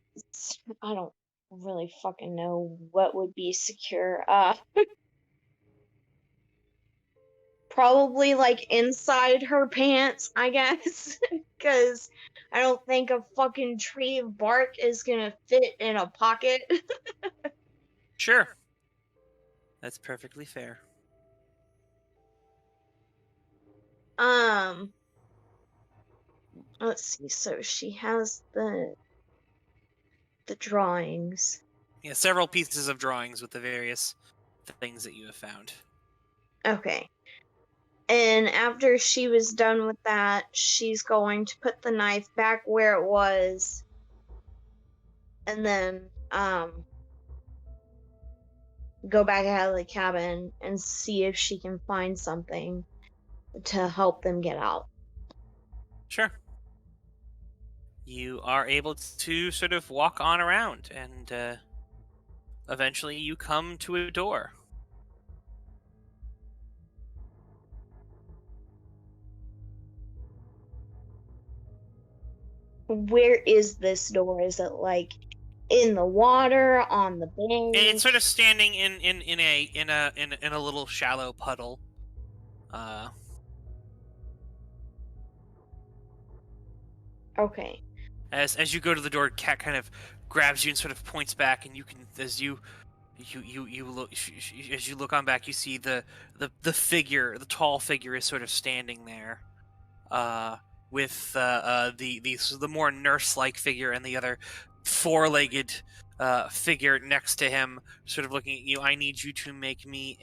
I don't really fucking know what would be secure. Probably like inside her pants, I guess, because I don't think a fucking tree of bark is gonna fit in a pocket. Sure. That's perfectly fair. Let's see. So she has the drawings. Yeah, several pieces of drawings with the various things that you have found. Okay. And after she was done with that, she's going to put the knife back where it was. And then, go back out of the cabin and see if she can find something to help them get out. Sure. You are able to sort of walk on around, and eventually you come to a door. where is this door? Is it like in the water, on the bank? It's sort of standing in a little shallow puddle. Okay. As you go to the door, Cat kind of grabs you and sort of points back, and you can as you look as you look on back, you see the figure, the tall figure, is sort of standing there, with the more nurse-like figure and the other four-legged figure next to him, sort of looking at you. I need you to make me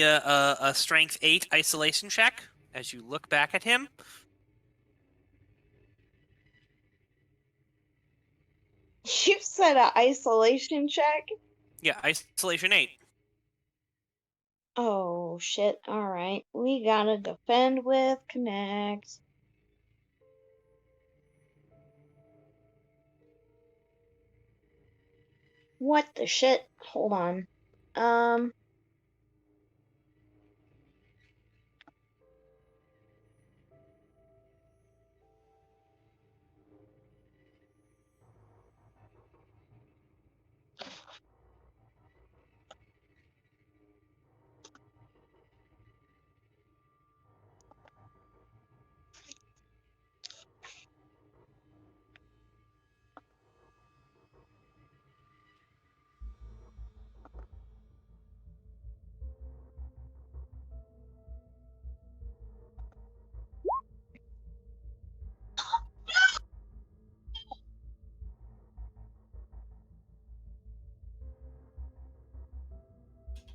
a strength 8 isolation check as you look back at him. You said an isolation check? Yeah, isolation 8. Oh, shit. Alright. We gotta defend with Connect. What the shit? Hold on.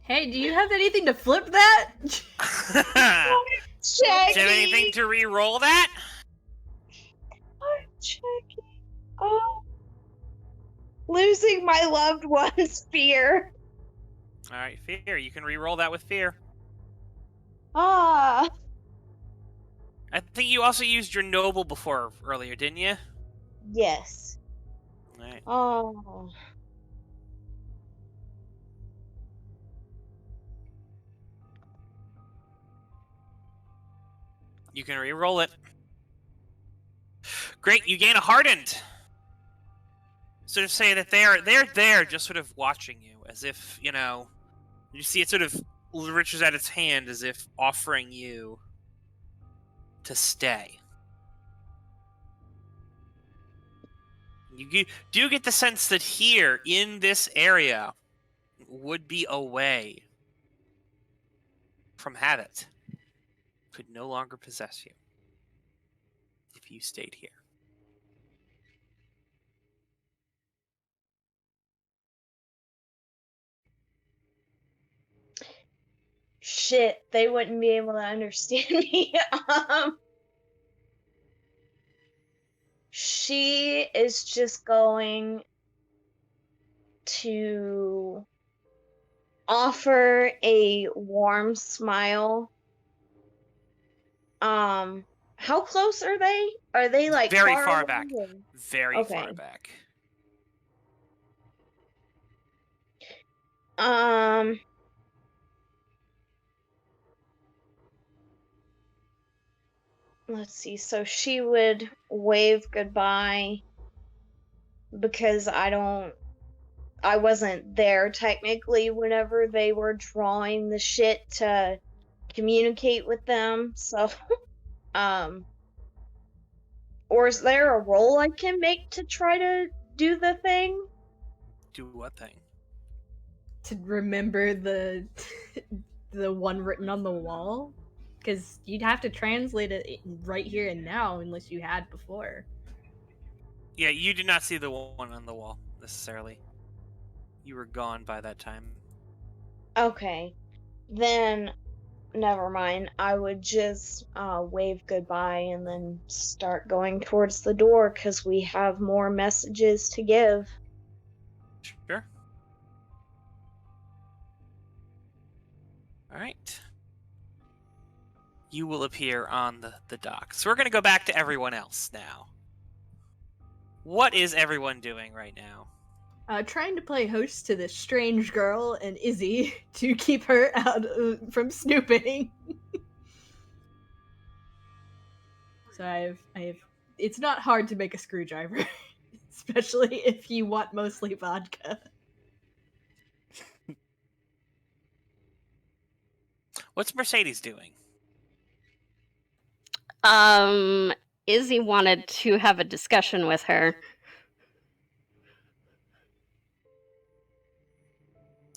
Hey, do you have anything to flip that? Do you have anything to re-roll that? I'm checking. Oh. Losing my loved one's fear. Alright, fear. You can re-roll that with fear. Ah. I think you also used your noble before earlier, didn't you? Yes. Alright. Oh. You can re-roll it. Great, you gain a hardened. Sort of say that they're there just sort of watching you, as if, you know, you see it sort of reaches out its hand as if offering you to stay. You do get the sense that here, in this area, would be a way from habit. Could no longer possess you if you stayed here. Shit, they wouldn't be able to understand me. She is just going to offer a warm smile. How close are they? Are they like Very far far away back. or- Very far Okay. back. Let's see. So she would wave goodbye because I wasn't there technically whenever they were drawing the shit to communicate with them. So, or is there a roll I can make to try to do the thing? Do what thing? To remember the the one written on the wall? Because you'd have to translate it right here and now unless you had before. Yeah, you did not see the one on the wall, necessarily. You were gone by that time. Okay. Then, never mind. I would just wave goodbye and then start going towards the door because we have more messages to give. Sure. Alright. You will appear on the dock. So we're going to go back to everyone else now. What is everyone doing right now? trying to play host to this strange girl and Izzy to keep her out from snooping. So I have. It's not hard to make a screwdriver, especially if you want mostly vodka. What's Mercedes doing? Izzy wanted to have a discussion with her.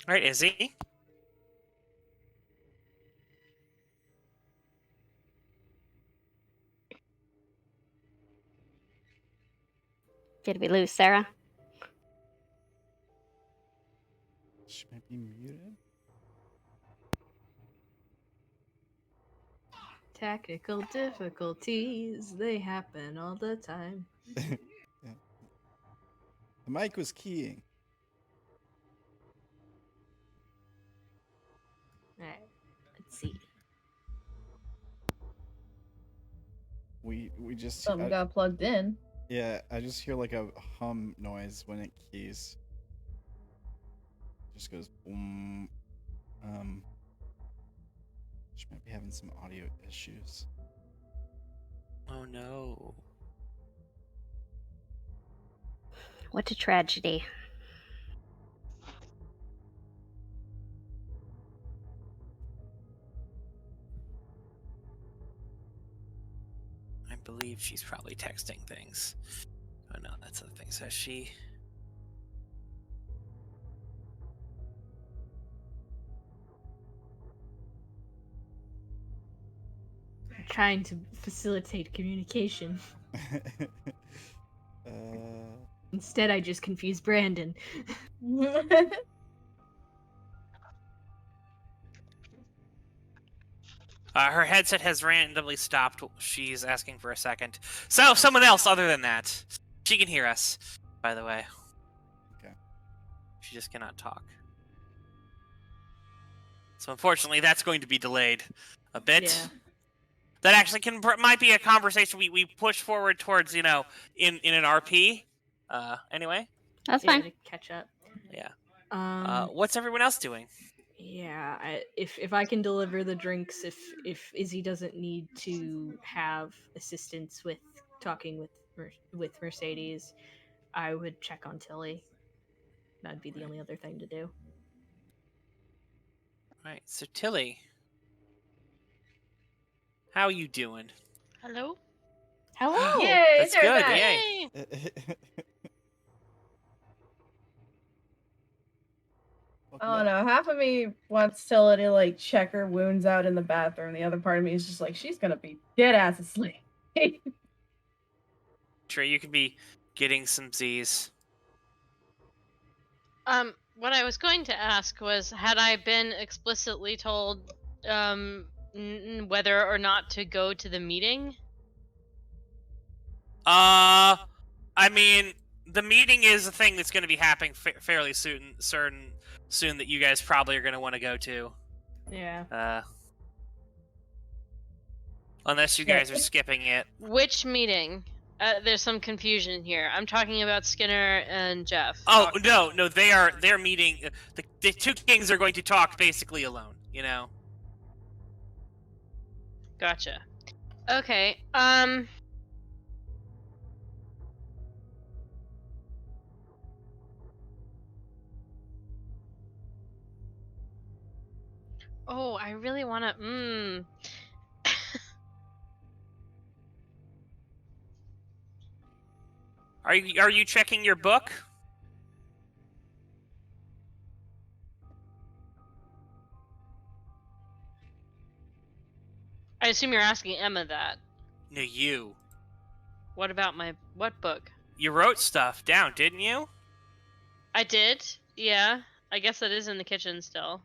All right, Izzy. Did we lose Sarah? She might be muted. Technical difficulties, they happen all the time. Yeah. The mic was keying. Alright, let's see. We just Something got plugged in. yeah, I just hear like a hum noise when it keys. Just goes boom. She might be having some audio issues. Oh no. What a tragedy. I believe she's probably texting things. Oh no, that's other things. Has she? I'm trying to facilitate communication. Instead, I just confuse Brandon. Her headset has randomly stopped. She's asking for a second. So, someone else other than that. She can hear us, by the way. Okay. She just cannot talk. So, unfortunately, that's going to be delayed a bit. Yeah. That actually might be a conversation we push forward towards, in an RP. Anyway. That's Yeah, fine. to catch up. Yeah. What's everyone else doing? Yeah, if I can deliver the drinks, if Izzy doesn't need to have assistance with talking with Mercedes, I would check on Tilly. That'd be the only other thing to do. Right. So Tilly, how are you doing? Hello? Hello. Yay, That's they're good. back. Yay. I don't know. Half of me wants Tilla to like check her wounds out in the bathroom. The other part of me is just like, she's gonna be dead ass asleep. Sure, you can be getting some Z's. What I was going to ask was, had I been explicitly told, whether or not to go to the meeting? I mean, the meeting is a thing that's going to be happening fairly soon that you guys probably are going to want to go to. Yeah. Unless you guys are skipping it. Which meeting? There's some confusion here. I'm talking about Skinner and Jeff. Oh, no, they're meeting. The two kings are going to talk basically alone, Gotcha. Okay, Oh, I really wanna, Are you checking your book? I assume you're asking Emma that. No, you. What about what book? You wrote stuff down, didn't you? I did, yeah. I guess that is in the kitchen still.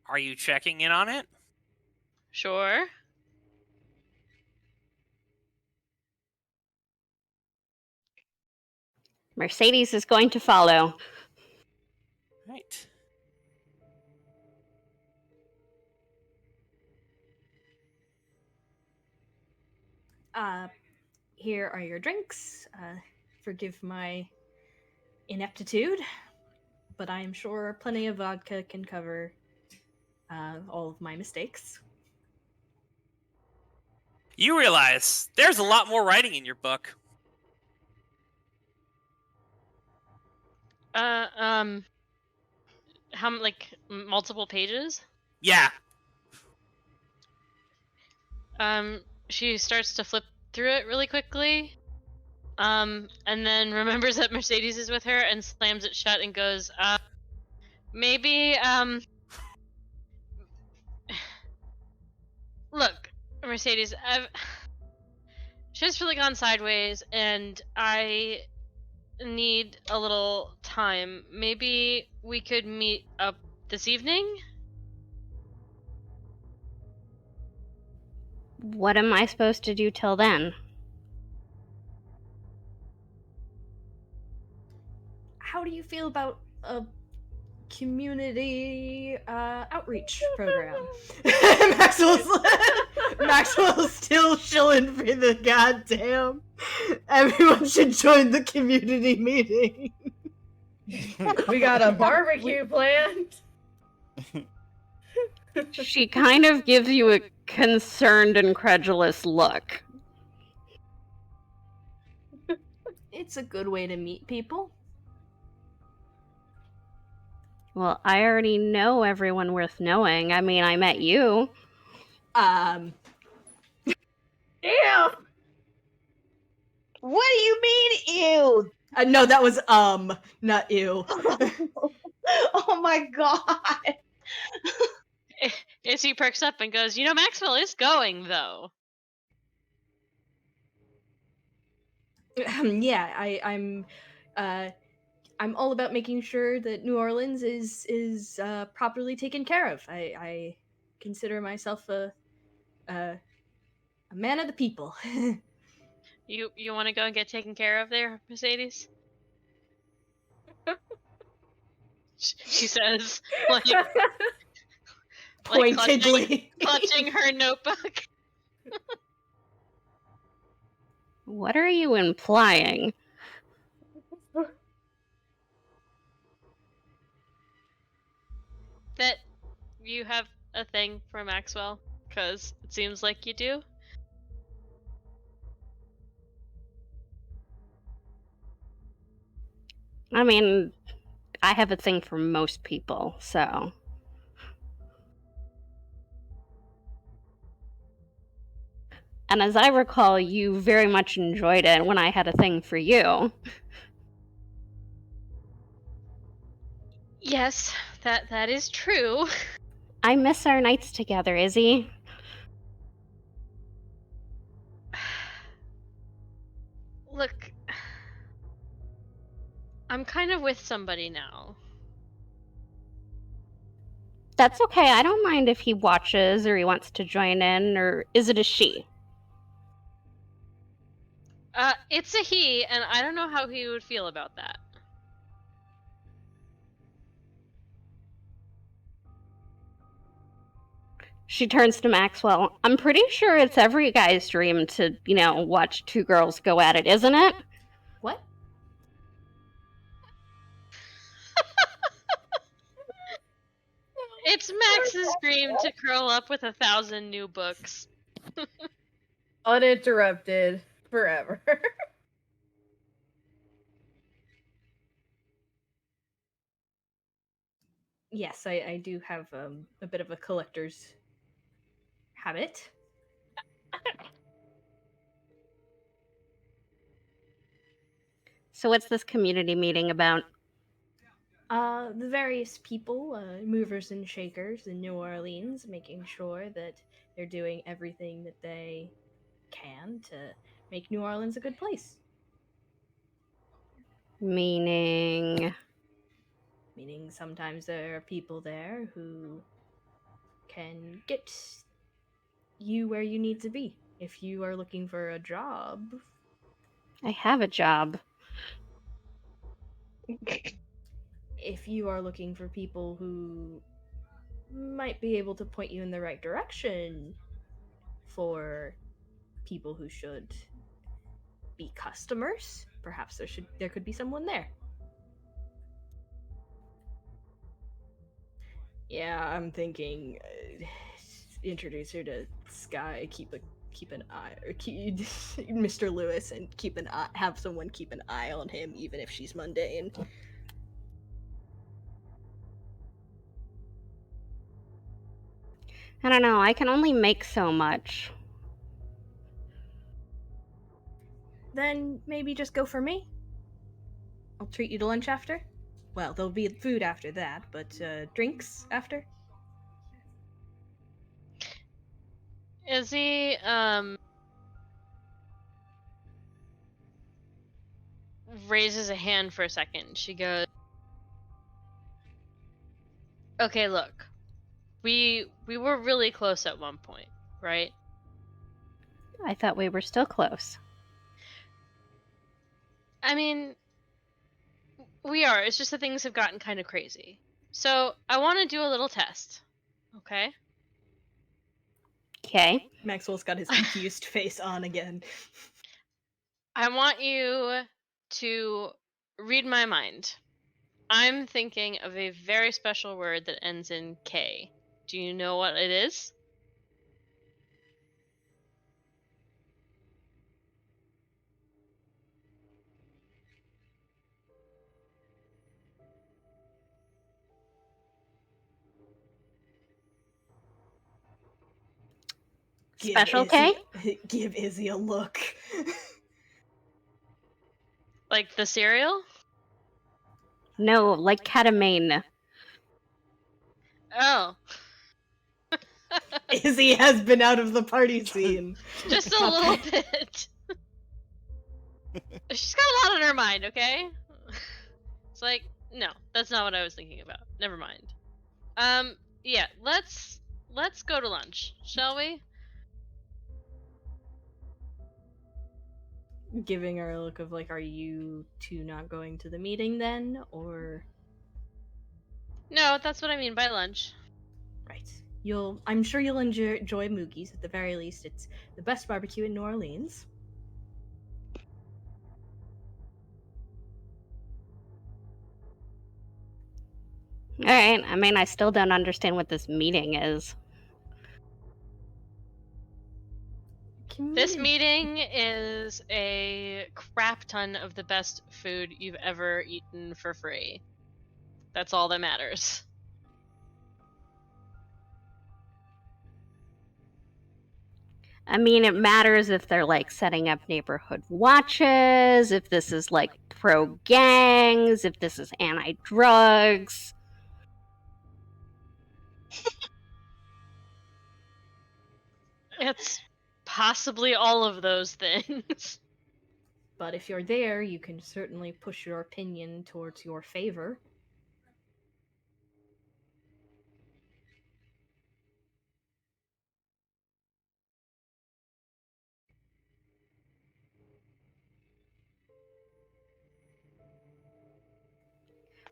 Are you checking in on it? Sure. Mercedes is going to follow. Right. here are your drinks. Forgive my ineptitude, but I am sure plenty of vodka can cover all of my mistakes. You realize there's a lot more writing in your book. How multiple pages? Yeah. She starts to flip through it really quickly. And then remembers that Mercedes is with her and slams it shut and goes, maybe, look, Mercedes, shit's really gone sideways and I need a little time. Maybe we could meet up this evening? What am I supposed to do till then? How do you feel about a community outreach program? Maxwell's still shilling for the goddamn. Everyone should join the community meeting. We got a barbecue planned. She kind of gives you a concerned, incredulous look. It's a good way to meet people. Well, I already know everyone worth knowing. I mean, I met you. Damn! What do you mean, ew? No, that was not ew. Oh my god. Izzy perks up and goes, you know, Maxwell is going, though. Yeah, I'm all about making sure that New Orleans is properly taken care of. I consider myself a man of the people. You want to go and get taken care of there, Mercedes? She says, Pointedly. clutching her notebook. What are you implying? That you have a thing for Maxwell, because it seems like you do. I mean, I have a thing for most people, so... And as I recall, you very much enjoyed it when I had a thing for you. Yes, that is true. I miss our nights together, Izzy. Look, I'm kind of with somebody now. That's okay, I don't mind if he watches or he wants to join in, or is it a she? It's a he, and I don't know how he would feel about that. She turns to Maxwell. I'm pretty sure it's every guy's dream to, watch two girls go at it, isn't it? What? It's Max's dream to curl up with 1,000 new books. Uninterrupted forever. Yes, I do have a bit of a collector's habit. So what's this community meeting about? The various people, movers and shakers in New Orleans, making sure that they're doing everything that they can to make New Orleans a good place. Meaning Sometimes there are people there who can get you where you need to be. If you are looking for a job... I have a job. If you are looking for people who might be able to point you in the right direction for people who should be customers. Perhaps there could be someone there. Yeah, I'm thinking introduce her to Sky. Keep an eye, or Mr. Lewis, and have someone keep an eye on him, even if she's mundane. I don't know. I can only make so much. Then maybe just go for me. I'll treat you to lunch after. Well, there'll be food after that, but drinks after. Izzy, raises a hand for a second. She goes, okay, look. We were really close at one point, right? I thought we were still close. I mean, we are. It's just that things have gotten kind of crazy. So, I want to do a little test. Okay? Okay. Maxwell's got his confused face on again. I want you to read my mind. I'm thinking of a very special word that ends in K. Do you know what it is? Special K? Give Izzy a look. Like the cereal? No, like ketamine. Oh. Izzy has been out of the party scene. Just a little bit. She's got a lot on her mind, okay? It's like, no, that's not what I was thinking about. Never mind. Yeah, let's go to lunch, shall we? Giving her a look of like, are you two not going to the meeting then, or? No, that's what I mean by lunch. Right. I'm sure you'll enjoy Moogie's. At the very least, it's the best barbecue in New Orleans. Alright, I mean, I still don't understand what this meeting is. This meeting is a crap ton of the best food you've ever eaten for free. That's all that matters. I mean, it matters if they're like setting up neighborhood watches, if this is like pro gangs, if this is anti-drugs. It's possibly all of those things. But if you're there, you can certainly push your opinion towards your favor.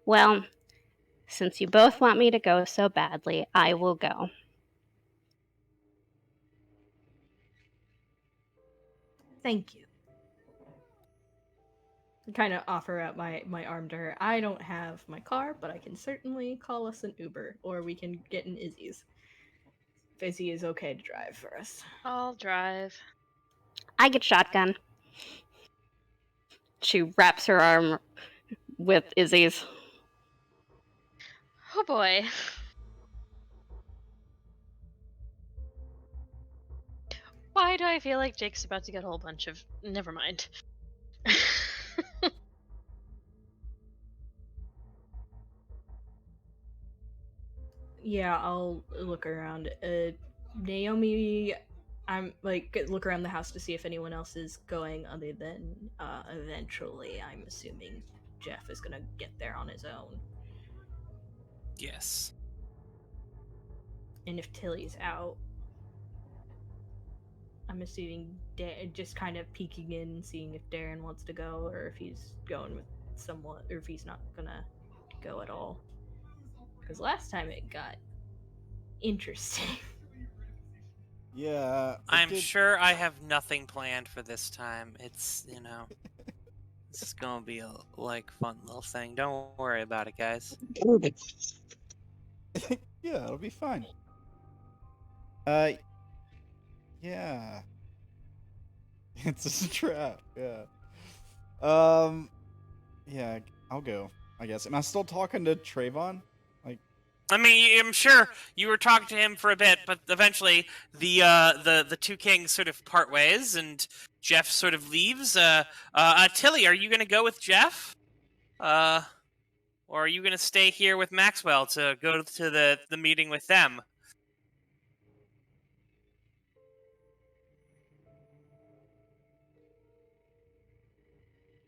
Well, since you both want me to go so badly, I will go. Thank you. I kind of offer out my arm to her. I don't have my car, but I can certainly call us an Uber, or we can get in Izzy's. If Izzy is okay to drive for us. I'll drive. I get shotgun. She wraps her arm with Izzy's. Oh boy. Why do I feel like Jake's about to get a whole bunch of... Never mind. Yeah, I'll look around. Naomi, I'm like look around the house to see if anyone else is going other than eventually. I'm assuming Jeff is gonna get there on his own. Yes. And if Tilly's out, I'm assuming just kind of peeking in, seeing if Darren wants to go, or if he's going with someone, or if he's not gonna go at all. Because last time it got interesting. Yeah. I'm sure I have nothing planned for this time. It's, this is gonna be a, fun little thing. Don't worry about it, guys. Yeah, it'll be fine. Yeah. It's a trap, yeah. Yeah, I'll go, I guess. Am I still talking to Trayvon? I mean, I'm sure you were talking to him for a bit, but eventually the two kings sort of part ways, and Jeff sort of leaves. Tilly, are you gonna go with Jeff? Or are you gonna stay here with Maxwell to go to the meeting with them?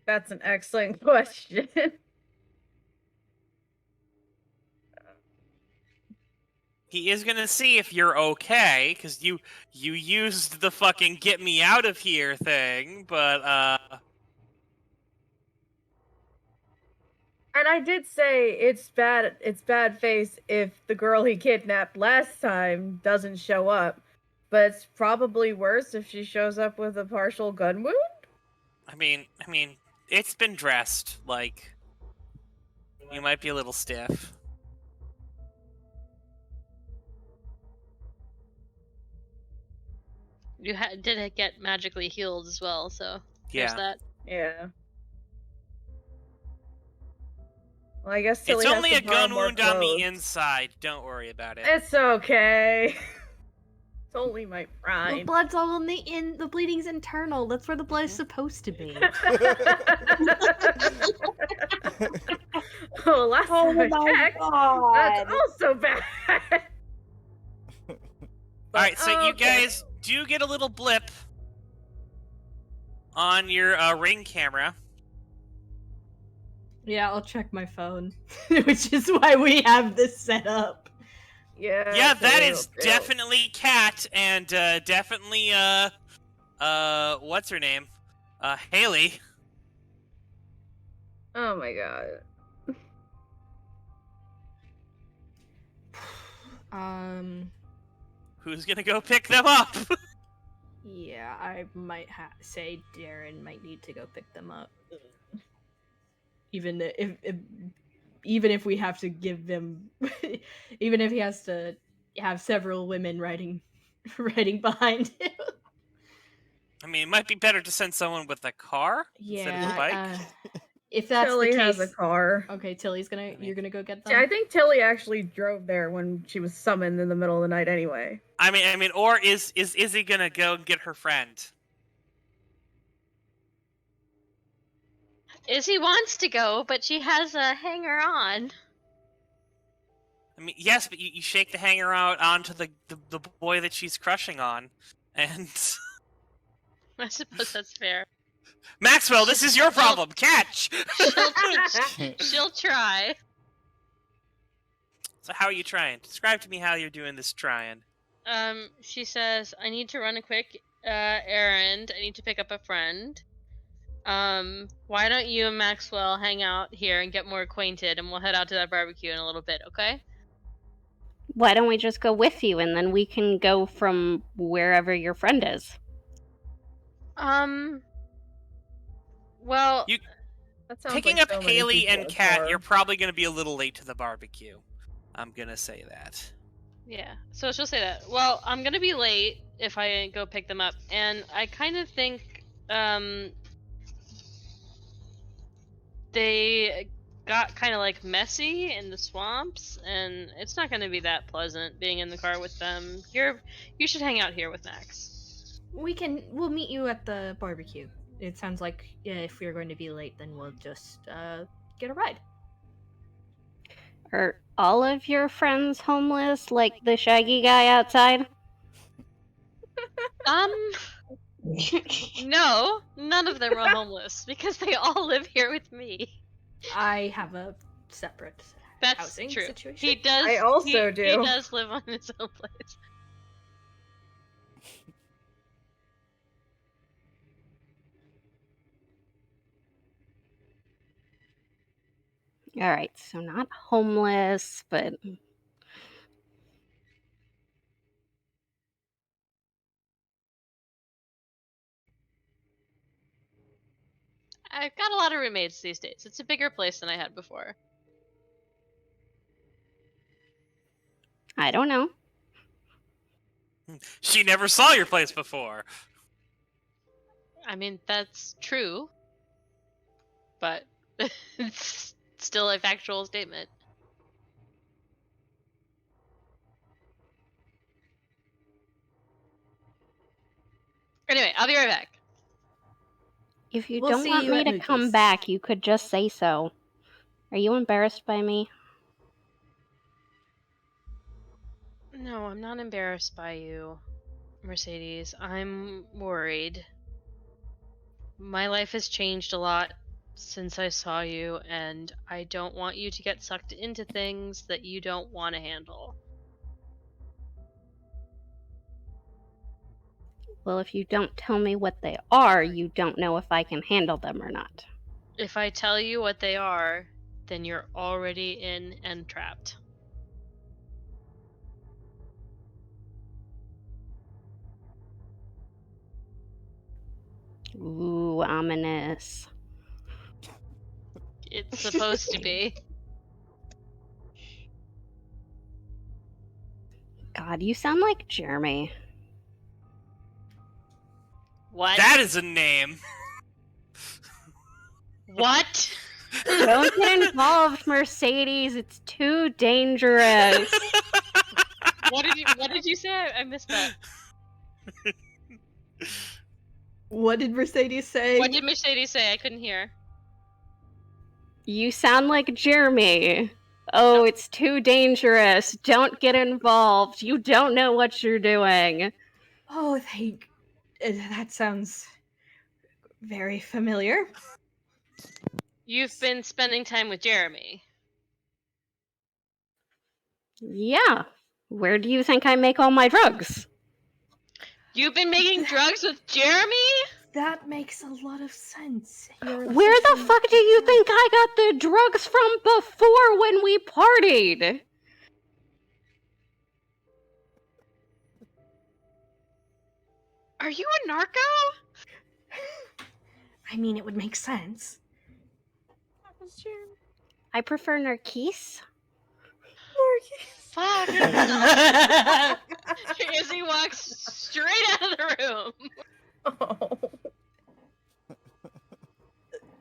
That's an excellent question. He is gonna see if you're okay, because you used the fucking get me out of here thing, but And I did say it's bad face if the girl he kidnapped last time doesn't show up. But it's probably worse if she shows up with a partial gun wound? I mean, it's been dressed, you might be a little stiff. You did it get magically healed as well, so there's Yeah. that. Yeah. Well, I guess It's Tilly has only to a gun borrow more wound on the clothes. inside. Don't worry about it. It's okay. It's only my The pride. blood's all the bleeding's internal. That's where the blood is supposed to be. Oh, last time I checked, that's also bad. Alright, so you okay. guys do get a little blip on your ring camera. Yeah, I'll check my phone, which is why we have this set up. Yeah, that is definitely Kat and definitely what's her name? Haley. Oh my god. Who's gonna go pick them up? Yeah, I might say Darren might need to go pick them up. Even if we have to give them, even if he has to have several women riding behind him. I mean, it might be better to send someone with a car instead of a bike. If that's Tilly the case, has a car. Okay, Tilly's you're gonna go get them. Yeah, I think Tilly actually drove there when she was summoned in the middle of the night anyway. I mean, or is Izzy gonna go and get her friend? Izzy wants to go, but she has a hanger on. I mean, yes, but you shake the hanger out onto the boy that she's crushing on, and I suppose that's fair. Maxwell, this is your problem. Catch. She'll try. So how are you trying? Describe to me how you're doing this trying. She says, I need to run a quick errand. I need to pick up a friend. Why don't you and Maxwell hang out here and get more acquainted, and we'll head out to that barbecue in a little bit, okay? Why don't we just go with you, and then we can go from wherever your friend is? Well, Picking up Haley and Kat, you're probably going to be a little late to the barbecue. I'm going to say that. yeah, so she'll say that. Well, I'm gonna be late if I go pick them up, and I kind of think, they got kind of like messy in the swamps, and it's not gonna be that pleasant being in the car with them. You should hang out here with Max. We'll meet you at the barbecue. It sounds like if we're going to be late, then we'll just get a ride. Are all of your friends homeless, like the shaggy guy outside? No, none of them are homeless because they all live here with me. I have a separate housing true. situation. He does. I also He do. does live on his own place. All right, so not homeless, but I've got a lot of roommates these days. It's a bigger place than I had before. I don't know. She never saw your place before. I mean, that's true. But it's still a factual statement. Anyway, I'll be right back. If you We'll don't see want you me at to come Mookie's. back, you could just say so. Are you embarrassed by me? No, I'm not embarrassed by you, Mercedes. I'm worried. My life has changed a lot since I saw you, and I don't want you to get sucked into things that you don't want to handle. Well, if you don't tell me what they are, you don't know if I can handle them or not. If I tell you what they are, then you're already in and trapped. Ooh, ominous. It's supposed to be. God, you sound like Jeremy. What? That is a name. What? Don't get involved, Mercedes. It's too dangerous. What did you say? I missed that. What did Mercedes say? What did Mercedes say? I couldn't hear. You sound like Jeremy. Oh, it's too dangerous. Don't get involved. You don't know what you're doing. Oh, that sounds very familiar. You've been spending time with Jeremy. Yeah. Where do you think I make all my drugs? You've been making drugs with Jeremy? That makes a lot of sense. Where the fuck do you think I got the drugs from before when we partied? Are you a narco? I mean, it would make sense. I prefer Narquise. Fuck. Izzy walks straight out of the room. Oh.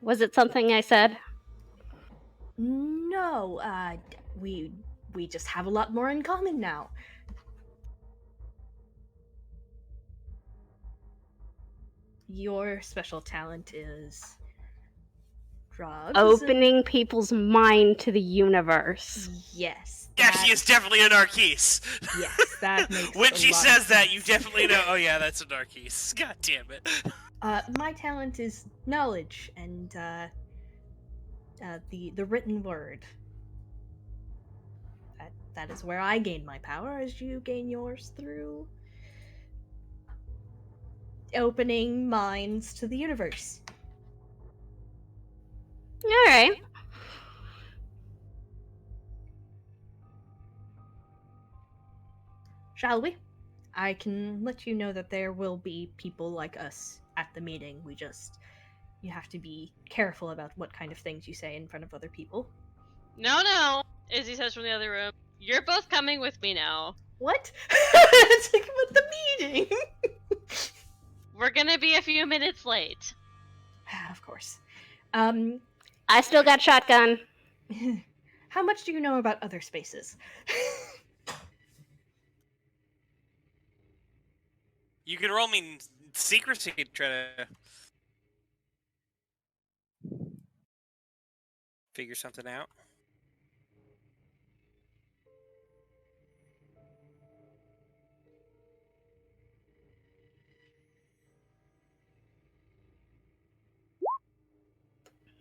Was it something I said? No, we just have a lot more in common now. Your special talent is drugs. Opening people's mind to the universe. Yes. Yeah, she is definitely a Narquise. Yes, that makes When a she lot says of that, you sense. definitely know, oh yeah, that's a Narquise. God damn it. My talent is knowledge and the written word. That is where I gain my power, as you gain yours through opening minds to the universe. Alright. Shall we? I can let you know that there will be people like us at the meeting. You have to be careful about what kind of things you say in front of other people. No, Izzy says from the other room. You're both coming with me now. What? It's like about the meeting. We're gonna be a few minutes late. Of course. I still got shotgun. How much do you know about other spaces? You can roll me secrecy to try to figure something out.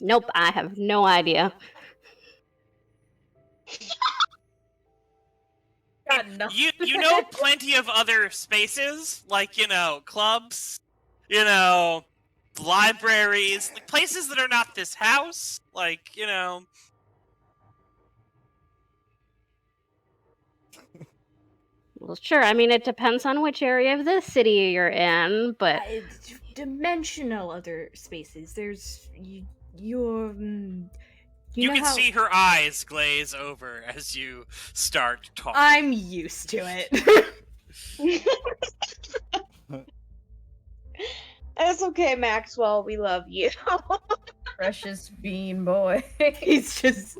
Nope, I have no idea. Got nothing. You know plenty of other spaces, like, clubs, libraries, like places that are not this house, like, Well, sure, I mean, it depends on which area of the city you're in, but dimensional other spaces. There's your. You know can how see her eyes glaze over as you start talking. I'm used to it. It's okay, Maxwell. We love you. Precious bean boy. He's just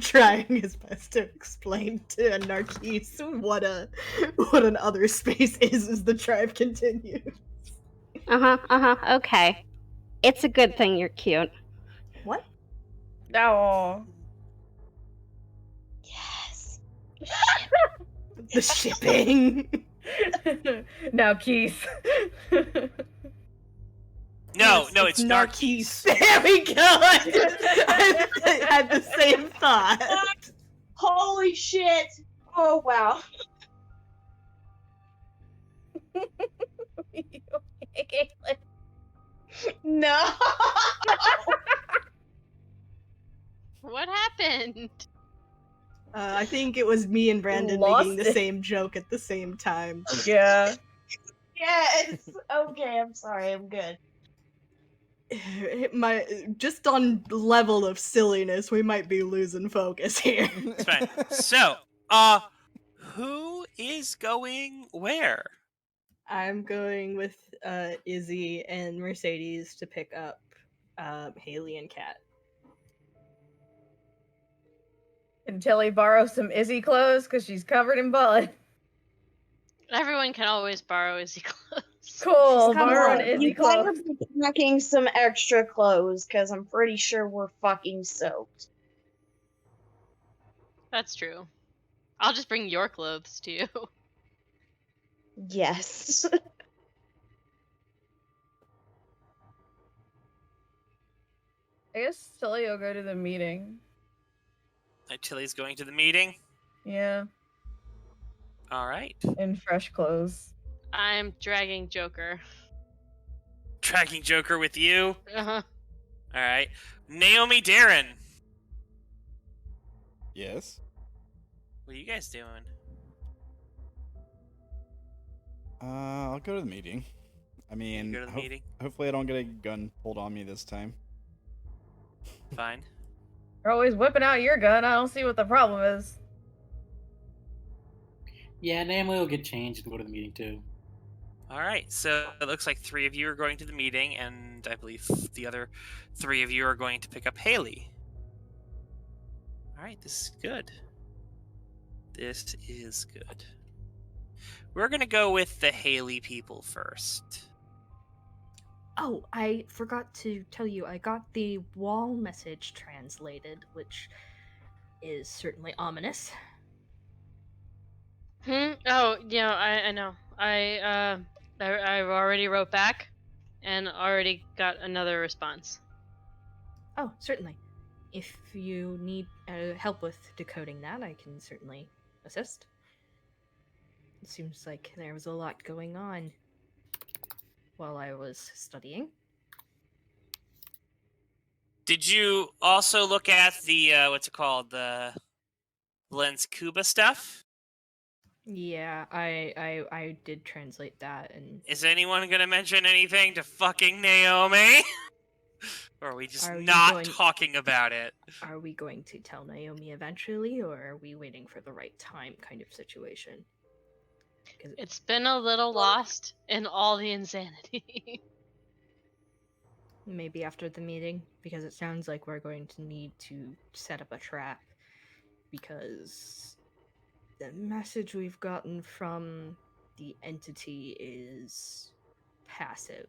trying his best to explain to Narcisse what an other space is as the tribe continues. Okay. It's a good thing you're cute. What? No. Yes. The shipping. Now, Keith. No, Yes, no, it's Narcisse. There we go. I had the same thought. Holy shit! Oh wow. No. What happened? I think it was me and Brandon Lost making the it. same joke at the same time. Yeah. Yes. Okay, I'm sorry. I'm good. Just on level of silliness, we might be losing focus here. It's fine. So, who is going where? I'm going with Izzy and Mercedes to pick up Haley and Kat. Can Tilly borrow some Izzy clothes because she's covered in blood? Everyone can always borrow Izzy clothes. Cool. got Borrow blood. an Izzy You better clothes. be packing some extra clothes, because I'm pretty sure we're fucking soaked. That's true. I'll just bring your clothes to you. Yes. I guess Tilly will go to the meeting. Tilly's going to the meeting. Yeah. All right. In fresh clothes. I'm dragging Joker. Tracking Joker with you. Uh-huh. All right. Naomi, Darren. Yes. What are you guys doing? I'll go to the meeting. I mean, go to the meeting? hopefully I don't get a gun pulled on me this time. Fine. You're always whipping out your gun. I don't see what the problem is. Yeah, Naomi will get changed and go to the meeting too. All right. So it looks like 3 of you are going to the meeting, and I believe the other 3 of you are going to pick up Haley. All right. This is good. This is good. We're going to go with the Haley people first. Oh, I forgot to tell you, I got the wall message translated, which is certainly ominous. Oh, yeah, I know. I already wrote back and already got another response. Oh, certainly. If you need help with decoding that, I can certainly assist. It seems like there was a lot going on while I was studying. Did you also look at the, what's it called? The Lens Cuba stuff? Yeah, I did translate that, and Is anyone going to mention anything to fucking Naomi? Or are we just Are you not going- talking about it? are we going to tell Naomi eventually, or are we waiting for the right time kind of situation? 'Cause It's been a little lost in all the insanity. maybe after the meeting, because it sounds like we're going to need to set up a trap, because the message we've gotten from the entity is passive.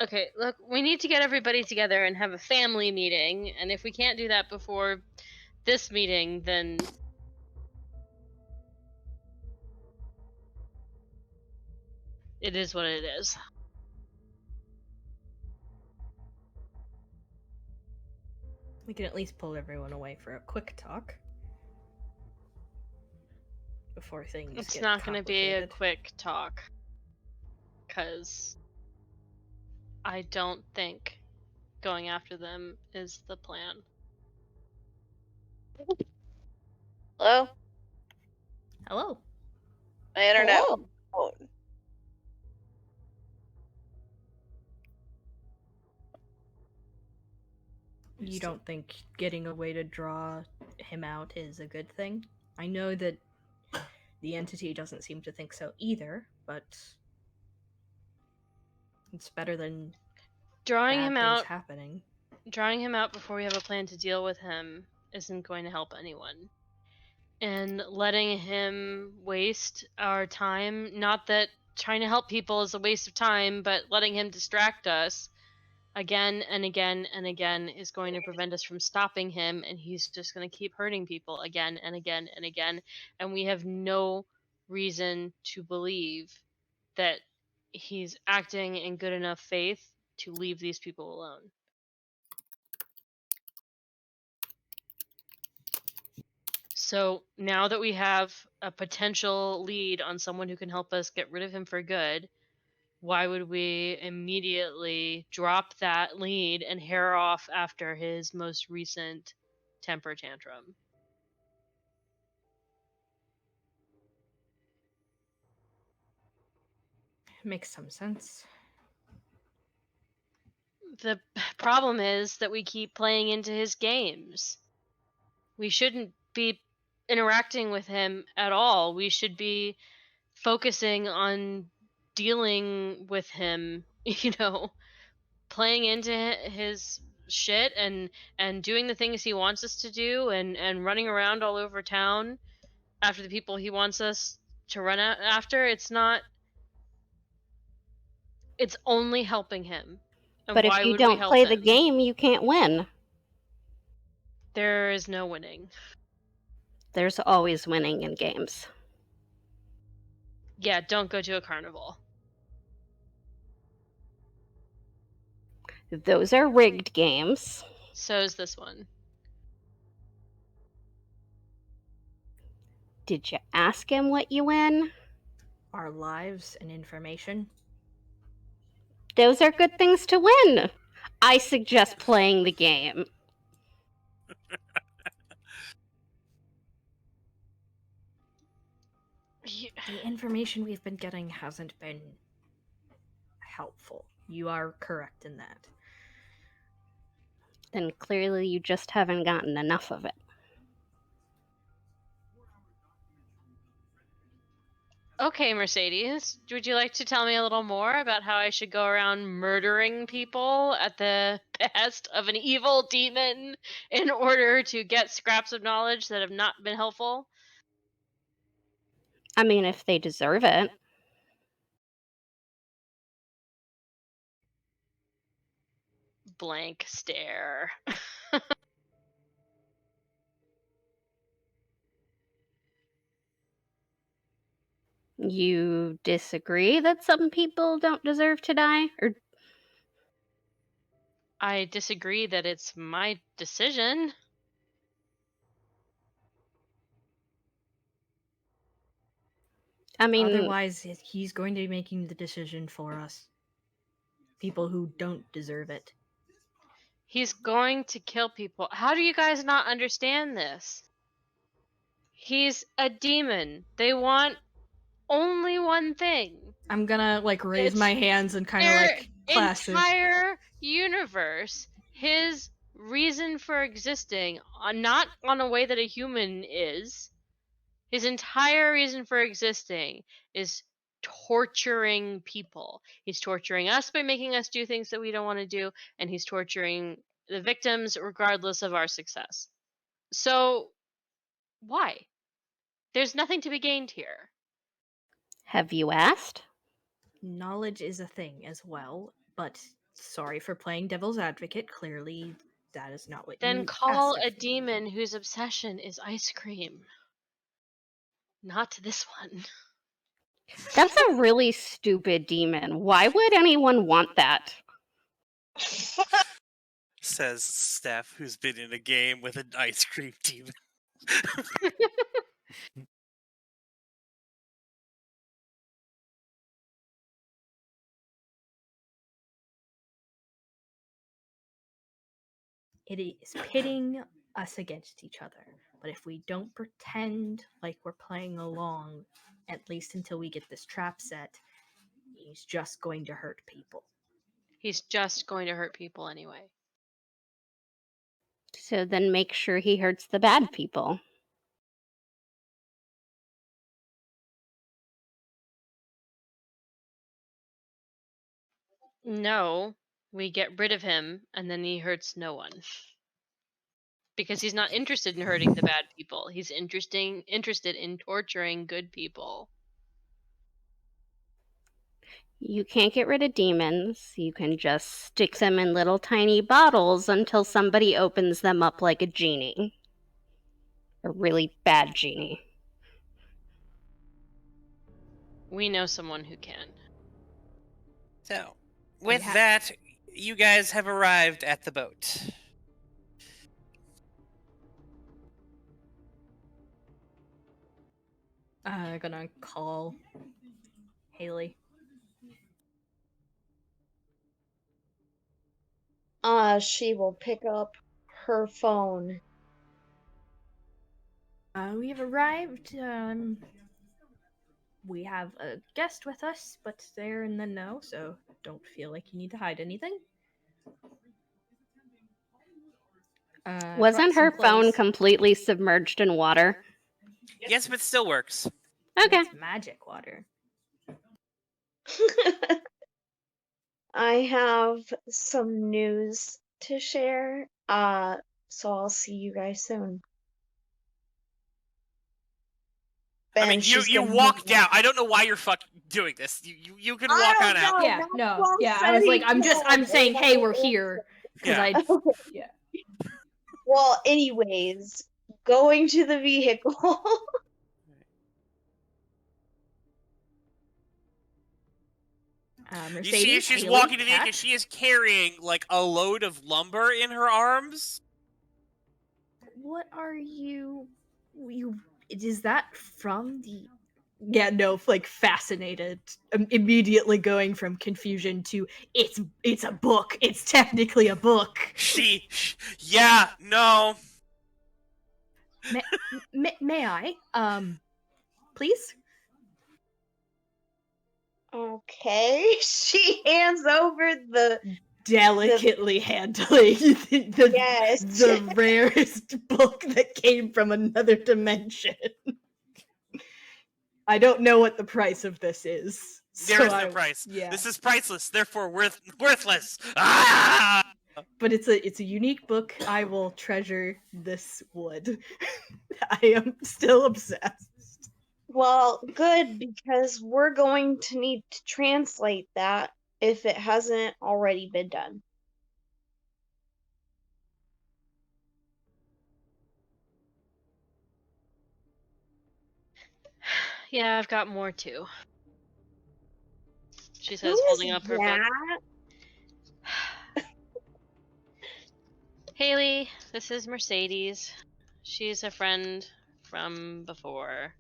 Okay, look, we need to get everybody together and have a family meeting, and if we can't do that before this meeting, then it is what it is. We can at least pull everyone away for a quick talk before things It's get not going to be a complicated. quick talk, because I don't think going after them is the plan. Hello? Hello. My internet. Hello. Oh. You don't think getting a way to draw him out is a good thing? I know that the entity doesn't seem to think so either, but it's better than Drawing bad him things out happening. Drawing him out before we have a plan to deal with him isn't going to help anyone. And letting him waste our time, not that trying to help people is a waste of time, but letting him distract us again and again and again is going to prevent us from stopping him, and he's just going to keep hurting people again and again and again, and we have no reason to believe that he's acting in good enough faith to leave these people alone. So now that we have a potential lead on someone who can help us get rid of him for good, why would we immediately drop that lead and hair off after his most recent temper tantrum? Makes some sense. The problem is that we keep playing into his games. We shouldn't be interacting with him at all. We should be focusing on dealing with him, playing into his shit and doing the things he wants us to do and running around all over town after the people he wants us to run after. It's only helping him. And But if why you would we don't help play the him? game, you can't win. There is no winning. There's always winning in games. Yeah, don't go to a carnival. Those are rigged games. So's this one. Did you ask him what you win? Our lives and information. Those are good things to win. I suggest playing the game. The information we've been getting hasn't been helpful. You are correct in that. Then clearly you just haven't gotten enough of it. Okay, Mercedes, would you like to tell me a little more about how I should go around murdering people at the behest of an evil demon in order to get scraps of knowledge that have not been helpful? I mean, if they deserve it. Blank stare. You disagree that some people don't deserve to die? Or I disagree that it's my decision. I mean, otherwise, he's going to be making the decision for us. People who don't deserve it. He's going to kill people. How do you guys not understand this? He's a demon. They want only one thing. I'm gonna raise It's my hands and kind of their clasp it. entire universe, his reason for existing, not on a way that a human is. His entire reason for existing is torturing people. He's torturing us by making us do things that we don't want to do, and he's torturing the victims regardless of our success. So, why? There's nothing to be gained here. have you asked? Knowledge is a thing as well, but sorry for playing devil's advocate. Clearly, that is not what Then you call asked a of me. demon whose obsession is ice cream. Not this one. That's a really stupid demon. Why would anyone want that? Says Steph, who's been in a game with an ice cream demon. It is pitting us against each other. But if we don't pretend like we're playing along, at least until we get this trap set, he's just going to hurt people. He's just going to hurt people anyway. So then make sure he hurts the bad people. No, we get rid of him, and then he hurts no one. Because he's not interested in hurting the bad people. He's interested in torturing good people. You can't get rid of demons. You can just stick them in little tiny bottles until somebody opens them up like a genie. A really bad genie. We know someone who can. So, with that, you guys have arrived at the boat. Gonna call Haley. She will pick up her phone. We have arrived. We have a guest with us, but they're in the know, so don't feel like you need to hide anything. Wasn't her phone completely submerged in water? Yes, but still works. Okay. It's magic water. I have some news to share. So I'll see you guys soon. I mean, you walked out. I don't know why you're fucking doing this. You can walk on out. Yeah, no, yeah. I was like, I'm saying, hey, we're here because Yeah. Well, anyways, going to the vehicle. You see, she's walking to the vehicle. She is carrying like a load of lumber in her arms. What are you? Is that from the? Yeah, no, like fascinated. Immediately going from confusion to it's a book. It's technically a book. Yeah, no. May I? Please. Okay, she hands over the delicately handling the rarest book that came from another dimension. I don't know what the price of this is. There is no price. Yeah. This is priceless, therefore worthless. Ah! But it's a unique book. I will treasure this wood. I am still obsessed. Well, good, because we're going to need to translate that if it hasn't already been done. Yeah, I've got more too. She says, Who holding is up her that? book. Haley, this is Mercedes. She's a friend from before.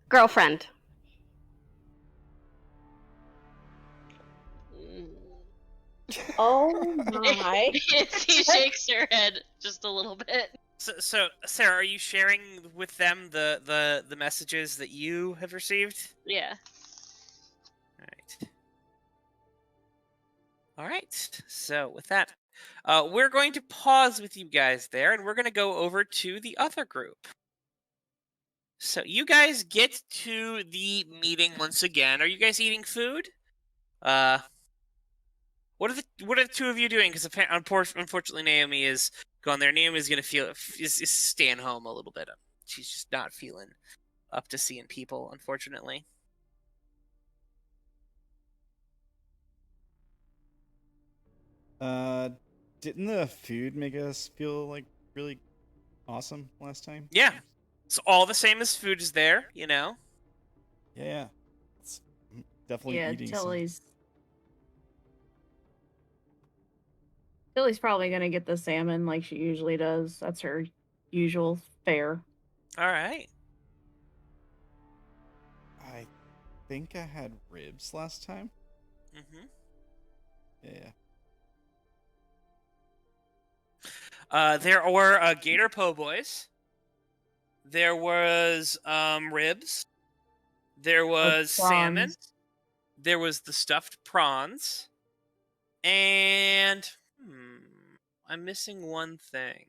Girlfriend. Oh my. She shakes her head just a little bit. So, Sarah, are you sharing with them the messages that you have received? Yeah. All right. So, with that, we're going to pause with you guys there, and we're going to go over to the other group. So, you guys get to the meeting once again. Are you guys eating food? What are the two of you doing? Because unfortunately, Naomi is gone there. Naomi is going to is staying home a little bit. She's just not feeling up to seeing people, unfortunately. Didn't the food make us feel like really awesome last time? Yeah. It's all the same as food is there, you know? Yeah. It's definitely eating Tilly's probably gonna get the salmon like she usually does. That's her usual fare. All right. I think I had ribs last time. Mm-hmm. Yeah. There were gator po' boys. There was ribs. There was salmon. There was the stuffed prawns. And I'm missing one thing.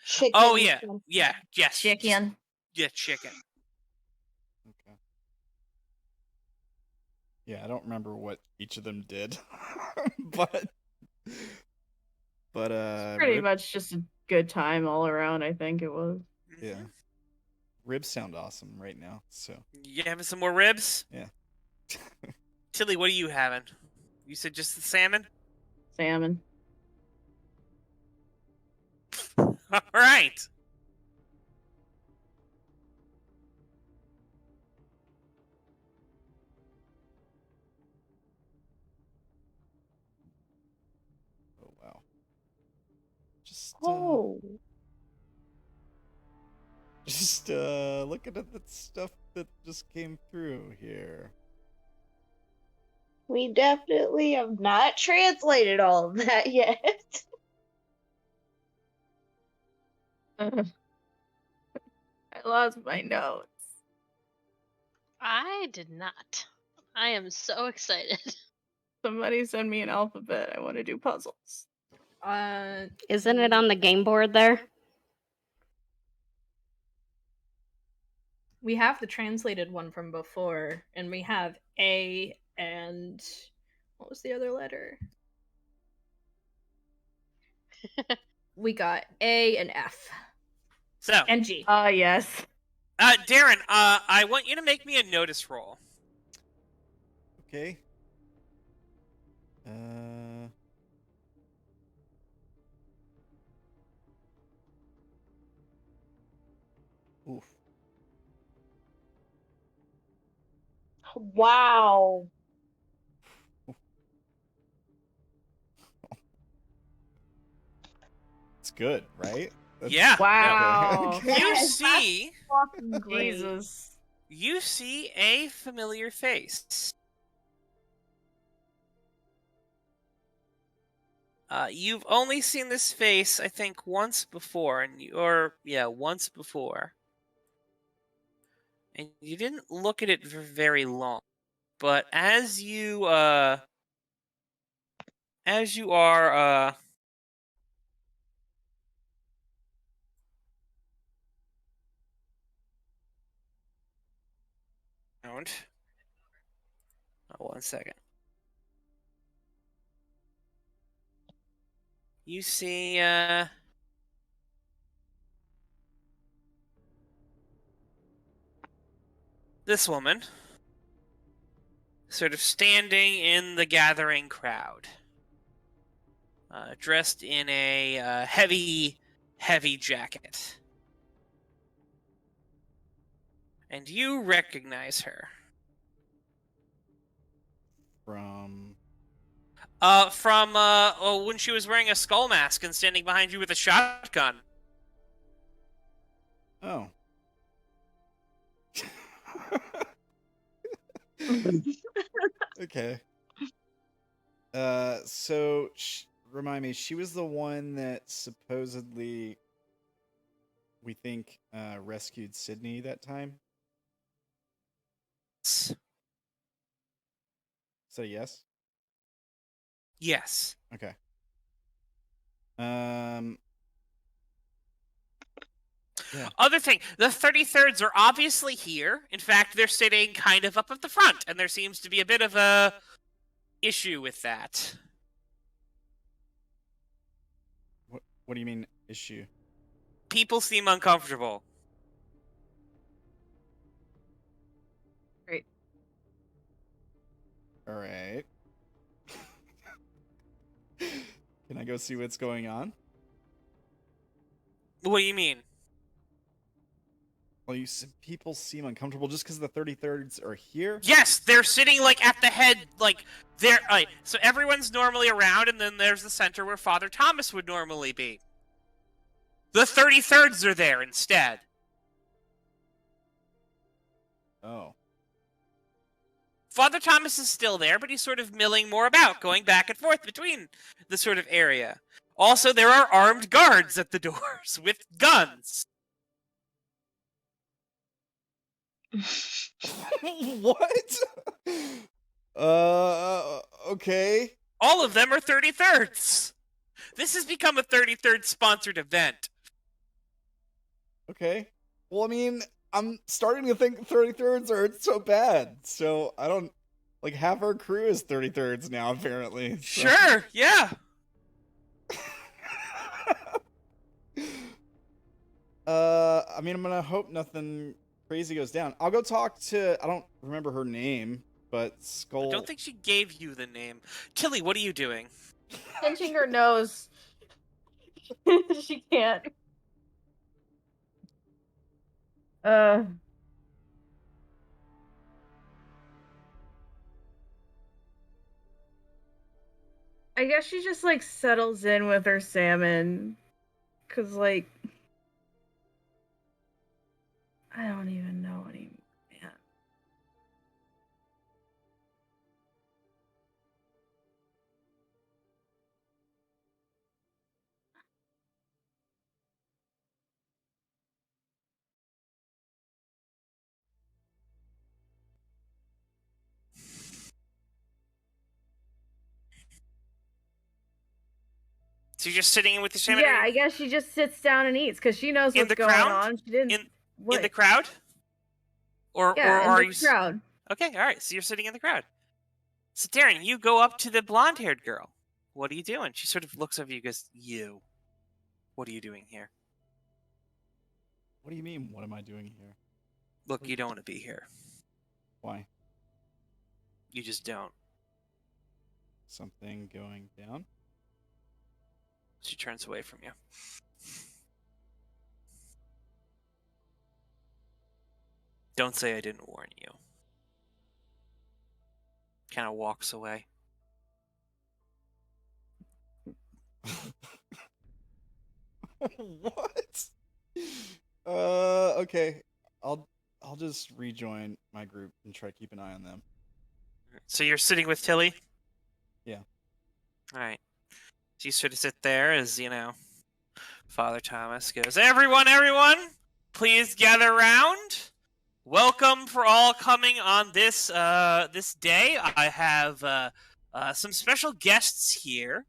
Chicken. Oh, yeah. Yeah, yes. Chicken. Yeah, chicken. Okay. Yeah, I don't remember what each of them did, but Pretty much just a good time all around, I think it was. Yeah. Ribs sound awesome right now, so. You having some more ribs? Yeah. Tilly, what are you having? You said just the salmon? Salmon. All right. Oh, wow. Just, looking at the stuff that just came through here. We definitely have not translated all of that yet. I lost my notes. I did not. I am so excited. Somebody send me an alphabet. I want to do puzzles. Isn't it on the game board there? We have the translated one from before, and we have A and what was the other letter? We got A and F. So. And G. Yes. Darren, I want you to make me a notice roll. Okay. Oof. Wow. It's good, right? Yeah. Wow. Okay. You see, Jesus. you see a familiar face. You've only seen this face, I think, once before, once before. And you didn't look at it for very long. But as you are, one second. You see, this woman sort of standing in the gathering crowd, dressed in a heavy jacket. And you recognize her. From when she was wearing a skull mask and standing behind you with a shotgun. Oh. Okay. So remind me, she was the one that supposedly we think rescued Sydney that time? So yes? Yes. Okay. Yeah. Other thing, the 33rds are obviously here. In fact, they're sitting kind of up at the front, and there seems to be a bit of a issue with that. What do you mean, issue? People seem uncomfortable. Great. All right. Can I go see what's going on? What do you mean? Well, you said people seem uncomfortable just because the 33rds are here? Yes, they're sitting, like, at the head, like, they're, so everyone's normally around, and then there's the center where Father Thomas would normally be. The 33rds are there instead. Oh. Father Thomas is still there, but he's sort of milling more about, going back and forth between the sort of area. Also, there are armed guards at the doors with guns. What? Okay. All of them are 33rds. This has become a 33rd sponsored event. Okay. Well, I mean, I'm starting to think 33rds aren't so bad. So I don't like half our crew is 33rds now, apparently. So. Sure, yeah. I mean, I'm gonna hope nothing crazy goes down. I'll go talk to. I don't remember her name, but Skull. I don't think she gave you the name. Tilly, what are you doing? Pinching her nose. She can't. I guess she just like settles in with her salmon, cause like I don't even know anymore. So you're just sitting in with the salmon? Yeah, I guess she just sits down and eats because she knows in what's the going crowd? on. She didn't. In the crowd? Or Yeah, are in you the crowd. Okay, all right. So you're sitting in the crowd. So Darren, you go up to the blonde-haired girl. What are you doing? She sort of looks over you and goes, "You. What are you doing here?" What do you mean? What am I doing here? Look, you don't want to be here. Why? You just don't. Something going down? She turns away from you. Don't say I didn't warn you. Kind of walks away. What? Okay. I'll just rejoin my group and try to keep an eye on them. So you're sitting with Tilly? Yeah. All right. So you sort of sit there as, Father Thomas goes, everyone, please gather round. Welcome for all coming on this this day. I have some special guests here.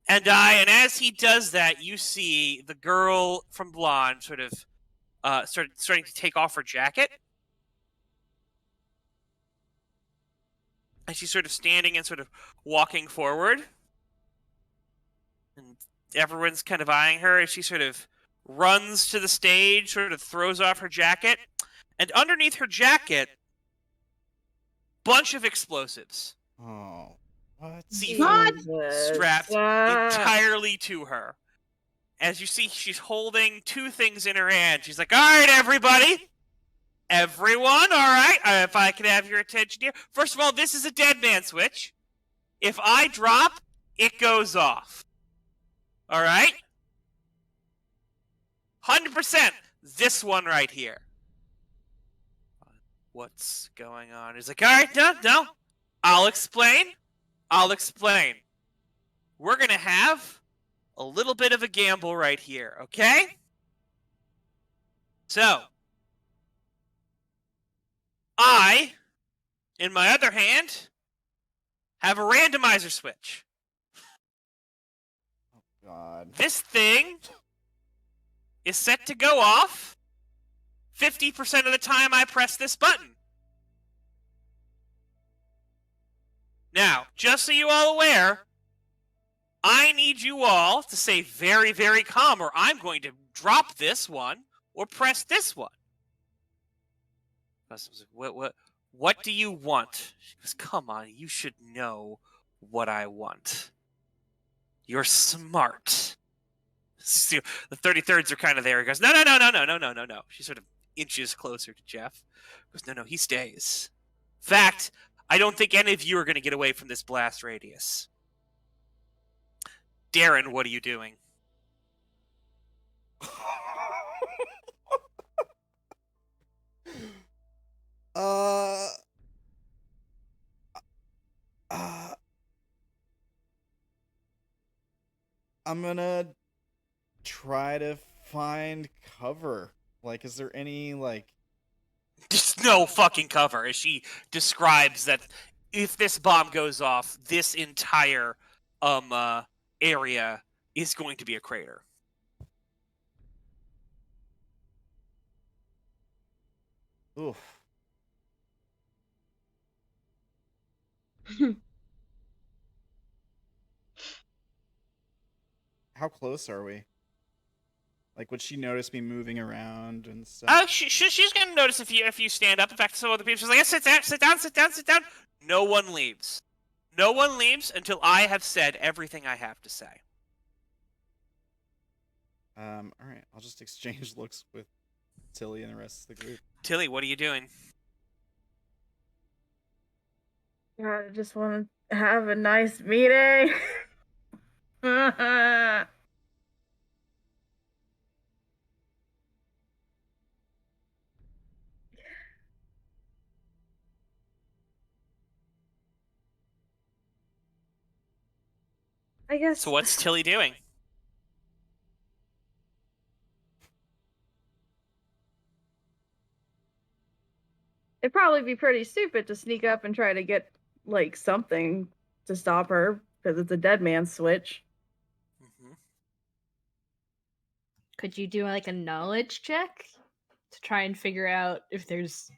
And as he does that, you see the girl from Blonde sort of starting to take off her jacket. And she's sort of standing and sort of walking forward. And everyone's kind of eyeing her as she sort of runs to the stage, sort of throws off her jacket. And underneath her jacket, bunch of explosives. Oh, what? C4 strapped entirely to her. As you see, she's holding two things in her hand. She's like, all right, everybody. Everyone, all right. If I could have your attention here. First of all, this is a dead man switch. If I drop, it goes off. All right? 100%. This one right here. What's going on? He's like, all right, no. I'll explain. We're going to have a little bit of a gamble right here, okay? So, I, in my other hand, have a randomizer switch. Oh, God. This thing is set to go off 50% of the time I press this button. Now, just so you all aware, I need you all to stay very, very calm, or I'm going to drop this one or press this one. What do you want? She goes, come on, you should know what I want. You're smart. See, the 33rds are kind of there. He goes, no. She sort of inches closer to Jeff. He goes, no, he stays. In fact, I don't think any of you are going to get away from this blast radius. Darren, what are you doing? I'm gonna try to find cover. Like, is there any, like... There's no fucking cover, as she describes that if this bomb goes off, this entire area is going to be a crater. Oof. How close are we? Like, would she notice me moving around and stuff? Oh, she's going to notice if you stand up. In fact, some other people, she's like, yeah, sit down, sit down, sit down, sit down. No one leaves. No one leaves until I have said everything I have to say. All right. I'll just exchange looks with Tilly and the rest of the group. Tilly, what are you doing? I just want to have a nice meeting. I guess. So what's Tilly doing? It'd probably be pretty stupid to sneak up and try to get, like, something to stop her, because it's a dead man's switch. Could you do like a knowledge check to try and figure out if there's,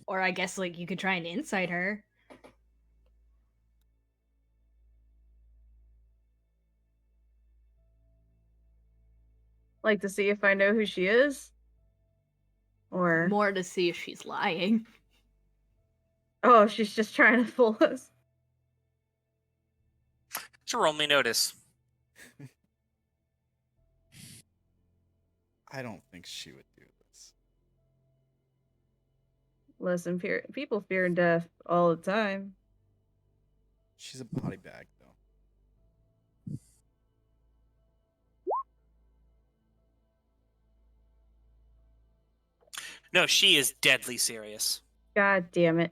or I guess like you could try and insight her. Like, to see if I know who she is? Or more to see if she's lying. Oh, she's just trying to fool us. Sure, only notice. I don't think she would do this. Listen, people fear death all the time. She's a body bag, though. No, she is deadly serious. God damn it.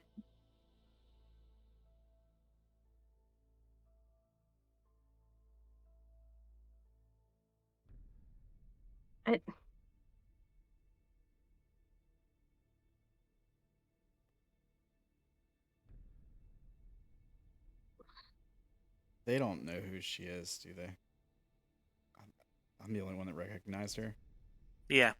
They don't know who she is, do they? I'm the only one that recognized her. Yeah.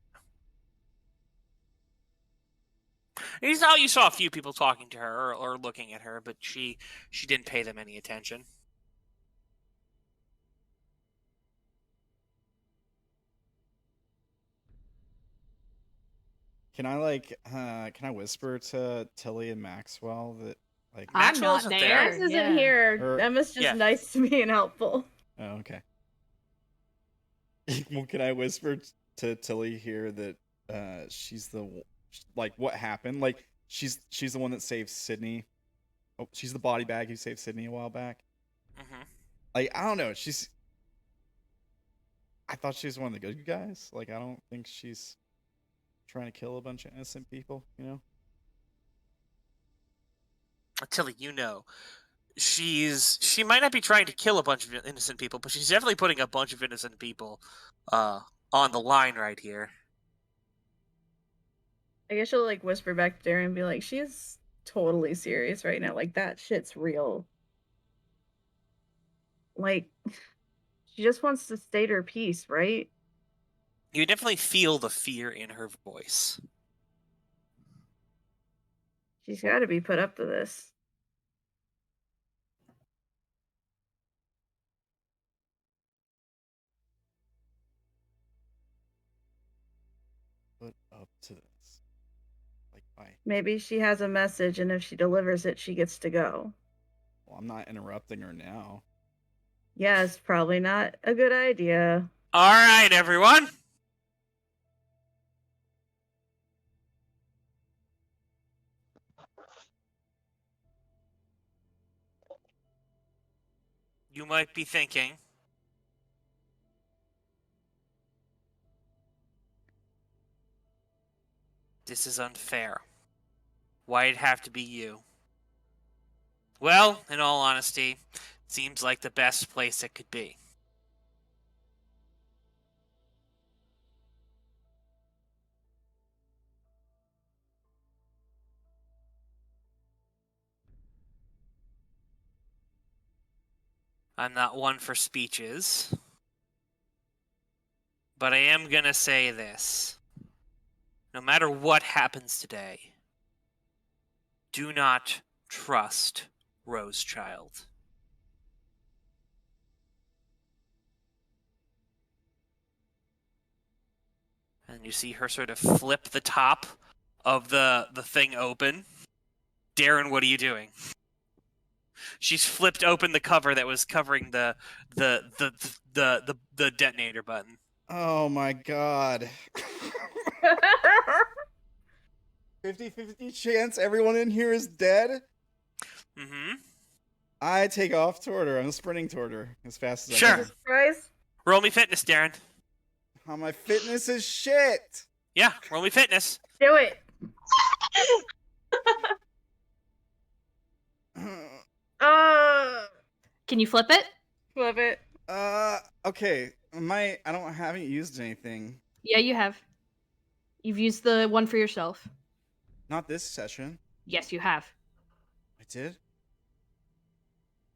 You saw a few people talking to her or looking at her, but she didn't pay them any attention. Can I whisper to Tilly and Maxwell that, like, I'm Maxwell not isn't there. Max isn't yeah. here. Emma's just nice to me and helpful. Oh, okay. Well, can I whisper to Tilly here that she's the, like, what happened? Like, she's the one that saved Sydney. Oh, she's the body bag who saved Sydney a while back. Like, I don't know. I thought she was one of the good guys. Like, I don't think she's trying to kill a bunch of innocent people, you know? Tilly, you know, she might not be trying to kill a bunch of innocent people, but she's definitely putting a bunch of innocent people on the line right here. I guess she'll, like, whisper back to Darren and be like, she is totally serious right now. Like, that shit's real. Like, she just wants to state her piece, right? You definitely feel the fear in her voice. She's got to be put up to this. Put up to this. Like, why? Maybe she has a message, and if she delivers it, she gets to go. Well, I'm not interrupting her now. Yes, probably not a good idea. All right, everyone. You might be thinking, this is unfair. Why'd it have to be you? Well, in all honesty, it seems like the best place it could be. I'm not one for speeches. But I am gonna say this. No matter what happens today, do not trust Rosechild. And you see her sort of flip the top of the thing open. Darren, what are you doing? She's flipped open the cover that was covering the detonator button. Oh my god. 50-50 chance everyone in here is dead? Mm-hmm. I take off toward her. I'm sprinting toward her as fast as I Sure. can. Surprise. Roll me fitness, Darren. How my fitness is shit. Yeah, roll me fitness. Do it. Can you flip it? Flip it. Okay. I haven't used anything. Yeah, you have. You've used the one for yourself. Not this session. Yes, you have. I did?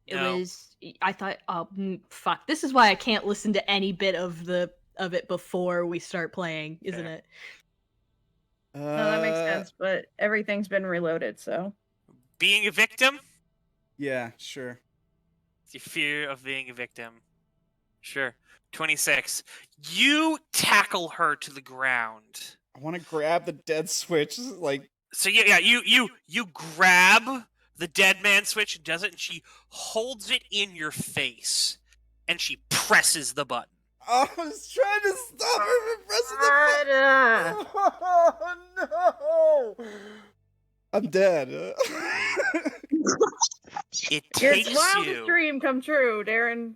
It No. was. I thought. Oh, fuck! This is why I can't listen to any bit of it before we start playing, isn't Fair. it? No, that makes sense, but everything's been reloaded, so. Being a victim? Yeah, sure. The fear of being a victim. Sure. 26. You tackle her to the ground. I want to grab the dead switch. Like, So you grab the dead man switch and does it, and she holds it in your face, and she presses the button. I was trying to stop her from pressing the button. Oh no! I'm dead. It Your takes wildest dream come true, Darren.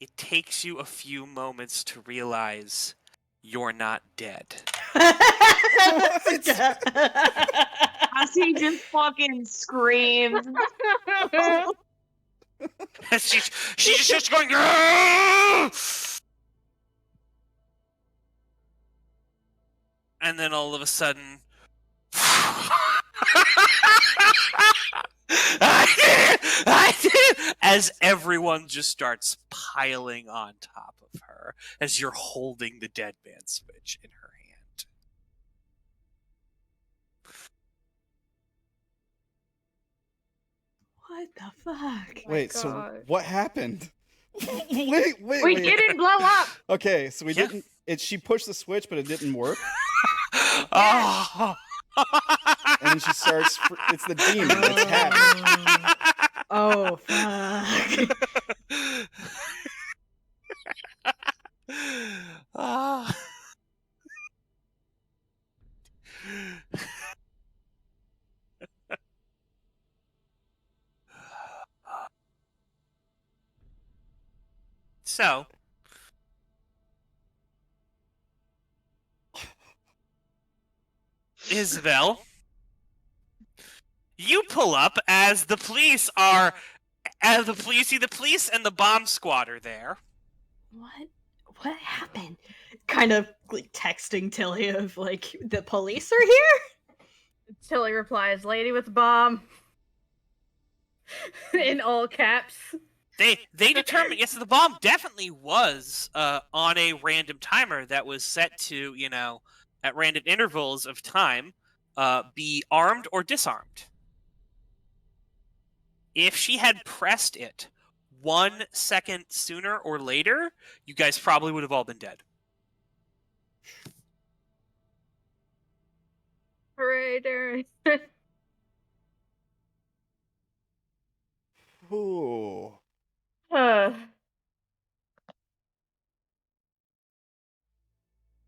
It takes you a few moments to realize you're not dead. As he just fucking screamed. She's just going. "Aah!" And then all of a sudden, I did, as everyone just starts piling on top of her as you're holding the dead man switch in her hand. What the fuck? Wait, God. so what happened? wait. We didn't blow up. Okay, so we Yeah. didn't. She pushed the switch, but it didn't work. Oh. And then she starts. It's the demon. It's happening. Oh fuck! Ah. So, Isobel, you pull up as the police are, you see the police and the bomb squad are there. What happened? Kind of like texting Tilly of like the police are here. Tilly replies, "Lady with the bomb." In all caps. They determined, yes, the bomb definitely was on a random timer that was set to, at random intervals of time, be armed or disarmed. If she had pressed it 1 second sooner or later, you guys probably would have all been dead. Hooray, Darren. Ooh.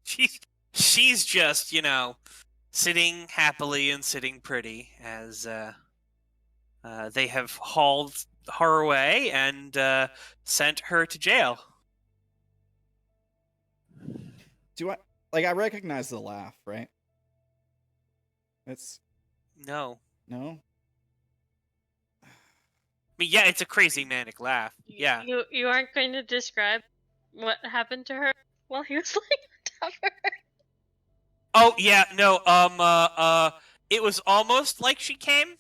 She's just, sitting happily and sitting pretty as they have hauled her away and sent her to jail. I recognize the laugh, right? It's No. no. I mean, yeah, it's a crazy manic laugh. Yeah. You aren't going to describe what happened to her while he was laying on top of her? Oh, yeah, no, it was almost like she came.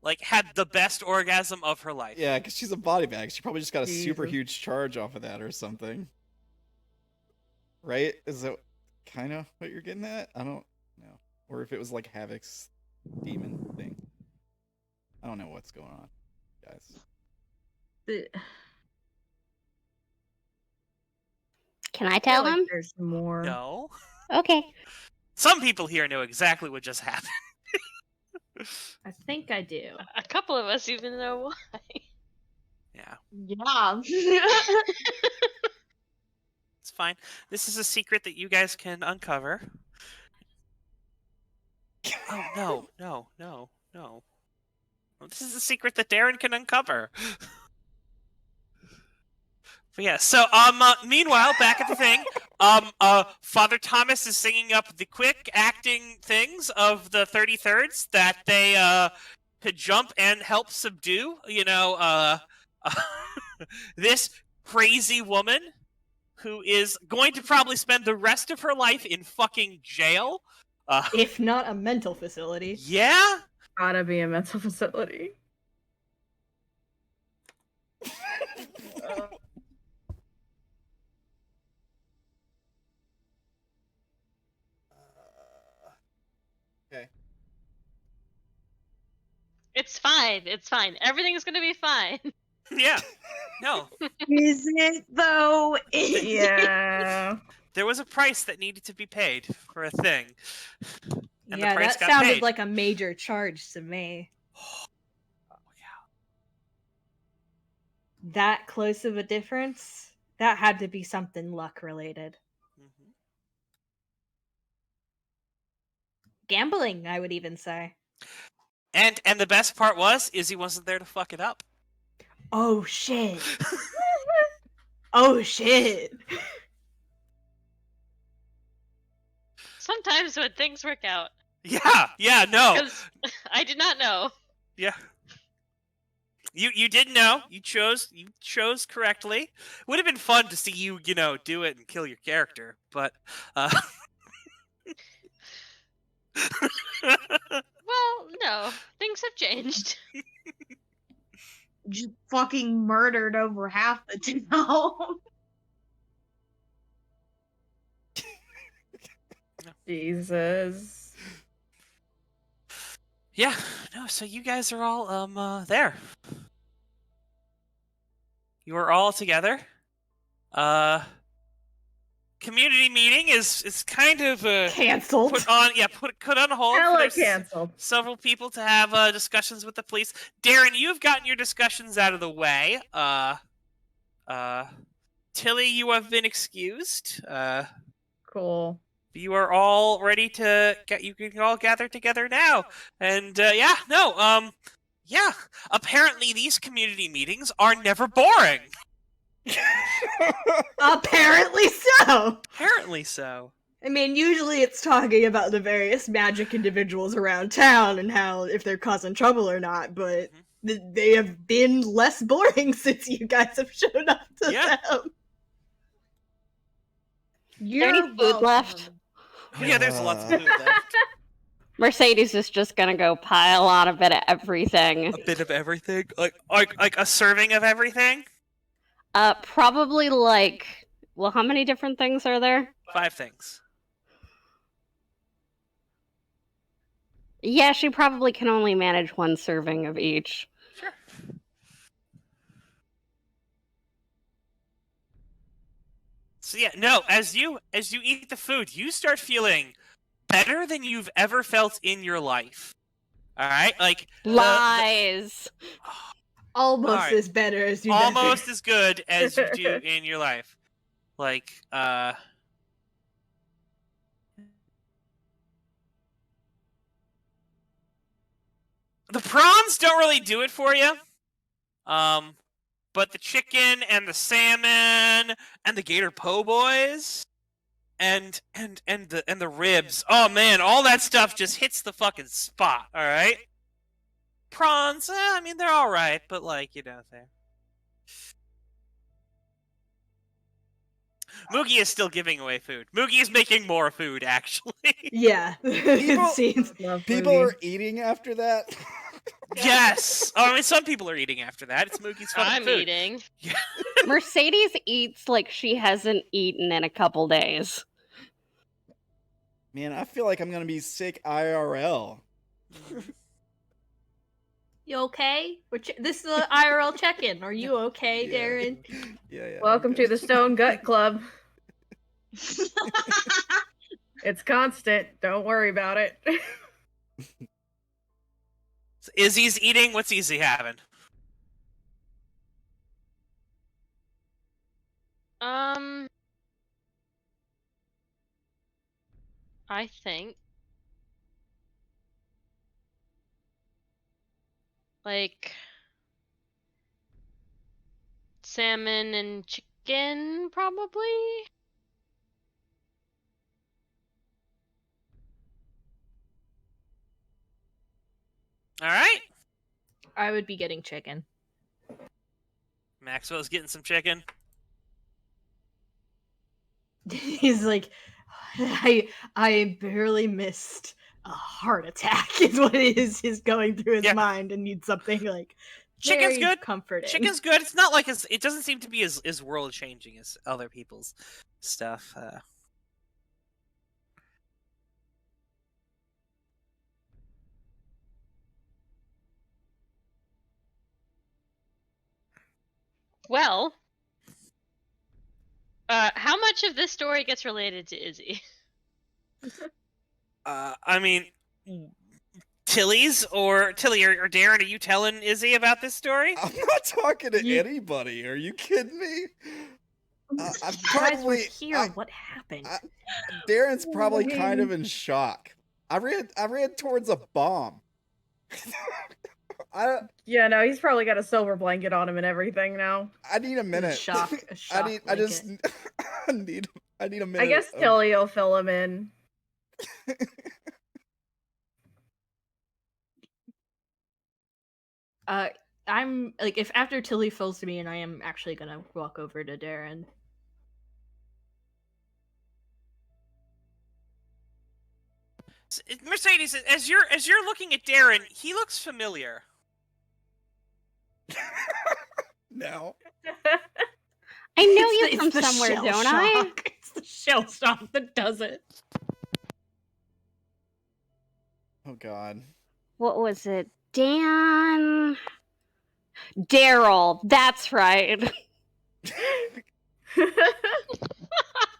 like had the best orgasm of her life. Yeah, because she's a body bag. She probably just got a super Jesus. huge charge off of that or something. Right? Is that kind of what you're getting at? I don't know. Or if it was like Havoc's demon thing. I don't know what's going on, guys. Can I tell him? There's more. No. Okay. Some people here know exactly what just happened. I think I do. A couple of us even know why. Yeah, Yeah. it's fine. This is a secret that you guys can uncover. Oh, no. This is a secret that Darren can uncover. But yeah, so meanwhile, back at the thing, Father Thomas is singing up the quick acting things of the 33rds that they could jump and help subdue, this crazy woman who is going to probably spend the rest of her life in fucking jail. If not a mental facility. Yeah? Gotta be a mental facility. Okay. It's fine. It's fine. Everything's gonna be fine. Yeah. No. Is it though? Is it? Yeah. There was a price that needed to be paid for a thing. And the Yeah, price that got sounded paid. like a major charge to me. Oh, yeah. That close of a difference? That had to be something luck related. Mhm. Gambling, I would even say. And the best part is he wasn't there to fuck it up. Oh shit. Oh shit. Sometimes when things work out. Yeah, no. Because I did not know. Yeah. You didn't know. You chose correctly. Would have been fun to see you, do it and kill your character, but Well, no. Things have changed. Just fucking murdered over half the town. Jesus. Yeah, no, so you guys are all there. You are all together. Community meeting is kind of Cancelled. put on hold. Hella There's canceled. several people to have discussions with the police. Darren, you've gotten your discussions out of the way. Tilly, you have been excused. Cool. You are all ready to get. You can all gather together now. And apparently these community meetings are never boring. Apparently so. Apparently so. I mean, usually it's talking about the various magic individuals around town and how if they're causing trouble or not, but they have been less boring since you guys have shown up to them. There any food left? Yeah, there's lots of food left. Mercedes is just gonna go pile on a bit of everything. A bit of everything? Like a serving of everything? Probably well, how many different things are there? 5 things. Yeah, she probably can only manage 1 serving of each. Sure. So yeah, no, as you eat the food, you start feeling better than you've ever felt in your life. All right? Like lies. Almost right. as better as you almost as good as you do in your life. Like the prawns don't really do it for you. But the chicken and the salmon and the gator po' boys and the ribs. Oh man, all that stuff just hits the fucking spot, all right? Prawns, I mean they're all right, but they're Moogie is still giving away food. Moogie is making more food, actually. Yeah, it seems. People are eating after that. Yes. Oh, I mean, some people are eating after that. It's Mookie's fucking I'm food. eating. Mercedes eats like she hasn't eaten in a couple days. Man, I feel like I'm gonna be sick IRL. You okay? This is an IRL check-in. Are you okay, Yeah. Darren? Yeah. Welcome to the Stone Gut Club. It's constant. Don't worry about it. So Izzy's eating. What's Izzy having? I think like salmon and chicken, probably. All right. I would be getting chicken. Maxwell's getting some chicken. He's like, I barely missed a heart attack is what it is going through his mind and needs something like Chicken's very good. comforting. Chicken's good. It's not like it doesn't seem to be as world changing as other people's stuff. Well, how much of this story gets related to Izzy? I mean, Tilly or Darren, are you telling Izzy about this story? I'm not talking to anybody. Are you kidding me? I'm probably guys were here. What happened? Darren's probably kind of in shock. I ran towards a bomb. Yeah, no, he's probably got a silver blanket on him and everything now. I need a minute. Shock I need a minute. I guess Tilly will fill him in. I'm like, if after Tilly fills me in, I am actually gonna walk over to Darren. Mercedes, as you're looking at Darren, he looks familiar. No. I know you It's from the somewhere, shell don't I? shock. It's the shell shock that does it. Oh God. What was it? Dan? Daryl. That's right.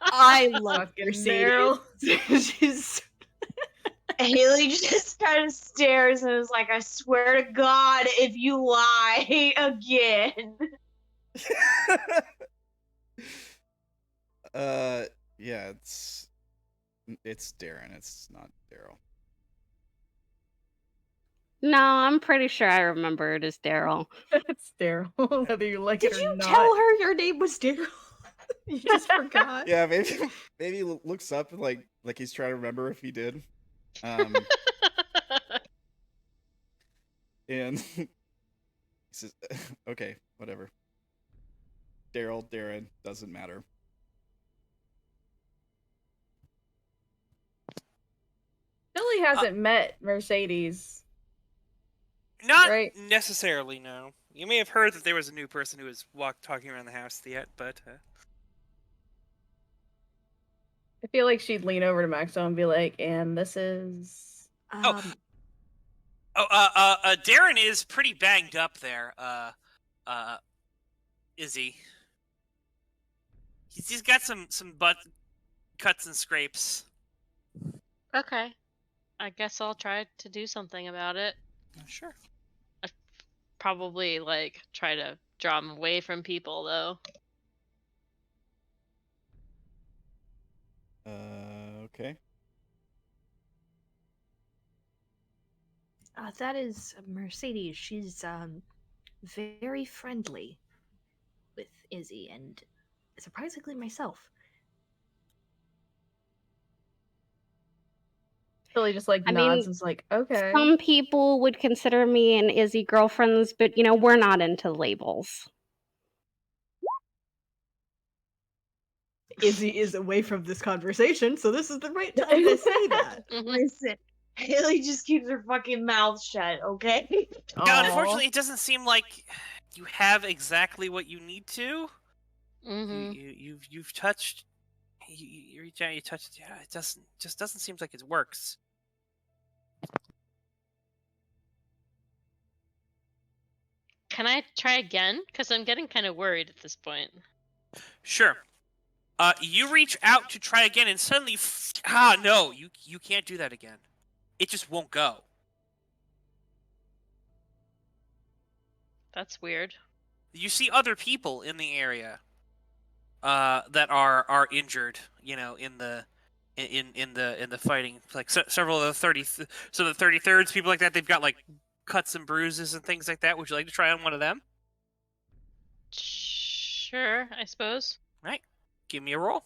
I love Fucking Mercedes. She's Haley just kind of stares and is like, I swear to God, if you lie again. Yeah, it's Darren. It's not Daryl. No, I'm pretty sure I remember it as Daryl. It's Daryl, whether you like Did it or you not. tell her your name was Daryl? You just forgot. Yeah, maybe he looks up and like he's trying to remember if he did. And he says, "Okay, whatever. Darren, doesn't matter." Billy hasn't met Mercedes. Not Right. necessarily, no. You may have heard that there was a new person who was talking around the house yet, but I feel like she'd lean over to Maxwell and be like, and this is... Darren is pretty banged up there. Izzy. He's got some butt cuts and scrapes. Okay. I guess I'll try to do something about it. Sure. I'd probably like try to draw him away from people though. Okay. That is Mercedes. She's very friendly with Izzy and surprisingly myself. Billy just like I nods mean, and is like, okay. Some people would consider me and Izzy girlfriends, but you know, we're not into labels. Izzy is away from this conversation, so this is the right time to say that. Listen, Haley just keeps her fucking mouth shut, okay? Now, unfortunately, it doesn't seem like you have exactly what you need to. Mm-hmm. You've touched. You reach out, you touched. Yeah, it doesn't seem like it works. Can I try again? Because I'm getting kind of worried at this point. Sure. You reach out to try again, and suddenly, no, you can't do that again. It just won't go. That's weird. You see other people in the area, that are injured. You know, in the fighting, like several of the 30. So the 33rds, people like that, they've got like cuts and bruises and things like that. Would you like to try on one of them? Sure, I suppose. Right. Give me a roll.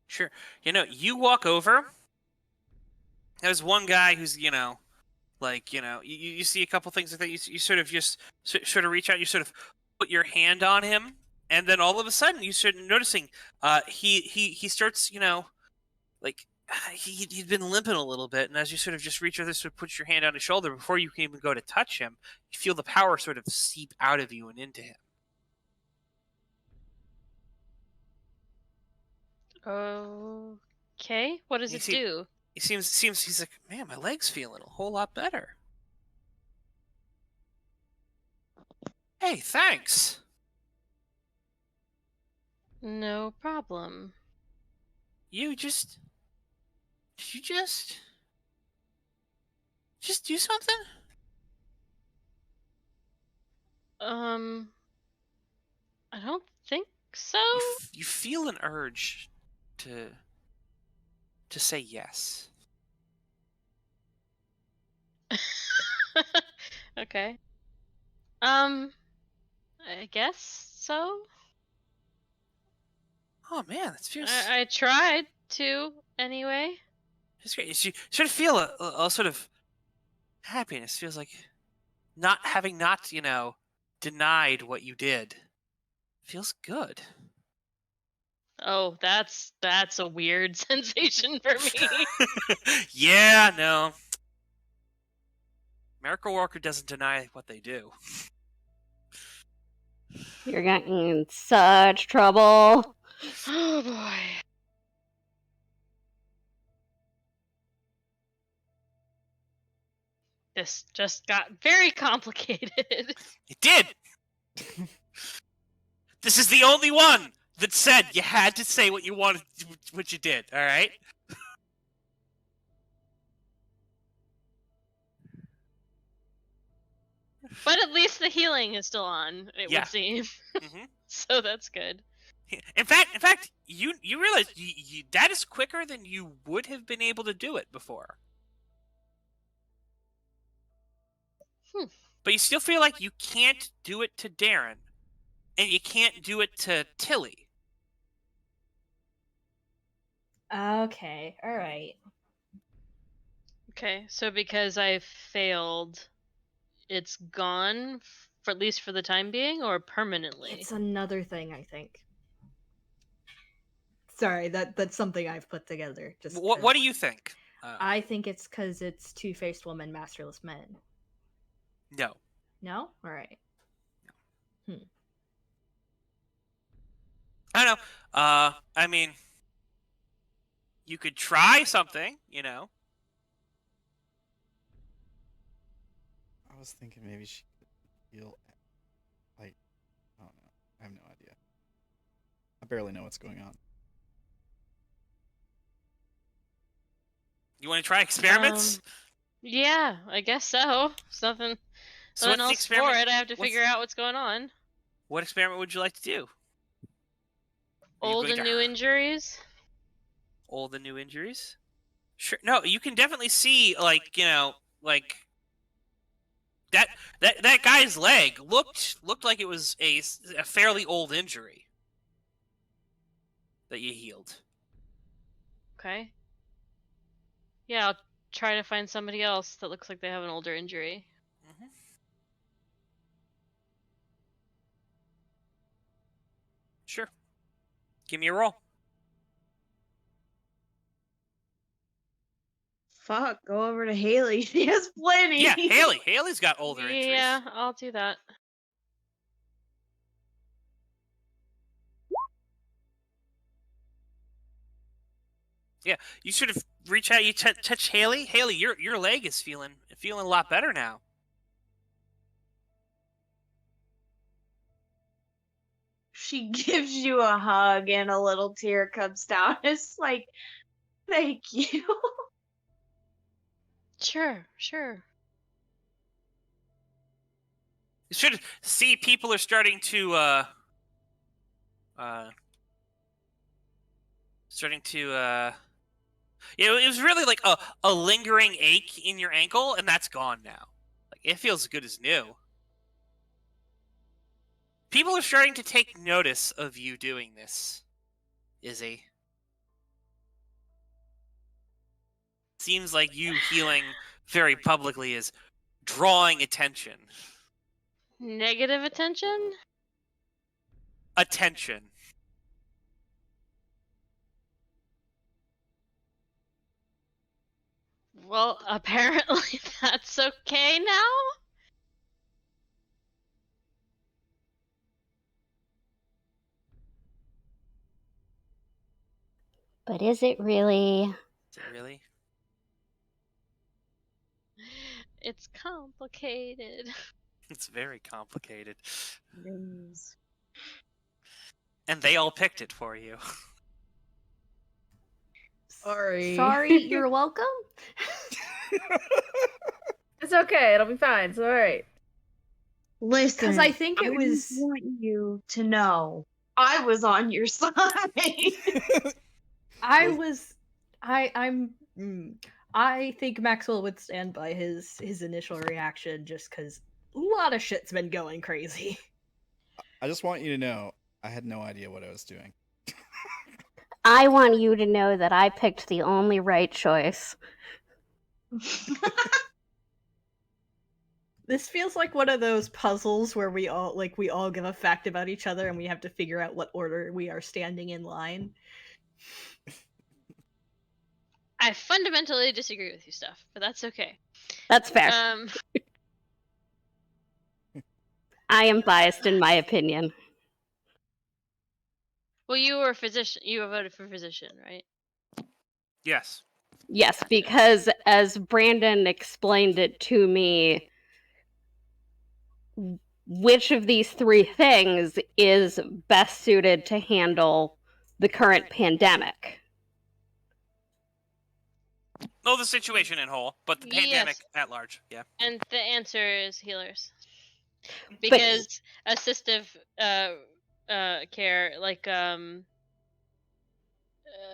Sure. You know, you walk over. There's one guy who's, you see a couple things like that. You sort of just sort of reach out. You sort of put your hand on him, and then all of a sudden you start noticing he starts, like he'd been limping a little bit, and as you sort of just reach over, sort of put your hand on his shoulder before you can even go to touch him, you feel the power sort of seep out of you and into him. Okay, what does it do? He seems he's like, man, my leg's feeling a whole lot better. Hey, thanks. No problem. Did you just do something? I don't think so. You feel an urge to say yes. Okay. I guess so. Oh man, that feels. I tried to anyway. It's great. You sort of feel a sort of happiness. Feels like not denied what you did. Feels good. Oh, that's a weird sensation for me. Yeah, no. Miracle Worker doesn't deny what they do. You're getting in such trouble. Oh boy. This just got very complicated. It did. This is the only one that said you had to say what you wanted, what you did. All right. But at least the healing is still on, it would seem. Mm-hmm. So that's good. In fact, you realize that is quicker than you would have been able to do it before. But you still feel like you can't do it to Darren, and you can't do it to Tilly. Okay, alright. Okay, so because I failed, it's gone, for at least for the time being, or permanently? It's another thing, I think. Sorry, that's something I've put together. Just what do you think? I think it's because it's two-faced woman, masterless men. No. No? Alright. I don't know. I mean, you could try something, I was thinking maybe she could feel like, I don't know. I have no idea. I barely know what's going on. You want to try experiments? Yeah, I guess so. Nothing So what's the else for experiment? it. I have to figure out what's going on. What experiment would you like to do? Old and new injuries? Old and new injuries? Sure. No, you can definitely see, like that guy's leg looked like it was a fairly old injury that you healed. Okay. Yeah, I'll try to find somebody else that looks like they have an older injury. Give me a roll. Fuck, go over to Haley. She has plenty. Yeah, Haley. Haley's got older entries. Yeah, I'll do that. Yeah, you should have reached out. You touch Haley. Haley, your leg is feeling a lot better now. She gives you a hug and a little tear comes down. It's like, thank you. Sure. You should see people are starting to it was really like a lingering ache in your ankle, and that's gone now. Like, it feels as good as new. People are starting to take notice of you doing this, Izzy. Seems like you healing very publicly is drawing attention. Negative attention? Attention. Well, apparently that's okay now? But is it really? Is it really? It's complicated. It's very complicated. Rings. And they all picked it for you. Sorry. Sorry, you're welcome. It's okay. It'll be fine. It's all right. Listen, Because I think it I was. just want you to know I was on your side. I think Maxwell would stand by his initial reaction just because a lot of shit's been going crazy. I just want you to know I had no idea what I was doing. I want you to know that I picked the only right choice. This feels like one of those puzzles where we all give a fact about each other and we have to figure out what order we are standing in line. I fundamentally disagree with you, Stuff, but that's okay. That's fair. I am biased in my opinion. Well, you were a physician. You voted for physician, right? Yes. Yes, because as Brandon explained it to me, which of these three things is best suited to handle the current pandemic? Oh, the situation in whole, but the pandemic at large, yeah. And the answer is healers. Because assistive care, like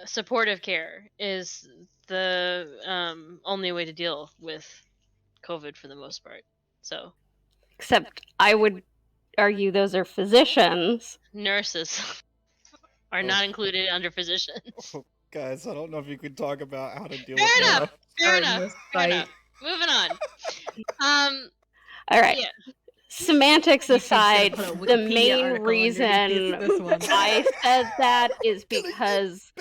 supportive care, is the only way to deal with COVID for the most part. So, except I would argue those are physicians. Nurses are not included under physicians. Oh, guys, I don't know if you could talk about how to deal Fair with enough. Fair that. enough. Fair enough. Moving on. All right. Yeah. Semantics aside, put a the Wikipedia main article reason underneath this one. I said that is because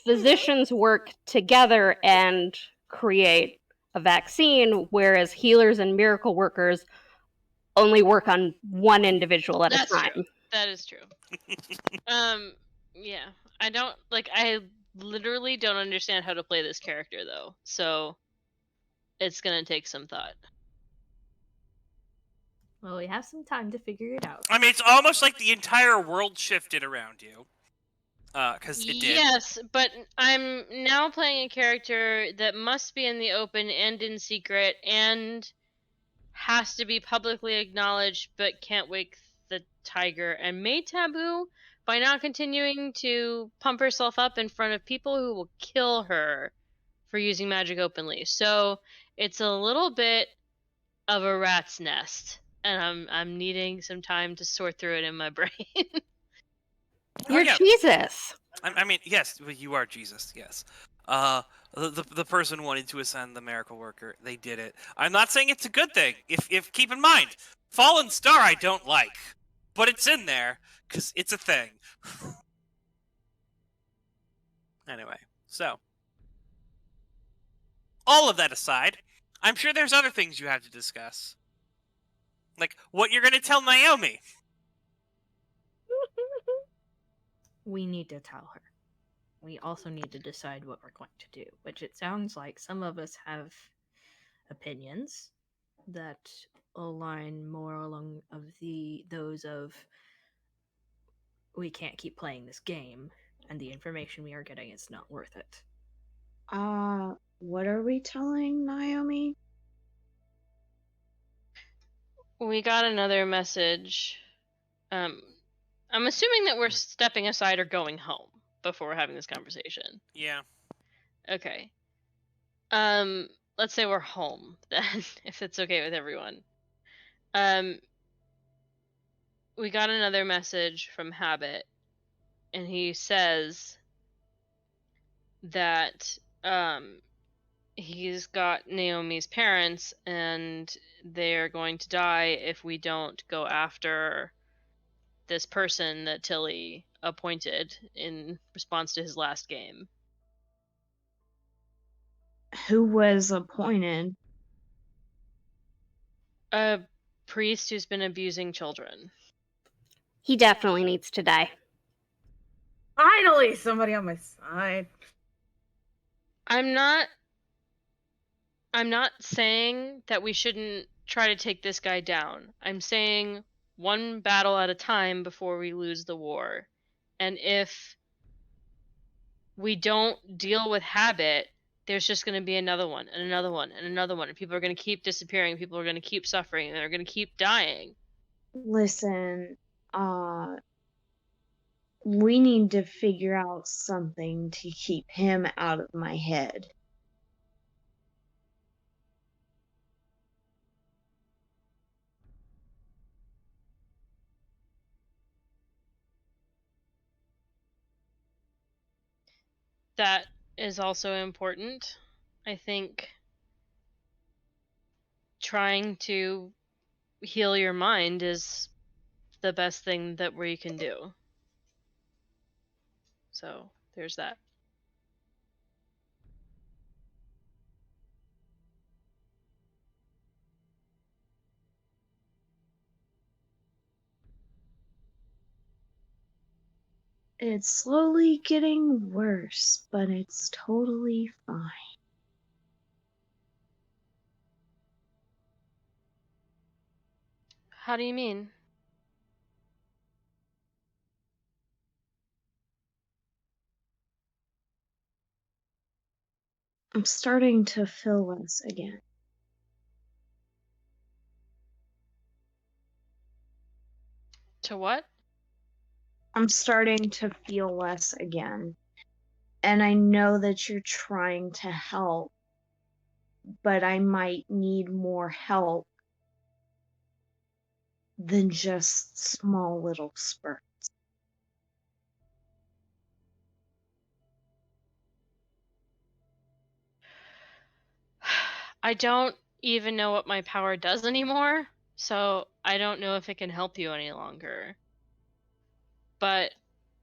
physicians work together and create a vaccine, whereas healers and miracle workers only work on one individual at a time. True. That is true. Yeah. I literally don't understand how to play this character, though. So, it's gonna take some thought. Well, we have some time to figure it out. I mean, it's almost like the entire world shifted around you. Because it did. Yes, but I'm now playing a character that must be in the open and in secret and has to be publicly acknowledged but can't wake the tiger and made taboo by not continuing to pump herself up in front of people who will kill her for using magic openly. So it's a little bit of a rat's nest, and I'm needing some time to sort through it in my brain. You're Jesus. I mean, yes, you are Jesus. Yes. The person wanted to ascend the miracle worker. They did it. I'm not saying it's a good thing. If keep in mind, Fallen Star I don't like, but it's in there because it's a thing. Anyway, so all of that aside, I'm sure there's other things you have to discuss. Like what you're going to tell Naomi. We need to tell her. We also need to decide what we're going to do, which it sounds like some of us have opinions that align more along of those of we can't keep playing this game and the information we are getting is not worth it. What are we telling Naomi? We got another message. I'm assuming that we're stepping aside or going home before we're having this conversation. Yeah. Okay. Let's say we're home then, if it's okay with everyone. We got another message from Habit, and he says that he's got Naomi's parents, and they're going to die if we don't go after this person that Tilly appointed in response to his last game. Who was appointed? A priest who's been abusing children. He definitely needs to die. Finally, somebody on my side. I'm not saying that we shouldn't try to take this guy down. I'm saying one battle at a time before we lose the war. And if we don't deal with Habit, there's just going to be another one, and another one, and another one. And people are going to keep disappearing. People are going to keep suffering, and they're going to keep dying. Listen, we need to figure out something to keep him out of my head. That is also important. I think trying to heal your mind is the best thing that we can do. So, there's that. It's slowly getting worse, but it's totally fine. How do you mean? I'm starting to feel less again. To what? I'm starting to feel less again. And I know that you're trying to help, but I might need more help than just small little spurts. I don't even know what my power does anymore, so I don't know if it can help you any longer. But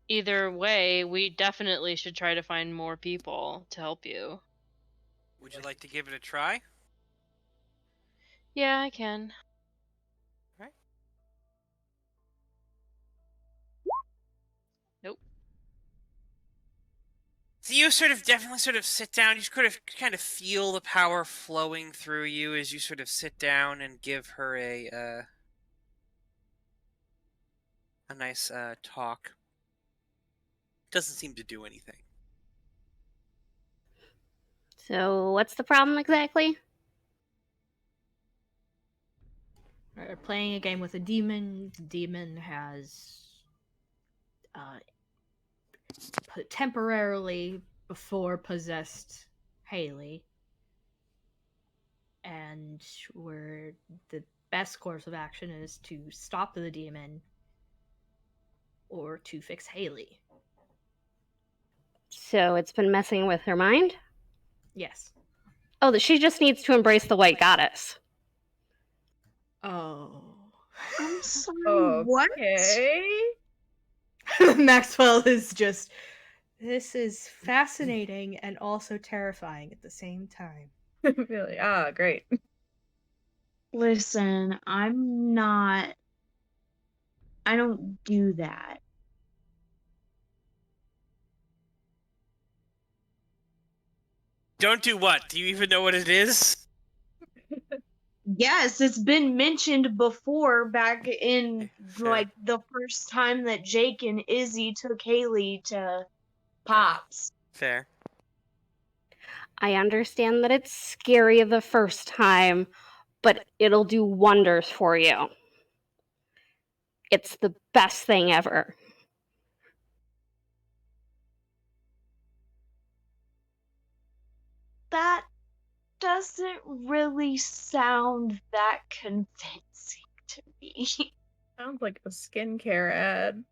either way, we definitely should try to find more people to help you. Would you like to give it a try? Yeah, I can. Right. Nope. So you definitely sit down. You kind of feel the power flowing through you as you sit down and give her a nice talk. Doesn't seem to do anything. So, what's the problem exactly? We're playing a game with a demon. The demon has temporarily before possessed Haley. And the best course of action is to stop the demon or to fix Haley. So, it's been messing with her mind? Yes. Oh, she just needs to embrace the white goddess. Oh. I'm sorry, what? Okay. Maxwell is just This is fascinating and also terrifying at the same time. Really? Ah, great. Listen, I don't do that. Don't do what? Do you even know what it is? Yes, it's been mentioned before back in Fair. like the first time that Jake and Izzy took Haley to Pops. Fair. I understand that it's scary the first time, but it'll do wonders for you. It's the best thing ever. That doesn't really sound that convincing to me. Sounds like a skincare ad.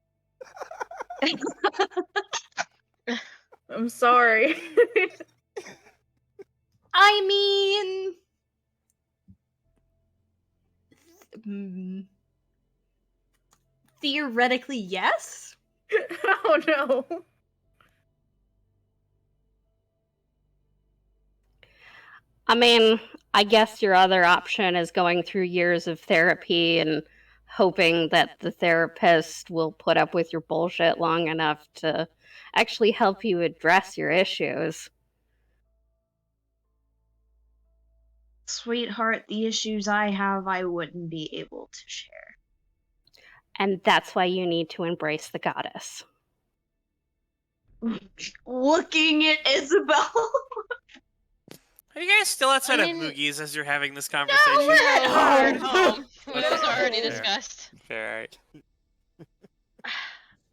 I'm sorry. I mean, theoretically, yes. Oh no. I mean, I guess your other option is going through years of therapy and hoping that the therapist will put up with your bullshit long enough to actually help you address your issues. Sweetheart, the issues I have, I wouldn't be able to share. And that's why you need to embrace the goddess. Looking at Isobel. Are you guys still outside I of mean- Moogie's as you're having this conversation? No, we're at home. No. Which was already Fair. discussed. Fair, alright.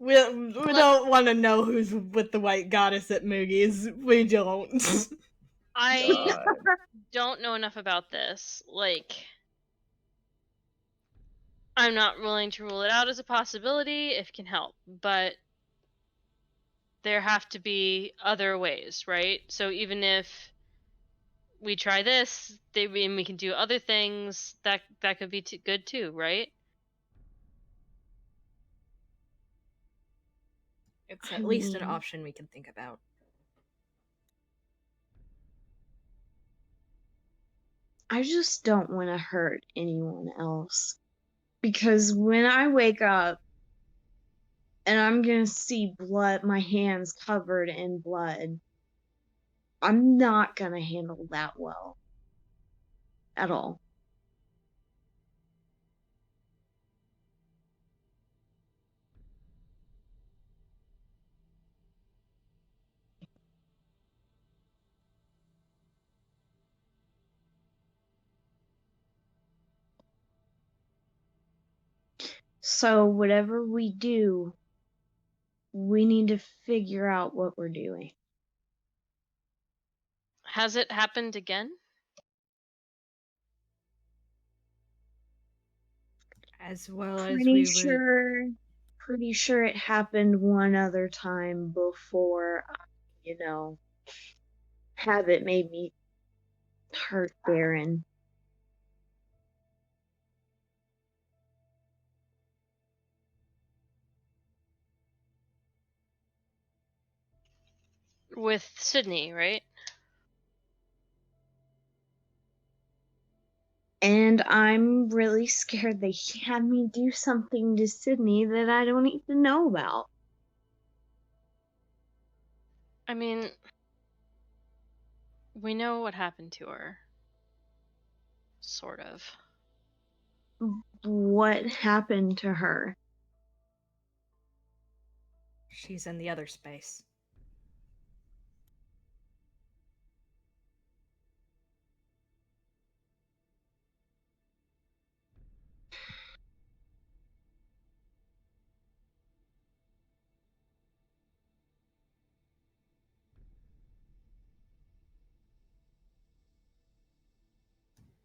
We don't want to know who's with the white goddess at Moogie's. We don't. I don't know enough about this. Like, I'm not willing to rule it out as a possibility if it can help, but there have to be other ways, right? So even if we try this, we can do other things that could be good too, right? It's at least an mean- option we can think about. I just don't want to hurt anyone else. Because when I wake up and I'm gonna see blood, my hands covered in blood, I'm not gonna handle that well. At all. So, whatever we do, we need to figure out what we're doing. Has it happened again? As well as Pretty we would. pretty sure it happened one other time before, habit made me hurt Darren. With Sydney, right? And I'm really scared they had me do something to Sydney that I don't even know about. I mean, we know what happened to her. Sort of. What happened to her? She's in the other space.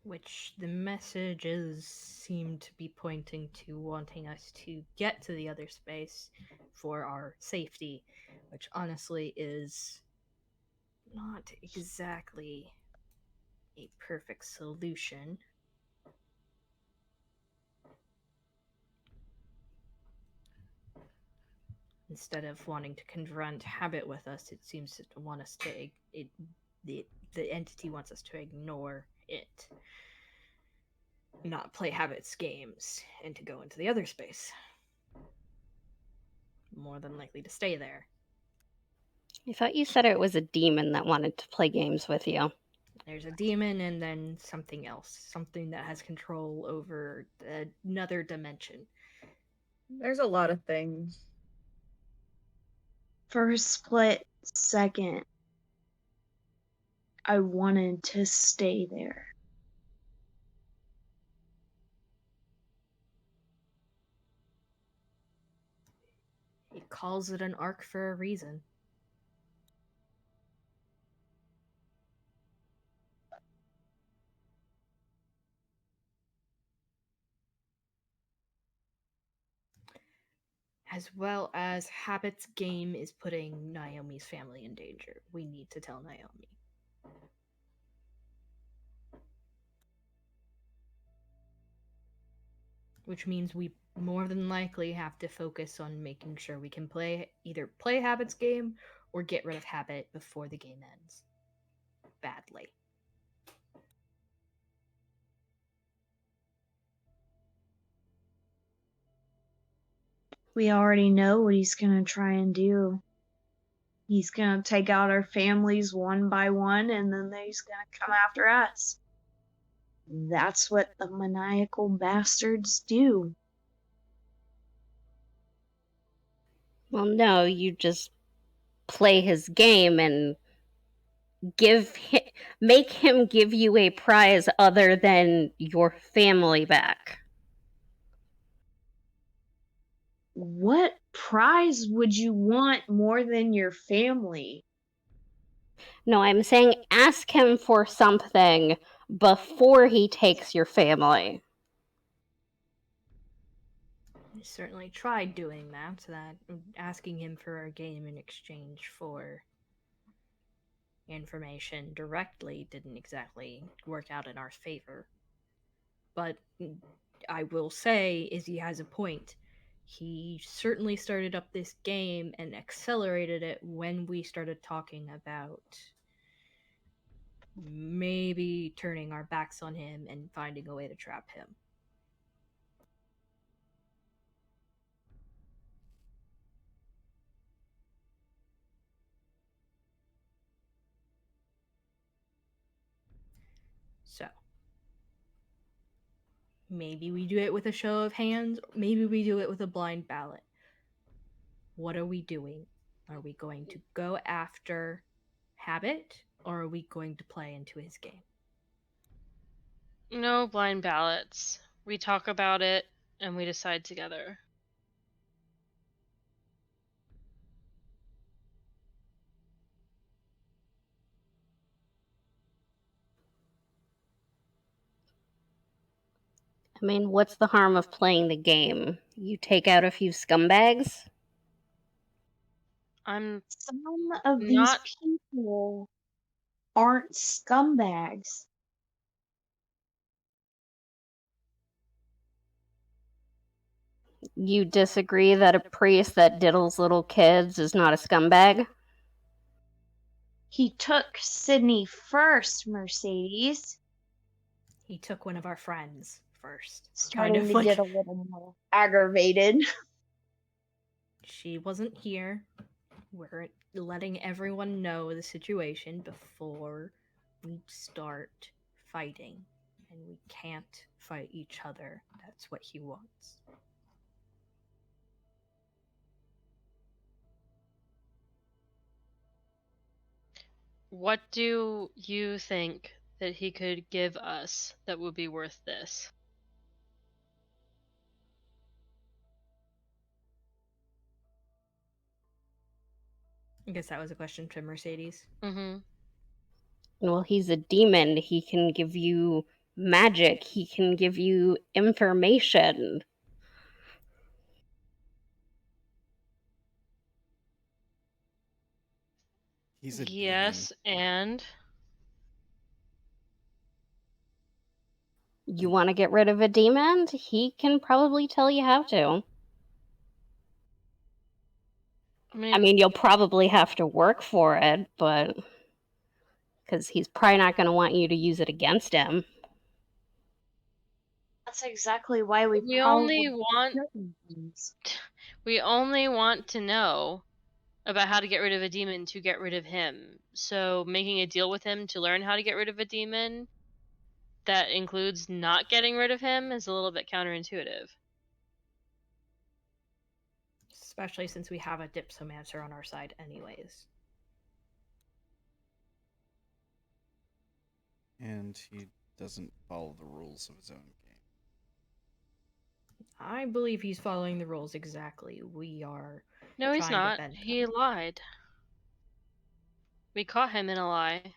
Which the messages seem to be pointing to wanting us to get to the other space for our safety, which honestly is not exactly a perfect solution. Instead of wanting to confront habit with us, it seems to want us to the entity wants us to ignore it, not play habits games, and to go into the other space. More than likely to stay there. I thought you said it was a demon that wanted to play games with you. There's a demon and then something else. Something that has control over another dimension. There's a lot of things. For a split second, I wanted to stay there. He calls it an arc for a reason. As well as Habit's game is putting Naomi's family in danger. We need to tell Naomi. Which means we more than likely have to focus on making sure we can either play Habit's game or get rid of Habit before the game ends. Badly. We already know what he's gonna try and do. He's gonna take out our families one by one, and then he's gonna come after us. That's what the maniacal bastards do. Well, no, you just play his game and make him give you a prize other than your family back. What prize would you want more than your family? No, I'm saying ask him for something before he takes your family. I certainly tried doing that, asking him for a game in exchange for information directly didn't exactly work out in our favor. But I will say, Izzy has a point. He certainly started up this game and accelerated it when we started talking about maybe turning our backs on him and finding a way to trap him. So, maybe we do it with a show of hands, maybe we do it with a blind ballot. What are we doing? Are we going to go after Habit, or are we going to play into his game? No blind ballots. We talk about it and we decide together. I mean, what's the harm of playing the game? You take out a few scumbags? Some of these people aren't scumbags. You disagree that a priest that diddles little kids is not a scumbag? He took Sydney first, Mercedes. He took one of our friends first. Starting to get a little more aggravated. She wasn't here. We're letting everyone know the situation before we start fighting. And we can't fight each other. That's what he wants. What do you think that he could give us that would be worth this? I guess that was a question to Mercedes. Mm-hmm. Well, he's a demon. He can give you magic. He can give you information. He's a yes, and you want to get rid of a demon? He can probably tell you how to. I mean, you'll probably have to work for it, but because he's probably not going to want you to use it against him. That's exactly why we only want to know about how to get rid of a demon to get rid of him. So making a deal with him to learn how to get rid of a demon that includes not getting rid of him is a little bit counterintuitive. Especially since we have a Dipsomancer on our side anyways. And he doesn't follow the rules of his own game. I believe he's following the rules exactly. We are No, he's trying to not. bend He them. lied. We caught him in a lie.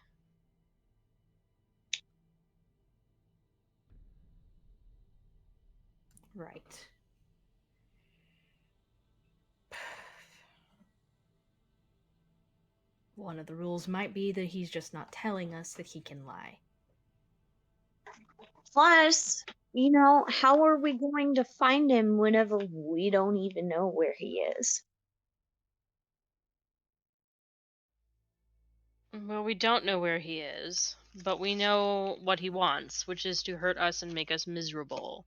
Right. One of the rules might be that he's just not telling us that he can lie. Plus, you know, how are we going to find him whenever we don't even know where he is? Well, we don't know where he is, but we know what he wants, which is to hurt us and make us miserable.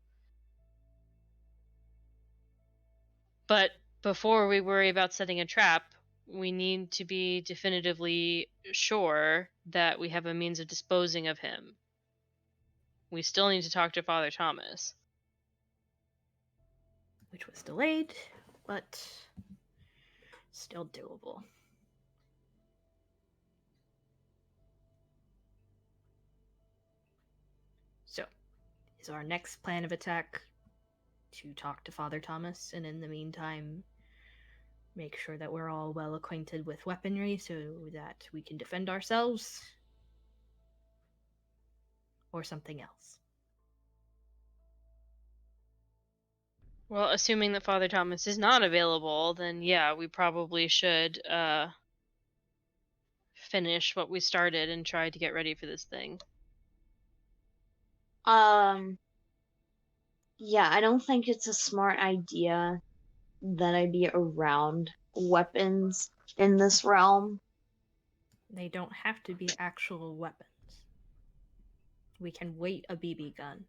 But before we worry about setting a trap, we need to be definitively sure that we have a means of disposing of him. We still need to talk to Father Thomas. Which was delayed, but still doable. So, is our next plan of attack to talk to Father Thomas, and in the meantime, make sure that we're all well acquainted with weaponry so that we can defend ourselves? Or something else? Well, assuming that Father Thomas is not available, then yeah, we probably should finish what we started and try to get ready for this thing. Yeah, I don't think it's a smart idea that I be around weapons in this realm. They don't have to be actual weapons. We can weight a BB gun.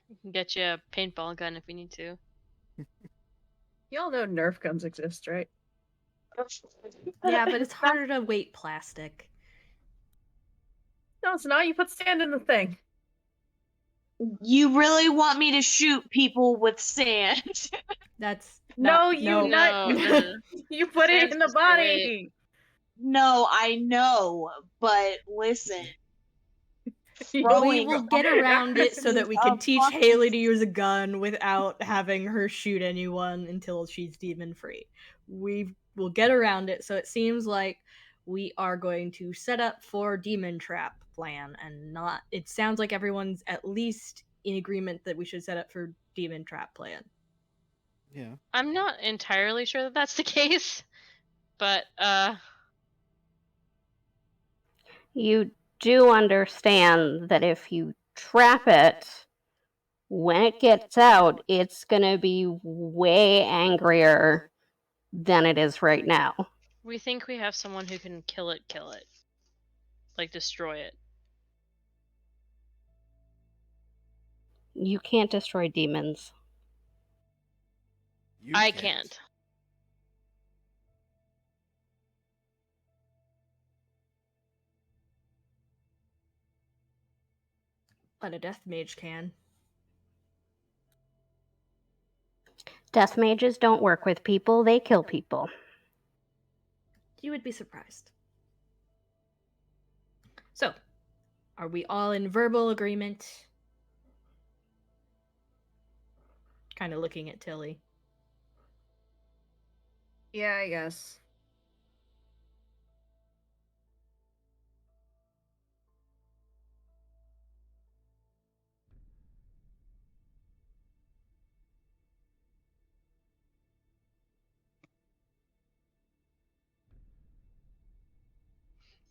We can get you a paintball gun if we need to. Y'all know Nerf guns exist, right? Yeah, but it's harder to weight plastic. No, it's not. You put sand in the thing. You really want me to shoot people with sand? That's No, you No, you put it in the body. No, I know, but listen. We Throwing will get around it so that we can a teach fucking- Haley to use a gun without having her shoot anyone until she's demon free. We will get around it, so it seems like we are going to set up for demon trap plan and not. It sounds like everyone's at least in agreement that we should set up for demon trap plan. Yeah. I'm not entirely sure that that's the case, but You do understand that if you trap it, when it gets out, it's gonna be way angrier than it is right now. we think we have someone who can kill it. Like destroy it. You can't destroy demons. I can't. But a death mage can. Death mages don't work with people, they kill people. You would be surprised. So, are we all in verbal agreement? Kind of looking at Tilly. Yeah, I guess.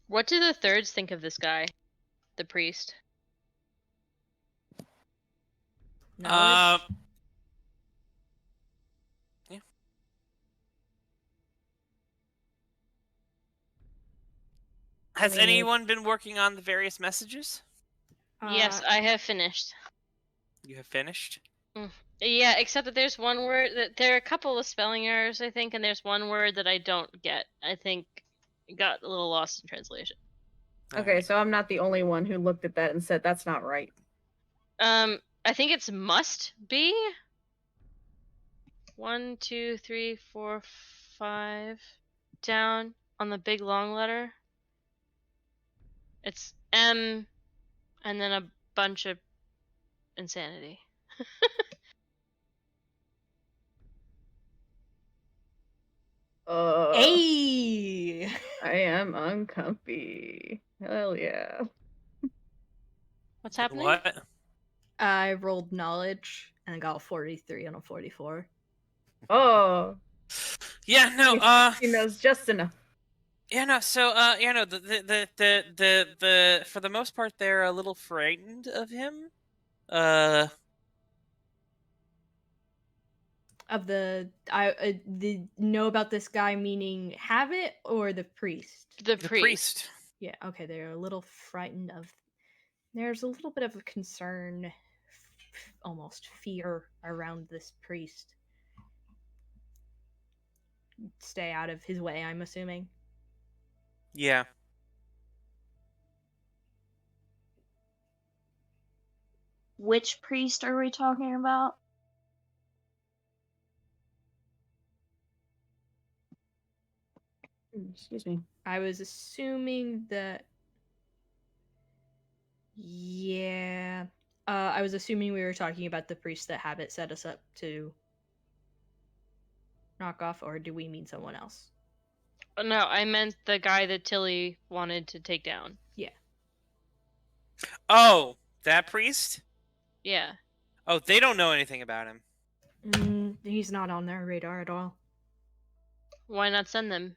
What do the thirds think of this guy, the priest? Knowledge? Yeah. Has mean, anyone been working on the various messages? Yes, I have finished. You have finished? Yeah, except that there's one word that there are a couple of spelling errors, I think, and there's one word that I don't get. I think it got a little lost in translation. Okay, so I'm not the only one who looked at that and said that's not right. I think it's must be. 1, 2, 3, 4, 5. Down on the big long letter. It's M and then a bunch of insanity. Hey! I am uncomfy. Hell yeah. What's happening? What? I rolled knowledge and I got a 43 on a 44. Oh. Yeah, no, He knows just enough. Yeah, no, so, yeah, no, for the most part, they're a little frightened of him. Of the know about this guy meaning have it or the priest? The The priest. priest. Yeah, okay, they're a little frightened of. There's a little bit of a concern, almost fear around this priest. Stay out of his way, I'm assuming. Yeah. Which priest are we talking about? Excuse me. I was assuming that. Yeah. I was assuming we were talking about the priest that Habit set us up to knock off, or do we mean someone else? No, I meant the guy that Tilly wanted to take down. Yeah. Oh, that priest? Yeah. Oh, they don't know anything about him. He's not on their radar at all. Why not send them?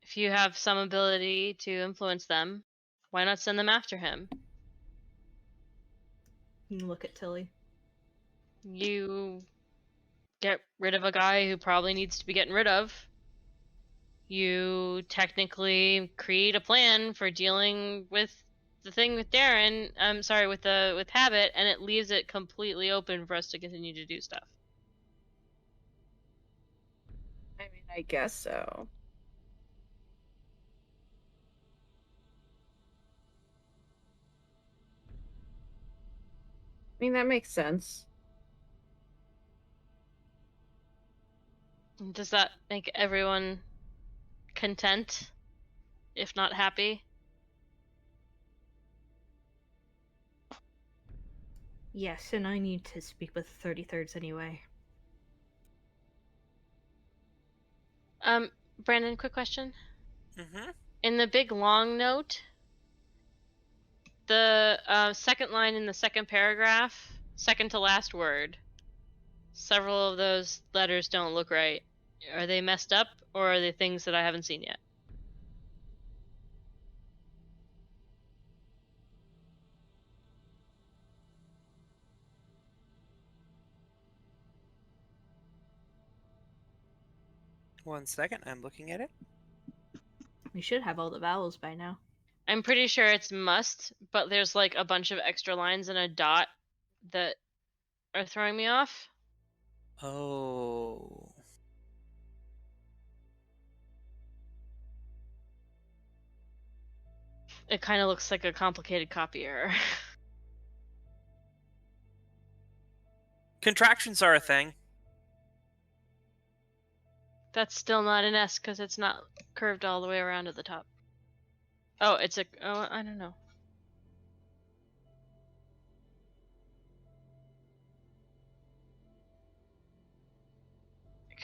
If you have some ability to influence them, why not send them after him? You can look at Tilly. You get rid of a guy who probably needs to be getting rid of. You technically create a plan for dealing with the thing with Darren. I'm sorry, with Habit, and it leaves it completely open for us to continue to do stuff. I mean, I guess so. I mean, that makes sense. Does that make everyone content, if not happy? Yes, and I need to speak with the 33rds anyway. Brandon, quick question. Mm-hmm. In the big long note, the second line in the second paragraph, second to last word, several of those letters don't look right. Are they messed up, or are they things that I haven't seen yet? One second, I'm looking at it. We should have all the vowels by now. I'm pretty sure it's must, but there's like a bunch of extra lines and a dot that are throwing me off. Oh. It kind of looks like a complicated copy error. Contractions are a thing. That's still not an S because it's not curved all the way around to the top. Oh, it's a. Oh, I don't know.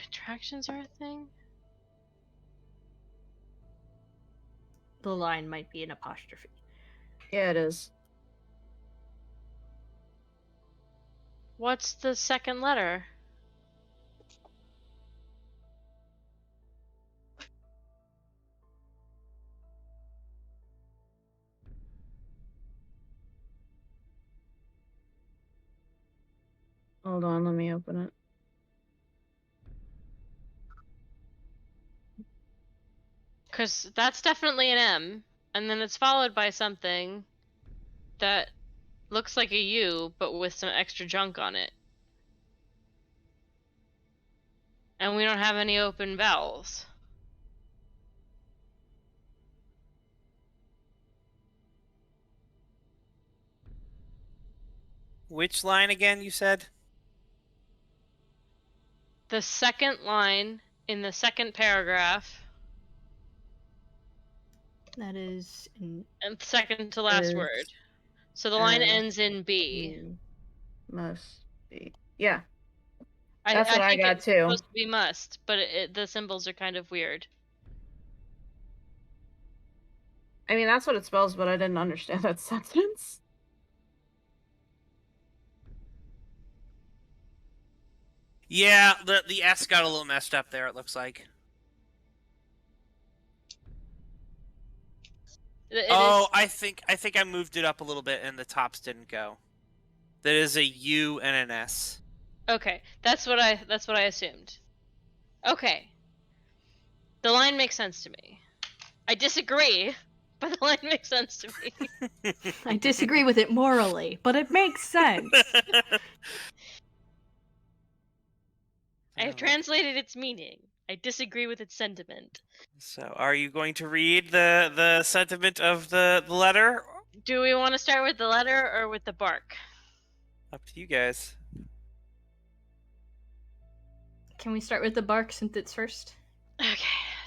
Contractions are a thing? The line might be an apostrophe. Yeah, it is. What's the second letter? Hold on, let me open it. Because that's definitely an M, and then it's followed by something that looks like a U, but with some extra junk on it. And we don't have any open vowels. Which line again, you said? The second line in the second paragraph, That is in and second to last Is, word. So the line ends in B. you must be. Yeah, I that's what I think got it's too. supposed to be must, but the symbols are kind of weird. I mean, that's what it spells, but I didn't understand that sentence. Yeah, the S got a little messed up there, it looks like. I think I moved it up a little bit and the tops didn't go. That is a U and an S. Okay, that's what I assumed. Okay. The line makes sense to me. I disagree, but the line makes sense to me. I disagree with it morally, but it makes sense. I have translated its meaning. I disagree with its sentiment. So, are you going to read the sentiment of the letter? Do we want to start with the letter or with the bark? Up to you guys. Can we start with the bark since it's first? Okay,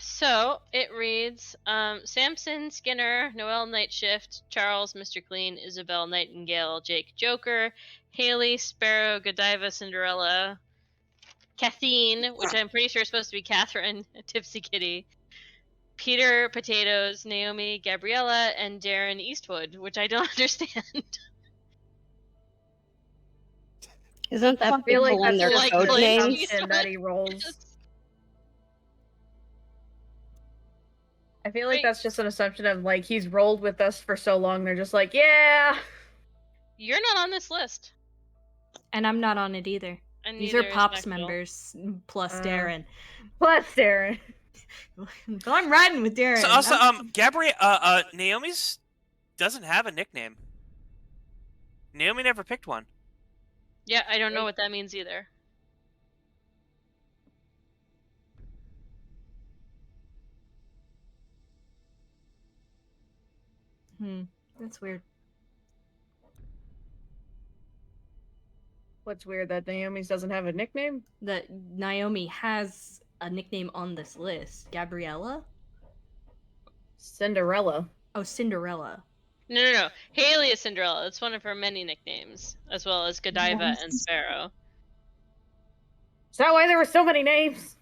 so it reads, Samson, Skinner, Noel Nightshift, Charles, Mr. Clean, Isabel, Nightingale, Jake, Joker, Haley, Sparrow, Godiva, Cinderella, Kathleen, which I'm pretty sure is supposed to be Catherine, Tipsy Kitty, Peter, Potatoes, Naomi, Gabriella, and Darren Eastwood, which I don't understand. Isn't that I feel people like in that's their just code an names? assumption that he rolls. I feel like that's just an assumption of, like, he's rolled with us for so long, they're just like, yeah! You're not on this list. And I'm not on it either. And These are neither is Pops Maxwell. members plus Darren. Plus Darren. So I'm riding with Darren. So also, Naomi's doesn't have a nickname. Naomi never picked one. Yeah, I don't know what that means either. That's weird. What's weird, that Naomi's doesn't have a nickname? That Naomi has a nickname on this list. Gabriella? Cinderella. Oh, Cinderella. No. Haley is Cinderella. That's one of her many nicknames, as well as Godiva Yes. and Sparrow. Is that why there were so many names?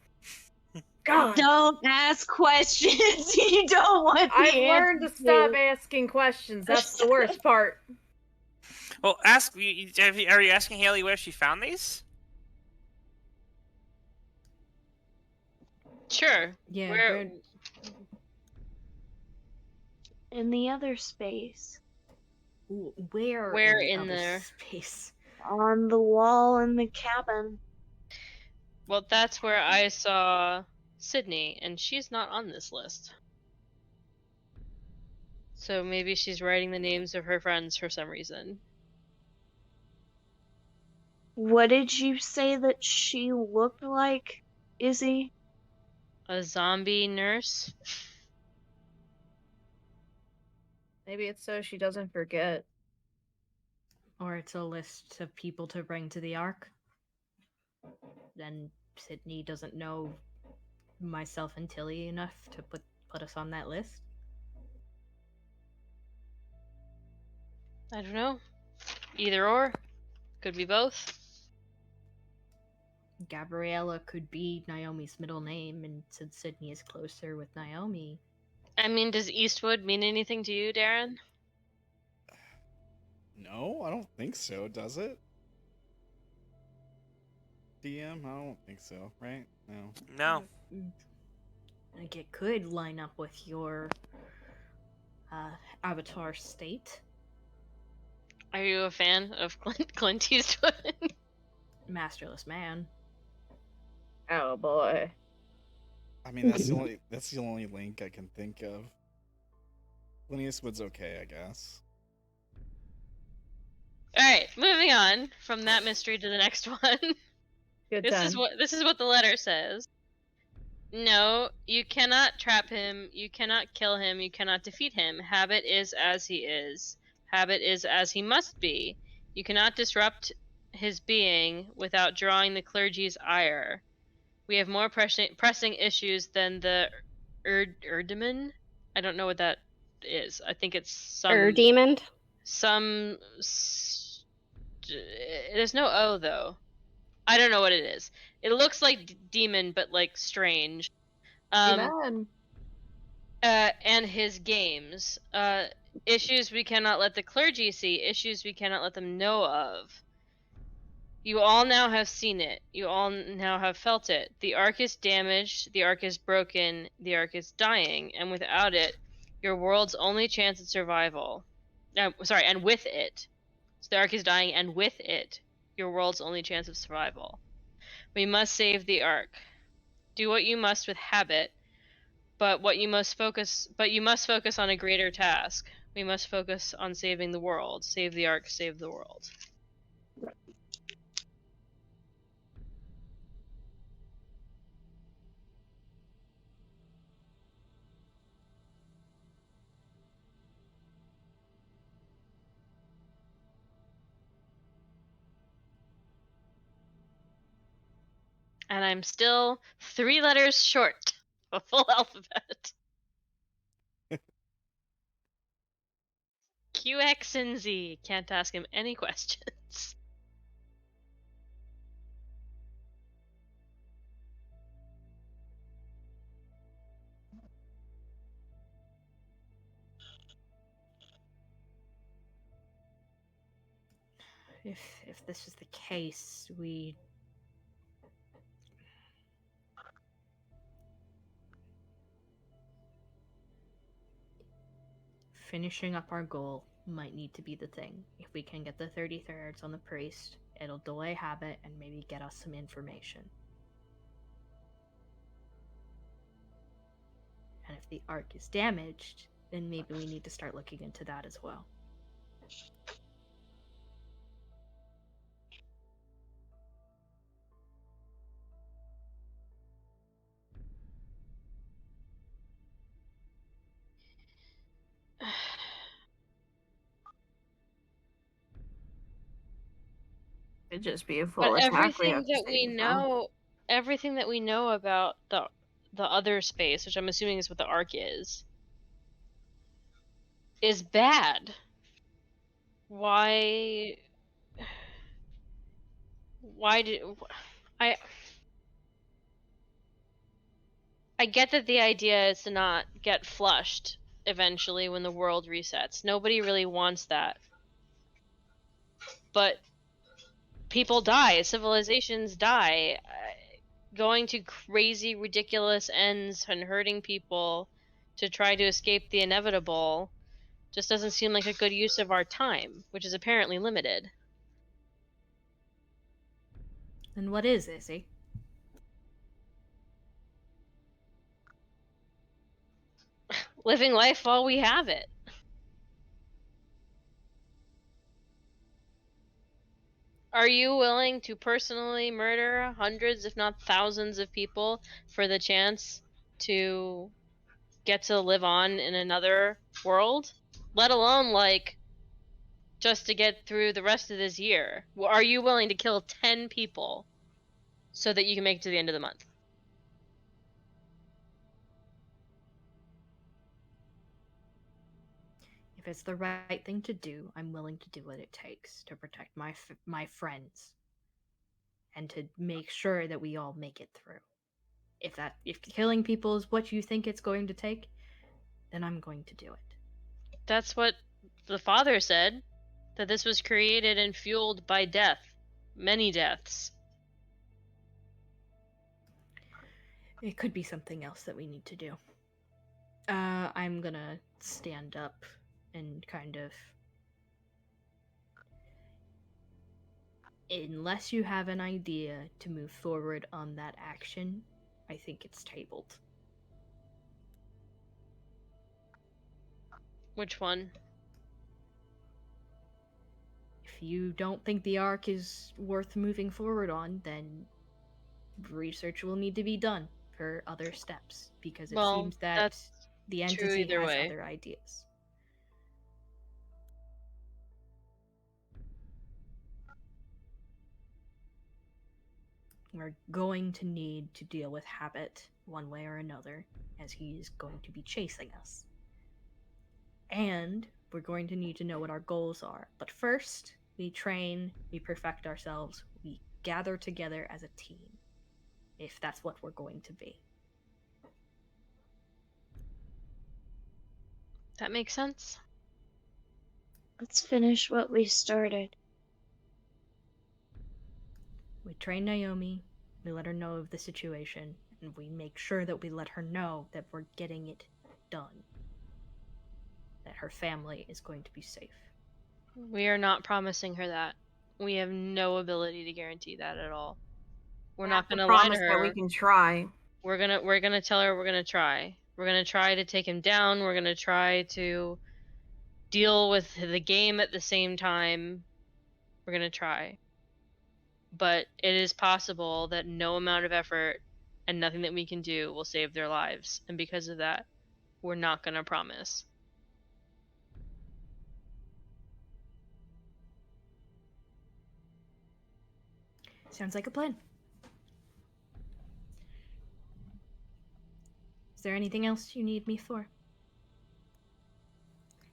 God. Don't ask questions you don't want the I've learned to answer stop asking questions. That's the worst part. Well, are you asking Haley where she found these? Sure. Yeah. Where... In the other space. Ooh, where in other there? Space. On the wall in the cabin. Well, that's where I saw Sydney, and she's not on this list. So maybe she's writing the names of her friends for some reason. What did you say that she looked like, Izzy? A zombie nurse? Maybe it's so she doesn't forget. Or it's a list of people to bring to the Ark. Then Sydney doesn't know myself and Tilly enough to put us on that list. I don't know. Either or. Could be both. Gabriella could be Naomi's middle name, and since Sydney is closer with Naomi. I mean, does Eastwood mean anything to you, Darren? No, I don't think so, does it? DM? I don't think so, right? No. No. Like, it could line up with your avatar state. Are you a fan of Clint Eastwood? masterless man. Oh boy. I mean, that's the only link I can think of. Linnaeus Wood's okay, I guess. All right, moving on from that mystery to the next one. Good This time. is what the letter says. No, you cannot trap him, you cannot kill him, you cannot defeat him. Habit is as he is. Habit is as he must be. You cannot disrupt his being without drawing the clergy's ire. We have more pressing issues than the Erdemon. I don't know what that is. I think it's Demon? There's no O though. I don't know what it is. It looks like demon, but like strange. Amen. And his games. Issues we cannot let the clergy see. Issues we cannot let them know of. You all now have seen it. You all now have felt it. The Ark is damaged. The Ark is broken. The Ark is dying. And without it, your world's only chance at survival. And with it. So the Ark is dying, and with it, your world's only chance of survival. We must save the Ark. Do what you must with habit, but you must focus on a greater task. We must focus on saving the world. Save the Ark, save the world. And I'm still 3 letters short of a full alphabet. Q, X, and Z. Can't ask him any questions. If this is the case, we finishing up our goal might need to be the thing. If we can get the 33rds on the priest, it'll delay habit and maybe get us some information. And if the Ark is damaged, then maybe we need to start looking into that as well. It'd just be a full But attack. everything that we know about the other space, which I'm assuming is what the Ark is bad. Why did I get that the idea is to not get flushed eventually when the world resets. Nobody really wants that. But people die, civilizations die. Going to crazy, ridiculous ends and hurting people to try to escape the inevitable just doesn't seem like a good use of our time, which is apparently limited. And what is Izzy? Living life while we have it. Are you willing to personally murder hundreds, if not thousands, of people for the chance to get to live on in another world? Let alone, like, just to get through the rest of this year. Are you willing to kill 10 people so that you can make it to the end of the month? If it's the right thing to do, I'm willing to do what it takes to protect my friends and to make sure that we all make it through. If killing people is what you think it's going to take, then I'm going to do it. That's what the father said, that this was created and fueled by death. Many deaths. It could be something else that we need to do. I'm gonna stand up and kind of unless you have an idea to move forward on that action, I think it's tabled. Which one? If you don't think the arc is worth moving forward on, then research will need to be done for other steps, because it Well, seems that that's the true entity either has way. other ideas. We're going to need to deal with Habit one way or another, as he is going to be chasing us. And we're going to need to know what our goals are. But first, we train, we perfect ourselves, we gather together as a team, if that's what we're going to be. That makes sense. Let's finish what we started. We train Naomi, we let her know of the situation, and we make sure that we let her know that we're getting it done. That her family is going to be safe. We are not promising her that. We have no ability to guarantee that at all. We're not going to lie to promise her. that we can try. We're gonna tell her we're gonna try. We're gonna try to take him down. We're gonna try to deal with the game at the same time. We're gonna try. But it is possible that no amount of effort and nothing that we can do will save their lives. And because of that, we're not gonna promise. Sounds like a plan. Is there anything else you need me for?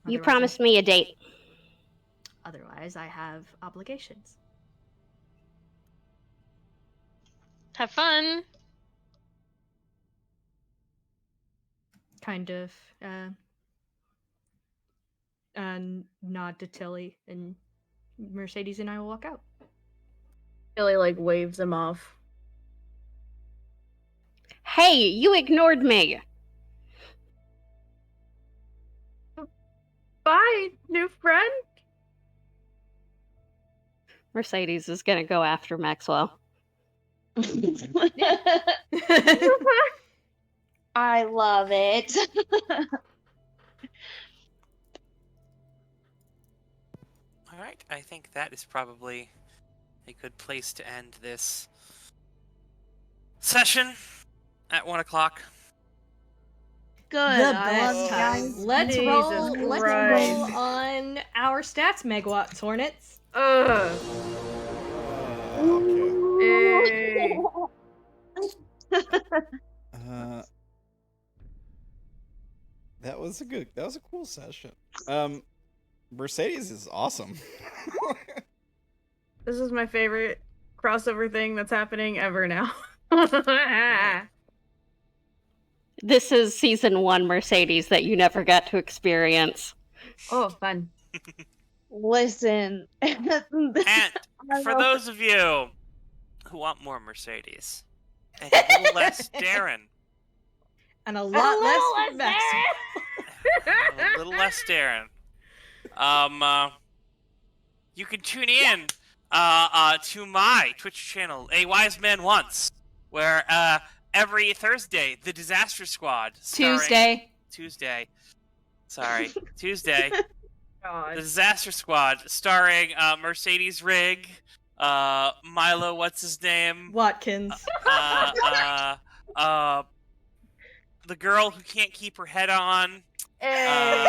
You Otherwise, promised me a date. Otherwise, I have obligations. Have fun. Kind of, nod to Tilly, and Mercedes and I will walk out. Billy like waves him off. Hey, you ignored me. Bye, new friend. Mercedes is gonna go after Maxwell. I love it. All right, I think that is probably a good place to end this session at 1 o'clock. Good. The I best love time. guys. Let's Jesus roll. Let's roll Christ. on our stats, megawatts, Hornets. Ugh. Okay. Hey. That was a cool session. Mercedes is awesome. This is my favorite crossover thing that's happening ever now. This is season 1 Mercedes that you never got to experience. Oh, fun. Listen. And for those of you who want more Mercedes and a little less Darren, And a lot less Maxwell. a little less Darren, you can tune in to my Twitch channel, AWiseManOnce, where every Thursday, the Disaster Squad. Tuesday. Sorry, Tuesday. God. The Disaster Squad, starring Mercedes Rigg, Milo, what's his name? Watkins. The girl who can't keep her head on. Hey.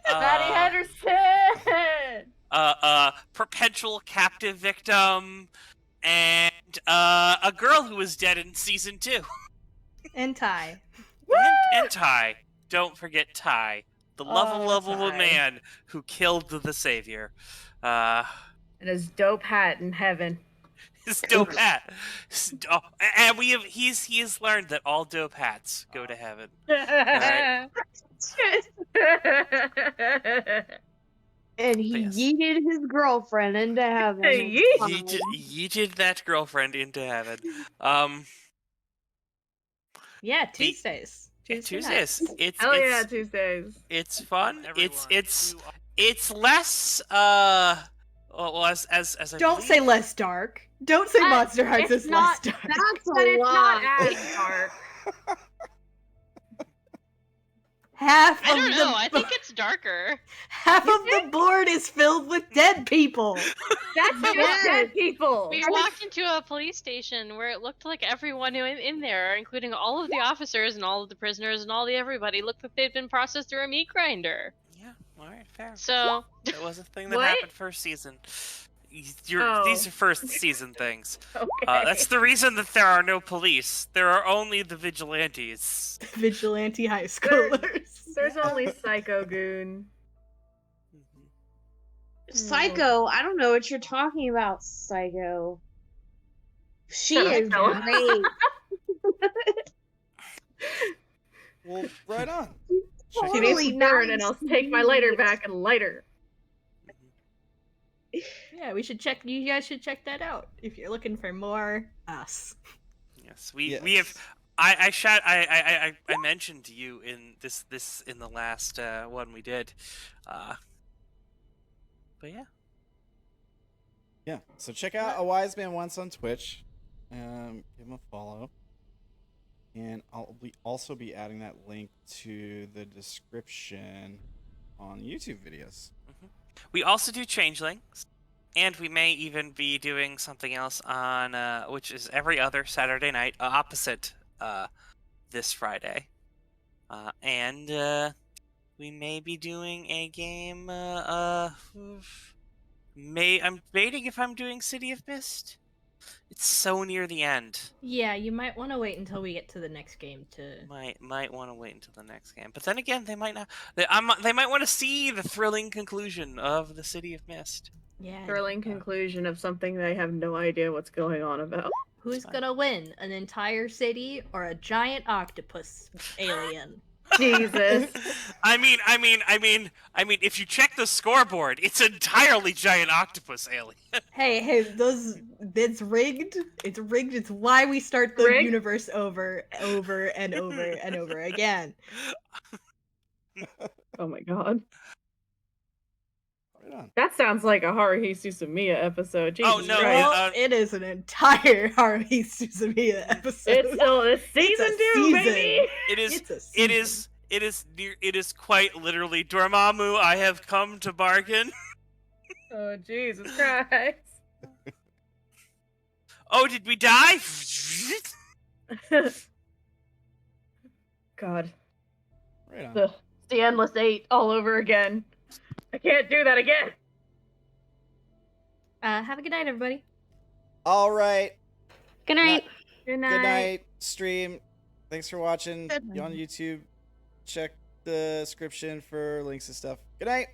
Maddie Henderson. Perpetual captive victim, and a girl who was dead in season 2. And Ty. And Ty. Don't forget Ty. The lovable Ty. man who killed the savior. And his dope hat in heaven. His dope hat. And he has learned that all dope hats go to heaven. Right. And he Yes. yeeted his girlfriend into heaven. Yeeted that girlfriend into heaven. Yeah, Tuesdays. Tuesdays. Hell yeah, Tuesdays. It's fun. Everyone, It's less Well, as I Don't believe, say less dark. Don't say Monster Hearts it's is not- less dark. That's But a it's lot. not as dark. Half I of don't know. the I think it's darker. half of the board is filled with dead people. That's just Yes. dead people. We walked into a police station where it looked like everyone in there, including all of the officers and all of the prisoners and all the everybody, looked like they'd been processed through a meat grinder. yeah, all right, fair. So That was a thing that What? happened first season. Oh. These are first season things. Okay. That's the reason that there are no police. There are only the vigilantes. Vigilante high schoolers. There's only Psycho Goon. Psycho, I don't know what you're talking about, Psycho. She Shut up, is Noah. great. Well, right on. She Totally needs to burn, and nice. I'll take my lighter back and light her. Yeah, we should check. You guys should check that out if you're looking for more us. Yes, we have. Yes. I mentioned to you in this in the last one we did, but yeah. Yeah. So check out AWiseManOnce on Twitch. Give him a follow. And I'll also be adding that link to the description on YouTube videos. We also do changelings, and we may even be doing something else on which is every other Saturday night, opposite this Friday, and we may be doing a game. I'm debating if I'm doing City of Mist. It's so near the end. Yeah, you might want to wait until we get to the next game to. Might want to wait until the next game, but then again, they might not. They might want to see the thrilling conclusion of the City of Mist. Yeah. Thrilling conclusion of something they have no idea what's going on about. Who's fine. gonna win? An entire city or a giant octopus alien? Jesus. I mean, if you check the scoreboard, it's entirely giant octopus alien. Hey, it's rigged. It's rigged. It's why we start the Rigged? universe over and over and over again. Oh my god. Right on. That sounds like a Haruhi Suzumiya episode. Jesus Oh, no, Christ. Well, it is an entire Haruhi Suzumiya episode. It's still a season two, season. baby! It is. It's a It is quite literally Dormammu. I have come to bargain. Oh, Jesus Christ. Oh, did we die? God. Right on. It's the Endless 8 all over again. I can't do that again. Have a good night, everybody. All right. Good night. Good night. Good night, stream. Thanks for watching Good on YouTube. Check the description for links and stuff. Good night.